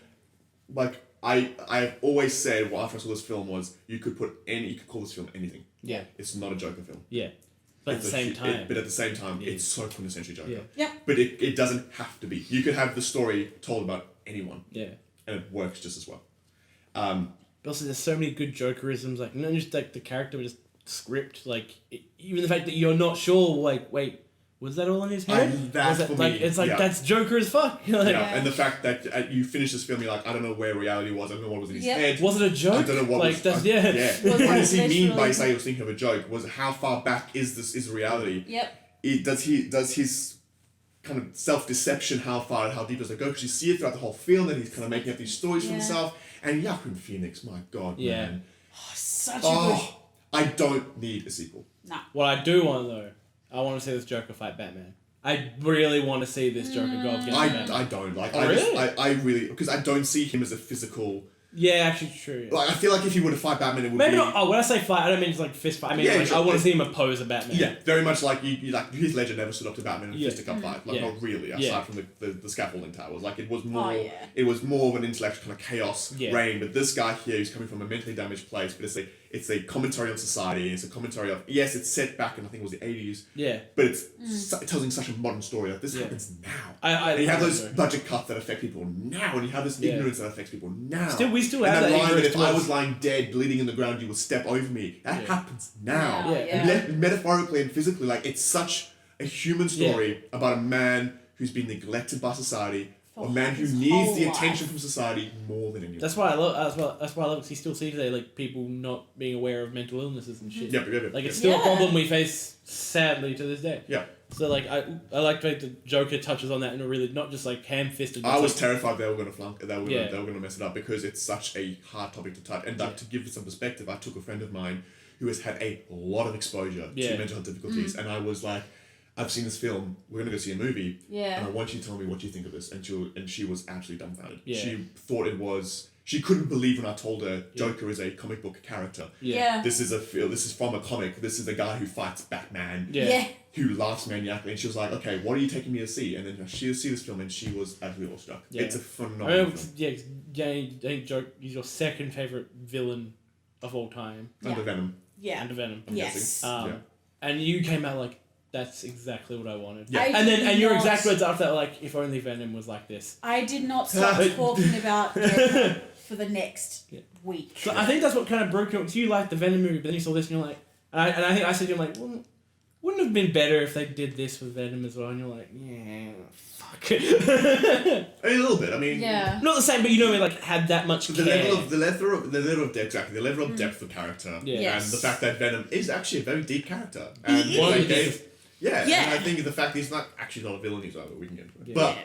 like, I've always said, after I saw this film was, you could call this film anything. Yeah. It's not a Joker film. Yeah. But at the same time, it's so quintessentially Joker. Yeah. But it doesn't have to be. You could have the story told about anyone. Yeah. And it works just as well. But also, there's so many good Jokerisms, like not just like the character, but just script. Like even the fact that you're not sure, like, wait, was that all in his head? And that's that, for like, me. it's like that's Joker as fuck. Like, and the fact that you finish this film, you're like, I don't know where reality was. I don't know what was in his head. Was it a joke? I don't know what like, was. That's, yeah. Was What does he mean by literally- saying he was thinking of a joke? Was how far back is reality? Yep. Does his kind of self-deception, how deep does it go? Because you see it throughout the whole film that he's kind of making up these stories for himself. And Joaquin Phoenix, my God, man. Oh, such a good... I don't need a sequel. Nah. What I do want, though, I want to see this Joker fight Batman. I really want to see this Joker go against Batman. I don't. Like, really? I really... Because I don't see him as a physical... Yeah, actually true. Yeah. Like, I feel like if he were to fight Batman, it would Maybe be... not. Oh, when I say fight, I don't mean just like fist fight. I mean, I want to see him oppose a Batman. Yeah, very much like you like Heath Ledger never stood up to Batman in a fisticuff fight. Like not really, aside from the scaffolding towers. Like it was more it was more of an intellectual kind of chaos reign. But this guy here is coming from a mentally damaged place, but it's a commentary on society, it's a commentary of it's set back in I think it was the 80s. Yeah. But it's telling such a modern story. Like this happens now. And you have those budget cuts that affect people now, and you have this ignorance that affects people now. We still and have that line that ignorance if I was lying dead, bleeding in the ground, you would step over me. That happens now. And metaphorically and physically, like it's such a human story about a man who's been neglected by society, a man who needs the attention from society more than anyone. That's why I love. That's why I love. Because you still see today, like people not being aware of mental illnesses and shit. Like it's still a problem we face, sadly, to this day. Yeah. So like I like the Joker touches on that in a really not just like ham-fisted. I was terrified they were going to flunk. They were going to mess it up because it's such a hard topic to touch. And to give it some perspective, I took a friend of mine who has had a lot of exposure to mental health difficulties, and I was like, I've seen this film. We're going to go see a movie, and I want you to tell me what you think of this. And she was absolutely dumbfounded. Yeah. She thought it was. She couldn't believe when I told her Joker is a comic book character. This is from a comic. This is a guy who fights Batman. Who laughs maniacally, and she was like, "Okay, what are you taking me to see?" And then she'll see this film, and she was absolutely awestruck. It's a phenomenal film. I think Joker is your second favorite villain of all time. Under Venom. Under Venom. I'm guessing. And you came out like, that's exactly what I wanted. Yeah. And your exact words after that were like, if only Venom was like this. I did not stop talking about Joker for the next week. So I think that's what kind of broke it. Because you liked the Venom movie, but then you saw this and you're like, and I think I said to you, like, wouldn't it have been better if they did this with Venom as well? And you're like, yeah, fuck. A little bit. I mean, not the same, but you know, like had that much care. The level of depth, exactly. The level of depth of character, and the fact that Venom is actually a very deep character, and and I think the fact that he's not a villain, he's we can get into it. But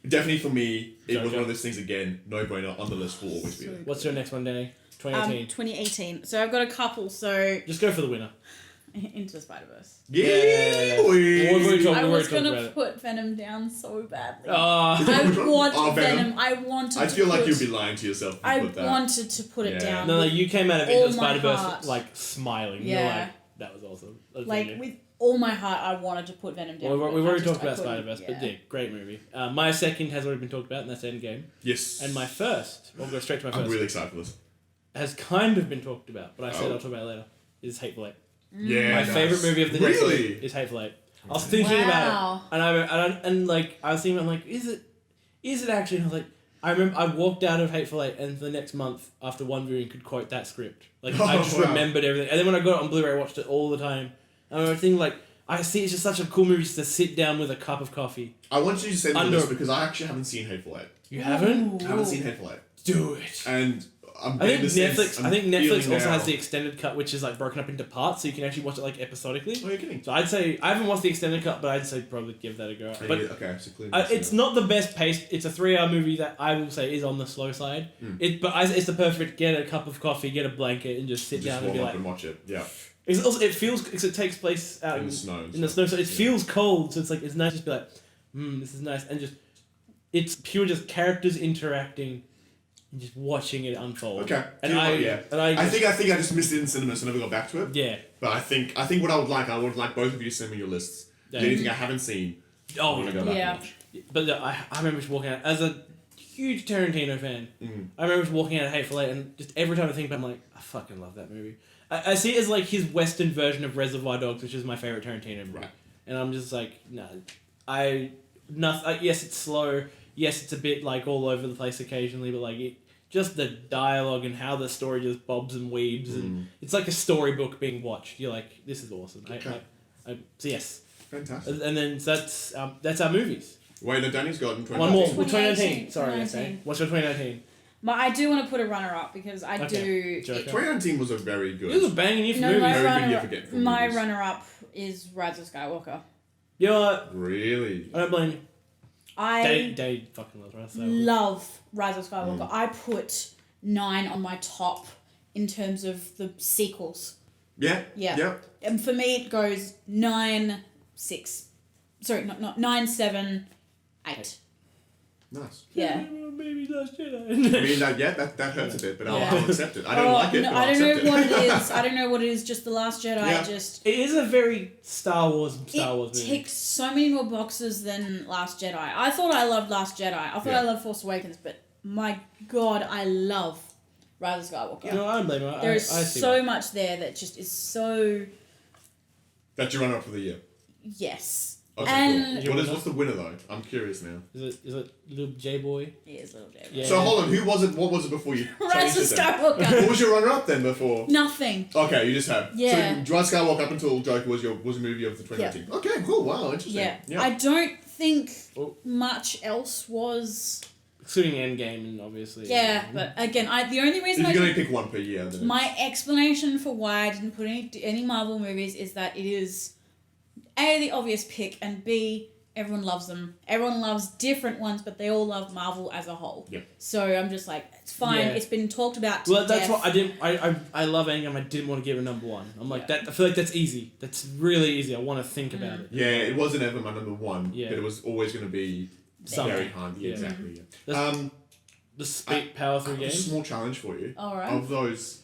definitely for me, it was one of those things again, no brainer on the list will always be there. What's your next one, Danny? 2018. 2018. So I've got a couple. So just go for the winner. Into the Spider-Verse. I was gonna put Venom down so badly. I want Venom. I wanted. I feel like you'd be lying to yourself. I wanted to put it down. No, you came out of Into the Spider-Verse like smiling. Yeah, you're like, that was awesome. With all my heart, I wanted to put Venom down. Well, we've already talked about Spider-Verse, but great movie. My second has already been talked about, and that's Endgame. Yes. And my first, we'll go straight to my first. I'm really excited for this. Has kind of been talked about, but I said I'll talk about it later. Is Hateful Eight. Yeah, my favorite movie of the decade is Hateful Eight. I was thinking about it, and I was thinking, I'm like, is it actually? And I was like, I remember I walked out of Hateful Eight, and for the next month after one viewing could quote that script. Like I just remembered everything, and then when I got it on Blu-ray, I watched it all the time. And I was thinking like, I see it's just such a cool movie just to sit down with a cup of coffee. I want you to send me this because I actually haven't seen Hateful Eight. You haven't? I haven't seen Hateful Eight. Do it. And I think Netflix also has the extended cut, which is like broken up into parts, so you can actually watch it like episodically. Oh, you're kidding? So I'd say I haven't watched the extended cut, but I'd say probably give that a go. But it's so not the best paced. It's a 3-hour movie that I will say is on the slow side. It's the perfect get a cup of coffee, get a blanket, and just sit down and be like, and watch it. Yeah. It's also, it feels because it takes place out in the snow, so it feels cold. So it's like it's nice to be like, this is nice, and just it's pure just characters interacting. And just watching it unfold. Okay. I think I just missed it in cinema, so never got back to it. Yeah. But I think what I would like both of you to send me your lists. Yeah. Anything I haven't seen. I want to go back and watch. But I remember just walking out as a huge Tarantino fan. I remember just walking out of Hateful Eight, and just every time I think about it, I'm like, I fucking love that movie. I see it as like his Western version of Reservoir Dogs, which is my favorite Tarantino movie. Right. And I'm just like, no, yes, it's slow. Yes, it's a bit like all over the place occasionally, but like just the dialogue and how the story just bobs and weaves, and it's like a storybook being watched. You're like, this is awesome. Okay. So yes. Fantastic. And then so that's our movies. Wait, no, Danny's got 2019. One more. 2019. 2019. Sorry, I say. What's your 2019? I do want to put a runner-up because I do... Joker. 2019 was a very good... It was a banging year for movies. My runner-up is Rise of Skywalker. You know what? Really? I don't blame you. I Dave fucking loves Rise of Skywalker. love Rise of Skywalker. I put 9 on my top in terms of the sequels. Yeah. Yeah. Yep. And for me, it goes 9, 6. Sorry, not 9, 7, 8. Nice. Yeah. Baby Last Jedi. I mean, that hurts a bit, but I'll accept it. I don't like it, no, but I I'll don't know accept what it. it is. I don't know what it is. Just The Last Jedi. Yeah. It is a very Star Wars movie. Ticks so many more boxes than Last Jedi. I thought I loved Last Jedi. I thought I loved Force Awakens, but my God, I love Rise of Skywalker. No, I don't blame her. There is so much there that just is so... That's your runner-up for the year. Yes. Okay, And cool. What's the winner, though? I'm curious now. Is it Little J-Boy? He is Little J. Yeah. So, hold on. Who was it? What was it before you Rise changed of it then? Skywalker. What was your runner-up then before? Nothing. Okay, you just have. Yeah. So, Rise of Skywalker up until Joker was a movie of the 2019. Yeah. Okay, cool. Wow, interesting. Yeah. I don't think Oh. much else was... Excluding Endgame, and obviously. Yeah, but again, the only reason If you can only pick one per year, then my explanation for why I didn't put any Marvel movies is that it is A, the obvious pick, and B, everyone loves them. Everyone loves different ones, but they all love Marvel as a whole. Yep. So I'm just like, it's fine. Yeah. It's been talked about to Well, that's death. what I didn't. I love Endgame. I didn't want to give it a number one. I'm like that. I feel like that's easy. That's really easy. I want to think about it. yeah, it wasn't ever my number one, Yeah. but it was always going to be Something. very handy. Yeah. Exactly. Yeah. The Speak Power Through A games. small challenge for you. All right. Of those,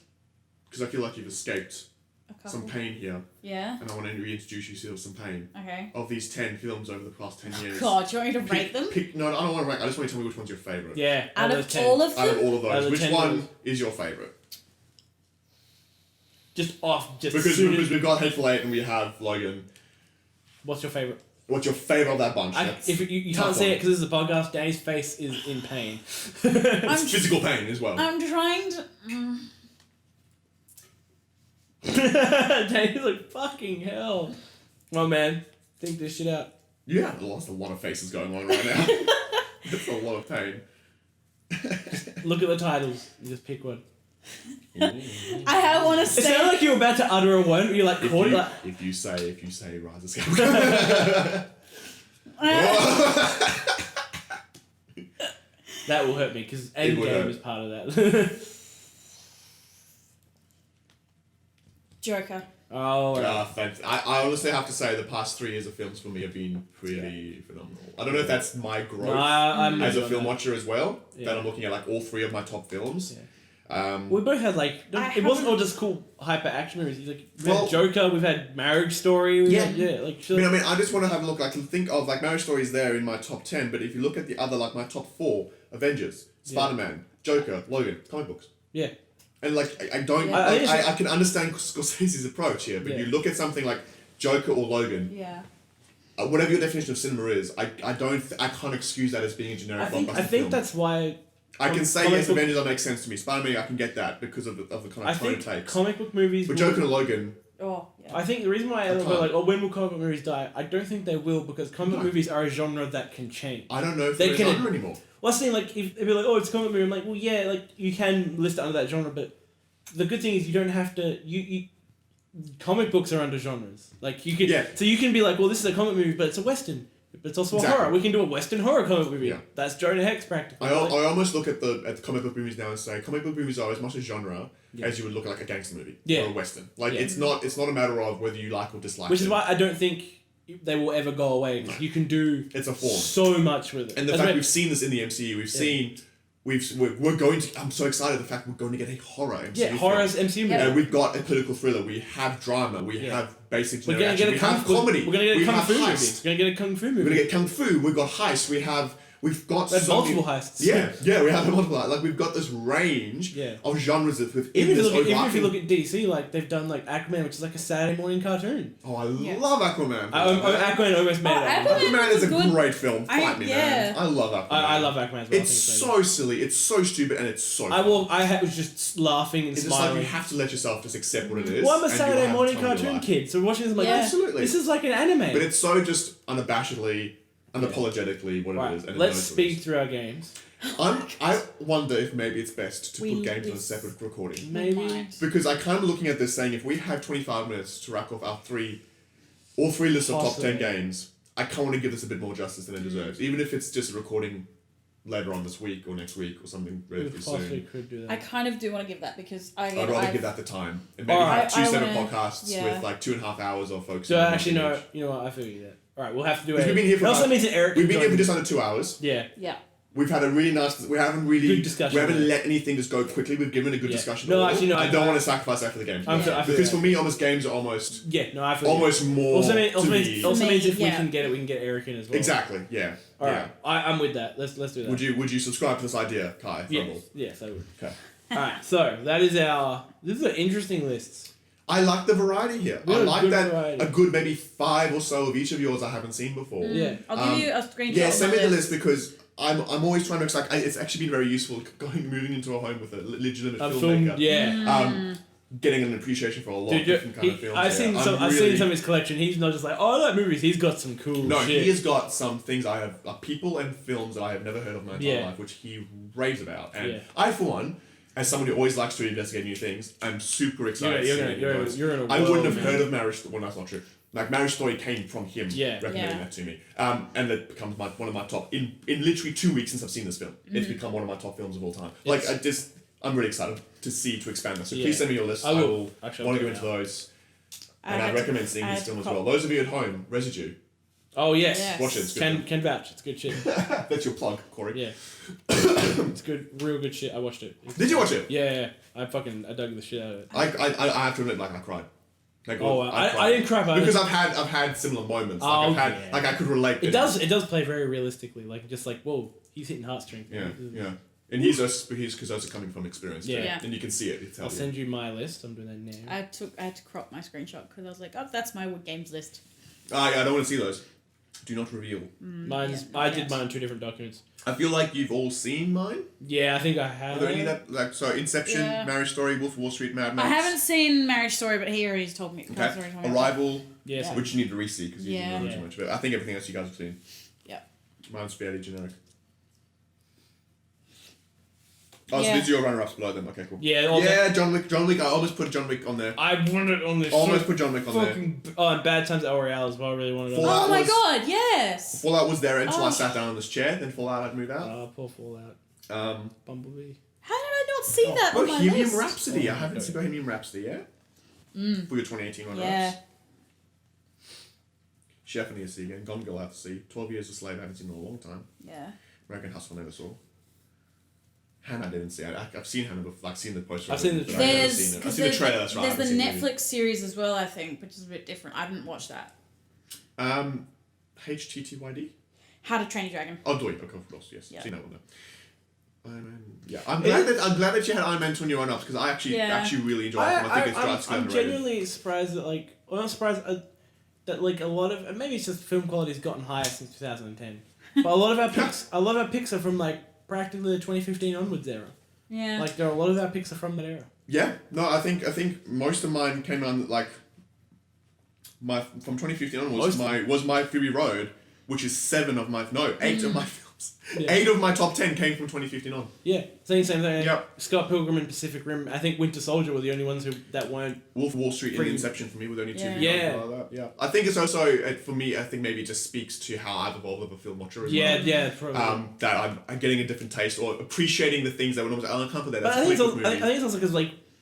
because I feel like you've escaped A couple. some pain here, Yeah. and I want to reintroduce you to some pain. Okay. Of these 10 films over the past 10 years. God, do you want me to rate them? No, I don't want to rank. I just want you to tell me which one's your favourite. Yeah. Out those of 10. all of Out of them? all of Out of those, the which 10 one films. is your favourite? Just off. Just Because soon as- we've got Hateful Eight and we have Logan. What's your favorite? What's your favourite of that bunch? That's If you tough can't see one. it because this is a podcast, Danny's face is in pain. It's physical pain as well. I'm trying to... Danny's like, fucking hell. Well, man, think this shit out. You have lost a lot of faces going on right now. That's a lot of pain. Look at the titles. You just pick one. I want to It say... sounded like you were about to utter a word, but you're like, caught it like... If you say Rise of Skywalker. That will hurt me, because It would Endgame hurt. is part of that. Joker. Oh, I honestly have to say the past 3 years of films for me have been pretty phenomenal. I don't know if that's my growth I'm as a with film that. watcher as well, Yeah. that I'm looking at like all 3 of my top films. We both had like, it wasn't all just cool hyper action movies. Like, we've had Joker, we've had Marriage Story. I mean, I just want to have a look. I can think of like Marriage Story is there in my top 10, but if you look at the other, like my top 4, Avengers, Spider-Man, Joker, Logan, comic books. Yeah. And like I don't, Yeah. I can understand Scorsese's approach here, but you look at something like Joker or Logan, Yeah. Whatever your definition of cinema is, I can't excuse that as being a generic blockbuster I think film. that's why. I can say comic yes, book- Avengers that makes sense to me. Spider-Man, I can get that because of the kind I of tone it think takes. comic book movies. But will- Joker and Logan, Oh, yeah. I think the reason why I can't. go like, oh, when will comic book movies die? I don't think they will, because comic book movies are a genre that can change. I don't know if They they're can- genre anymore. Well, I was saying, like, if they'd be like, oh, it's a comic movie, I'm like, well, yeah, like, you can list it under that genre, but the good thing is you don't have to, comic books are under genres. Like, you can, so you can be like, well, this is a comic movie, but it's a Western. But it's also a horror. We can do a Western horror comic movie. Yeah. That's Jonah Hex, practically. I almost look at the comic book movies now and say comic book movies are as much a genre as you would look at like a gangster movie or a Western. Like it's not a matter of whether you like or dislike. Which is it. why I don't think they will ever go away. Because you can do It's a form. so much with it. And the fact we've seen this in the MCU, we're going to. I'm so excited. The fact we're going to get a horror MCU. Yeah, horror film. MCU movie. We've got a political thriller. We have drama. We have basic. We're gonna get a we have comedy. We're gonna get a we kung have fu movie. heist. We're gonna get a kung fu movie. We're gonna get kung fu. We've got heist. We have we've got multiple heists. Yeah, we have multiple heists. Like, we've got this range of genres within even this if you look at DC, like, they've done, like, Aquaman, which is like a Saturday morning cartoon. Oh, I love Aquaman. Aquaman almost made it. Aquaman is a great film. Fight me, man. I love Aquaman. I love Aquaman as well. It's so silly, it's so stupid, and it's so I was just laughing and it's smiling. just like, you have to let yourself just accept what it is. Well, I'm a Saturday morning cartoon kid, so watching this, I'm like, absolutely. This is like an anime. But it's so just unapologetically what it is. And let's speed through our games. I wonder if maybe it's best to put games on a separate recording. Maybe. Because I kind of looking at this saying, if we have 25 minutes to rack off all three lists of top 10 games, I kind of want to give this a bit more justice than it deserves. Even if it's just a recording later on this week or next week or something relatively soon. Could do that. I kind of do want to give that because I'd rather give that the time. And maybe have two separate podcasts with like 2.5 hours of focusing. So actually, no, you know what, I feel you that. Alright, we'll have to do it. We've been here for We've been here for just under 2 hours. Yeah. Yeah. We've had a really nice. We haven't really. Good discussion. We haven't let anything just go quickly. We've given a good discussion. No, actually, no. I don't want to sacrifice that for the game. Because for me, almost games are almost. Yeah, no, I feel almost more. Also means if we can get Eric in as well. Exactly. Yeah. All right. I'm with that. Let's do that. Would you subscribe to this idea, Kai? Yes, I would. Okay. All right. So that is this is an interesting list. I like the variety here. I like that variety. A good maybe 5 or so of each of yours I haven't seen before. Yeah. I'll give you a screenshot. Yeah, send me the list because I'm always trying to it's actually been very useful moving into a home with a legitimate filmmaker. Getting an appreciation for a lot of different kind of films. I've seen some of his collection. He's not just like, oh, I like movies. He's got some cool shit. He has got some things I have, people and films that I have never heard of in my entire life, which he raves about. And I, for one, as someone who always likes to investigate new things, I'm super excited. You're in a I wouldn't have heard of Marriage Story. Well, that's not true. Like, Marriage Story came from him recommending that to me. And that becomes one of my top... In literally 2 weeks since I've seen this film, it's become one of my top films of all time. I'm really excited to expand this. So please send me your list. I will want to go into those. And I recommend seeing this film as well. Those of you at home, Residue. Oh, yes. Watch it. It's good. Can vouch. It's good shit. That's your plug, Corey. Yeah. It's good. Real good shit. I watched it. Did you watch it? Yeah. I dug the shit out of it. I have to admit, I cried. I didn't cry about it. Because I've had similar moments. I could relate. It does play very realistically. Like, just like, whoa, he's hitting heartstrings. Yeah. And he's because those are coming from experience. Yeah. And you can see it. I'll send you my list. I'm doing that now. I had to crop my screenshot because I was like, oh, that's my games list. I don't want to see those. Do not reveal. I did mine on 2 different documents. I feel like you've all seen mine. Yeah, I think I have. Are there any that Inception, Marriage Story, Wolf of Wall Street, Mad Max? I haven't seen Marriage Story, but he already told me. Okay. Arrival. Yes. Which you need to re-see because you didn't know too much. But I think everything else you guys have seen. Yeah. Mine's fairly generic. Oh, so these are your runner-ups below them. Okay, cool. Yeah, John Wick. I almost put John Wick on there. I wanted it on this. Almost put John Wick on there. And Bad Times at Royale as well. I really wanted it. Oh my god, yes! Fallout was there until I sat down on this chair. Then Fallout I'd move out. Oh, poor Fallout. Bumblebee. How did I not see that on my list? Bohemian Rhapsody. I haven't seen Bohemian Rhapsody yet. For your 2018 runner-ups. Chef I need to see again. Gone Girl I have to see. 12 Years a Slave I haven't seen in a long time. Yeah. American Hustle never saw. Hannah I didn't see. I've seen Hannah before. I've seen the poster. I've seen the trailer. I've seen the trailer. That's right. There's the Netflix series as well, I think, which is a bit different. I didn't watch that. HTTYD? How to Train Your Dragon. Oh, Doi. Okay, of course. Yes. Seen that one though. Iron Man. Yeah, I'm glad that you had Iron Man 20 run-ups because I actually really enjoyed it. I think it's I'm genuinely surprised that I'm not surprised that a lot of maybe it's just film quality has gotten higher since 2010, but a lot of our picks are from practically the 2015 onwards era. Yeah. There are a lot of our picks are from that era. Yeah. No, I think most of mine came on from 2015 onwards. Was my Fury Road, which is 8 of my films. Yeah. 8 of my top 10 came from 2015 on. Yeah, same thing. Yep. Scott Pilgrim and Pacific Rim. I think Winter Soldier were the only ones that weren't. Wolf of Wall Street and Inception for me were the only two. Yeah. I think it's also for me. I think maybe it just speaks to how I've evolved as a film watcher as well. Yeah, probably. That I'm getting a different taste or appreciating the things that were normally. I can't put that. But I think it's also because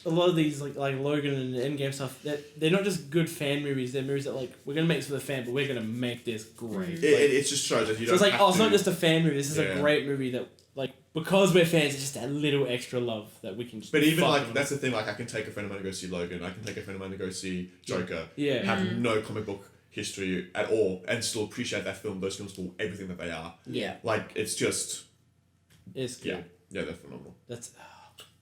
a lot of these like Logan and Endgame stuff, they're not just good fan movies. They're movies that we're gonna make this for the fan, but we're gonna make this great. It just shows that you don't. So it's it's not just a fan movie. This is a great movie that because we're fans, it's just a little extra love that we can. Just but even that's the thing. I can take a friend of mine to go see Logan. I can take a friend of mine to go see Joker. Yeah. Have no comic book history at all and still appreciate those films for everything that they are. Yeah. Like, it's just... It's good. Yeah, they're phenomenal. That's...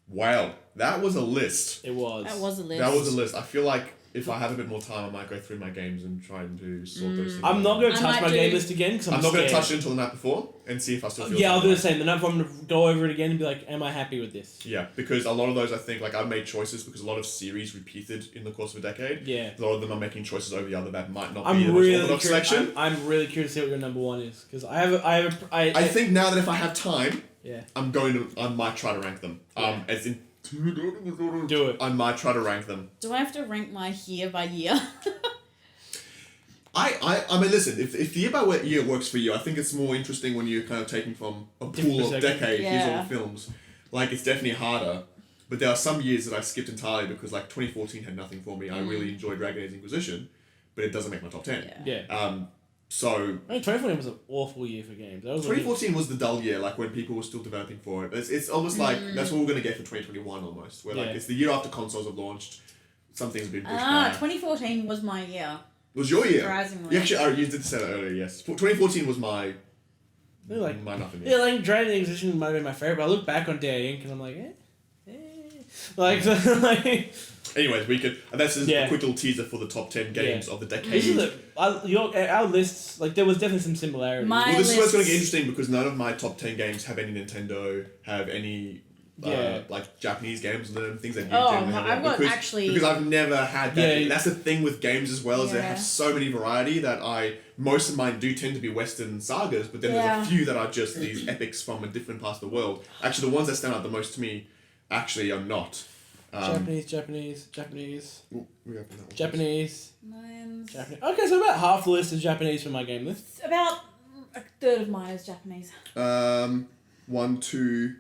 Wow. That was a list. It was. That was a list. That was a list. I feel like if I have a bit more time, I might go through my games and try to sort those things out. I'm not going to touch my game list again because I'm not going to touch it until the night before and see if I still feel I'll do the same. The night before I'm going to go over it again and be like, am I happy with this? Yeah, because a lot of those I think, like, I've made choices because a lot of series repeated in the course of a decade. Yeah. A lot of them are making choices over the other that might not be I'm the really most orthodox selection. I'm really curious to see what your number one is because I think now that if I have time, yeah, I might try to rank them. Yeah. As in... Do it. I might try to rank them. Do I have to rank my year by year? I mean, listen, if the year by year works for you, I think it's more interesting when you're kind of taking from a pool of decade, here's all the films. Like, it's definitely harder. But there are some years that I skipped entirely because, like, 2014 had nothing for me. I really enjoyed Dragon Age Inquisition, but it doesn't make my top 10. Yeah. So... I mean, 2014 was an awful year for games. 2014 was the dull year, like, when people were still developing for it. It's almost like, that's what we're going to get for 2021 almost. Where, like, it's the year after consoles have launched, something's been pushed back. 2014 was my year. It was your year? Surprisingly. You did say that earlier, yes. 2014 was my nothing. Yeah, like, Dragon Age Inquisition might be my favorite, but I look back on Day Inc. and I'm like, Like, Anyways, we could... And that's just a quick little teaser for the top 10 games of the decade. Our lists, like, there was definitely some similarities. This is where it's going to get interesting because none of my top 10 games have any Nintendo, have any... like Japanese games and things that you generally have. I've got because I've never had that. Yeah. That's the thing with games as well, is they have so many variety that most of mine do tend to be Western sagas, but then there's a few that are just these epics from a different part of the world. Actually, the ones that stand out the most to me actually are not. Japanese. Ooh, we got that one. Japanese. Mine's... Okay, so about half the list is Japanese for my game list. About a third of mine is Japanese. 1, 2...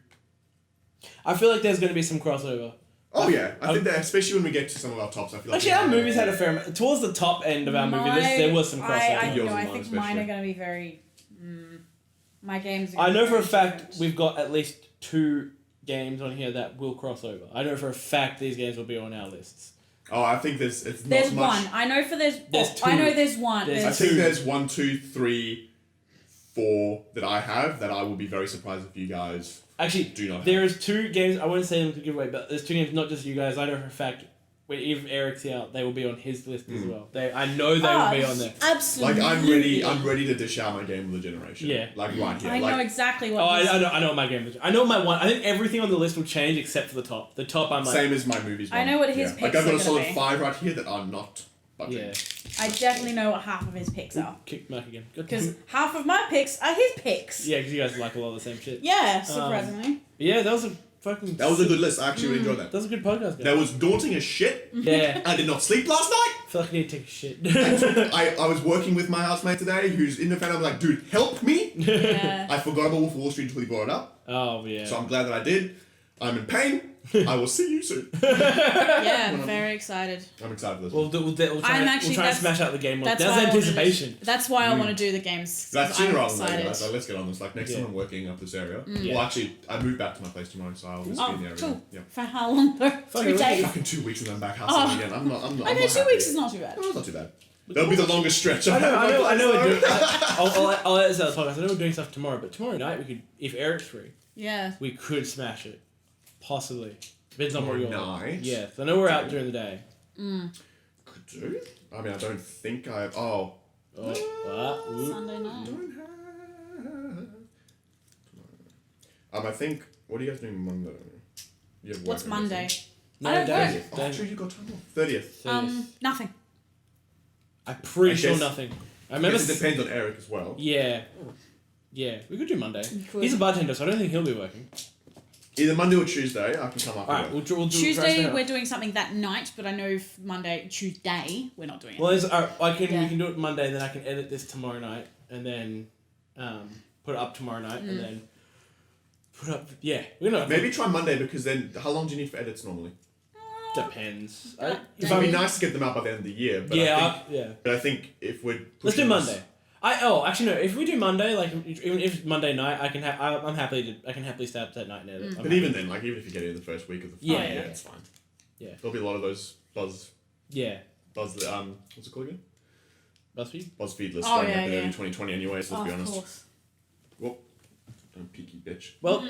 I feel like there's going to be some crossover. Oh yeah, I think that especially when we get to some of our tops, I feel like... Actually, our movies had a fair amount. Towards the top end of our movie list, there was some crossover. I think mine are going to be very... my games are I know for a fact different. we've got at least 2 games on here that will cross over. I know for a fact these games will be on our lists. Oh, I think there's not much. I know there's 2. I know there's 1. I think there's 1, 2, 3, 4 that I have that I will be very surprised if you guys do not have. There is 2 games, I wouldn't say them to give away, but there's 2 games, not just you guys, I know for a fact, when even Eric's out, they will be on his list as well. I know they will be on there. Absolutely. Like, I'm ready to dish out my game of the generation. Yeah. Like, right here. I know exactly what I know what my game is. I know my one. I think everything on the list will change except for the top. The top, I'm like... Same as my movies. I know what his picks Like, I've got a solid be. 5 right here that are not budging. Yeah. I definitely know what half of his picks are. Kick Mark again. Because half of my picks are his picks. Yeah, because you guys like a lot of the same shit. Yeah, surprisingly. Yeah, that was a fucking... That was a good list. I actually really enjoyed that. That was a good podcast, guys. That was daunting as shit. Yeah. I did not sleep last night. I feel like I need to take a shit. I was working with my housemate today who's in the fan. I'm like, dude, help me. Yeah. I forgot about Wolf of Wall Street until he brought it up. Oh, yeah. So I'm glad that I did. I'm in pain. I will see you soon. Yeah, I'm very excited. I'm excited for this. We'll try and smash out the game. That's anticipation. That's why I want to do the games. That's sooner rather than later. excited. So let's get on this. Like next time I'm working up this area. Well, actually, I moved back to my place tomorrow, so I'll just be in the area. Cool. Yeah. For how long though? 2 days? Fucking 2 weeks and then back house again. I'm not Okay, 2 weeks is not too bad. No, it's not too bad. That'll be the longest stretch. I know. We're doing. I'll edit this out of the podcast. I know we're doing stuff tomorrow, but tomorrow night we could, if Eric's free, we could smash it, possibly. Depends on where you're. Night. Yeah, I know we're out during the day. Could do. I mean, I don't think I have. Sunday night. I think. What are you guys doing Monday? You have work, What's Monday? No, I don't Day. Oh, true, you got time off. 30th. Nothing. I'm pretty sure nothing. I remember. It depends on Eric as well. Yeah. Yeah, we could do Monday. could. He's a bartender, so I don't think he'll be working. Either Monday or Tuesday, I can come up. Alright, we'll do Tuesday we're doing something that night, but I know Tuesday we're not doing it. Well, we can do it Monday, then I can edit this tomorrow night, and then put it up tomorrow night, and then put up. Yeah, we're gonna maybe try Monday because then how long do you need for edits normally? Depends. It'd be nice to get them out by the end of the year. But I think if we're let's do Monday. Actually no. If we do Monday, like even if it's Monday night, I can happily stay up that night and edit. But even then, like even if you get it in the first week of the it's fine. Yeah. There'll be a lot of those buzz. Yeah. What's it called again? BuzzFeed list Oh, going yeah, up in yeah. early 2020 anyway, so let's be honest. Of course. Well, don't peeky bitch. Well,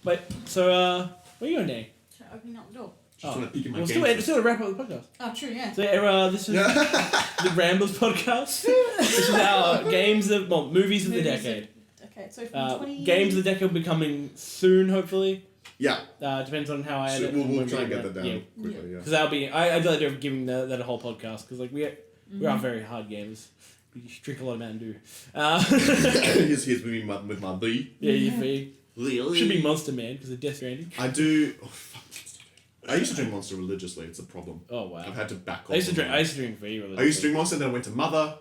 wait. So where are you going, Danny? So opening up the door. Just trying to peek in my We'll game. still wrap up the podcast. Oh, true, yeah. So this is the Ramblers podcast. This is our movies of the decade. Okay, so from 20... Games of the decade will be coming soon, hopefully. Yeah. Depends on how I So edit. we'll try and get that down quickly, yeah. Because that'll be... I'd like to giving that a whole podcast, because like we are very hard gamers. We drink a lot of Mountain Dew. Here's with me with my B. Yeah, you should be Monster Man, because of Death Stranding. I do... Oh, fuck. I used to drink Monster religiously. It's a problem. Oh, wow. I've had to back off. I used to drink V religiously. I used to drink Monster, then I went to Mother.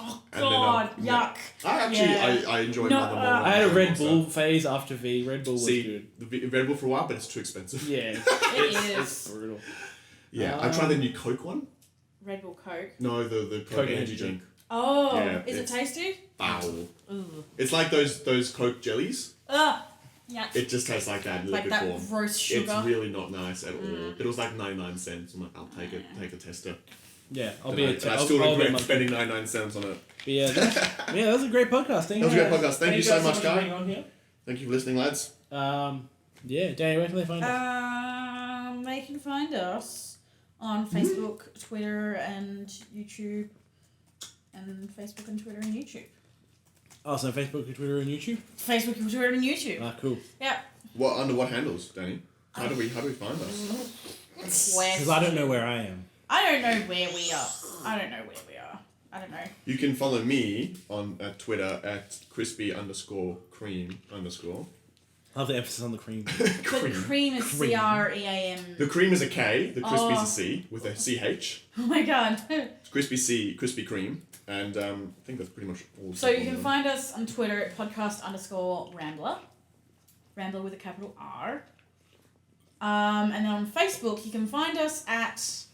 Oh, And God, then, yuck. I actually, I enjoyed Mother more. I had a than Red Monster. Bull phase after V. Red Bull was good. The Red Bull for a while, but it's too expensive. Yeah. It's brutal. Yeah, I tried the new Coke one. Red Bull Coke. No, the Coke energy drink. Oh, Yeah, is it tasty? Foul. Ooh. It's like those Coke jellies. Ugh. Yeah. It just tastes like that in Like liquid that form. gross sugar. It's really not nice at all. It was like 99 cents. I'm like, I'll take it. Take a tester. Yeah, I'll And be I a still I'll be regret spending 99 cents on it. But yeah, that was a great podcast. Thank That was you a great guys. podcast. Thank you so much, for Guy. being on here. Thank you for listening, lads. Yeah, Danny, where can they find us? They can find us on Facebook, Twitter, and YouTube. And Facebook and Twitter and YouTube. Also, Facebook, Twitter, and YouTube. Facebook, Twitter, and YouTube. Ah, cool. Yeah. Under what handles, Danny? How do we find us? Because I don't know where I am. I don't know where we are. I don't know. You can follow me at Twitter at crispy_cream_. Love the emphasis on the cream. The cream is Cream. CREAM. The cream is a K. The crispy is a C with a CH. Oh my god. It's crispy cream. And I think that's pretty much all. So you can find us on Twitter at podcast_Rambler. Rambler with a capital R. And then on Facebook, you can find us at...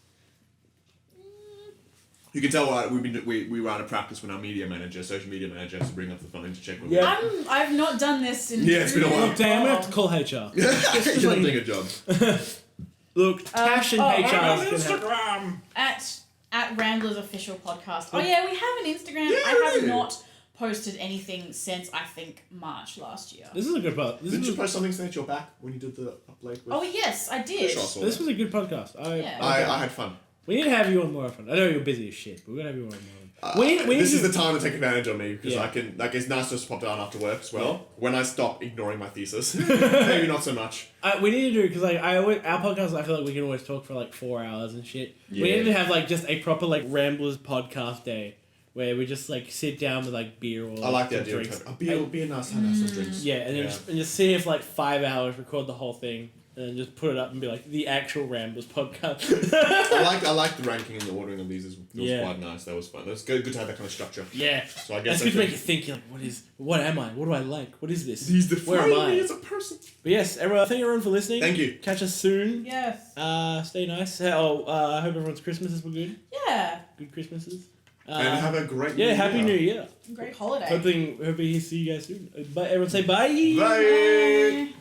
You can tell we were out of practice when our social media manager has to bring up the phone to check what Yeah. I've not done this in... Yeah, it's been a while. Damn, we have to call HR. You're not doing a job. Look, Tash and HR is gonna have... At Ramblers Official Podcast. Oh yeah, we have an Instagram. Yeah, I have really? not posted anything since, I think, March last year. This is a good podcast. Didn't you post something saying that you're back when you did the up late? Oh yes, I did. Sure, I saw This that. was a good podcast. I had fun. We need to have you on more often. I know you're busy as shit, but we're gonna have you on more often. This is the time to take advantage of me because Yeah. I can it's nice to just pop down after work as well. When I stop ignoring my thesis, maybe not so much. We need to do because our podcast. I feel like we can always talk for like 4 hours and shit. Yeah. We need to have like just a proper like Ramblers podcast day where we just like sit down with like beer or I like the some idea drinks. of a beer nice to have some drinks. Yeah, and then just sit here for like 5 hours, record the whole thing, and then just put it up and be like the actual Ramblers podcast. I like the ranking and the ordering of these. It was quite nice. That was fun. It's good to have that kind of structure. Yeah. So I guess That's good to make you think. You're like, what am I? What do I like? What is this? He's Where am defining I? me as a person. But yes, everyone. Thank everyone for listening. Thank you. Catch us soon. Yes. Stay nice. I hope everyone's Christmases were good. Yeah. Good Christmases. And have a great New Year. Happy New Year. Great holiday. Hoping to see you guys soon. But everyone say bye. Bye. Bye.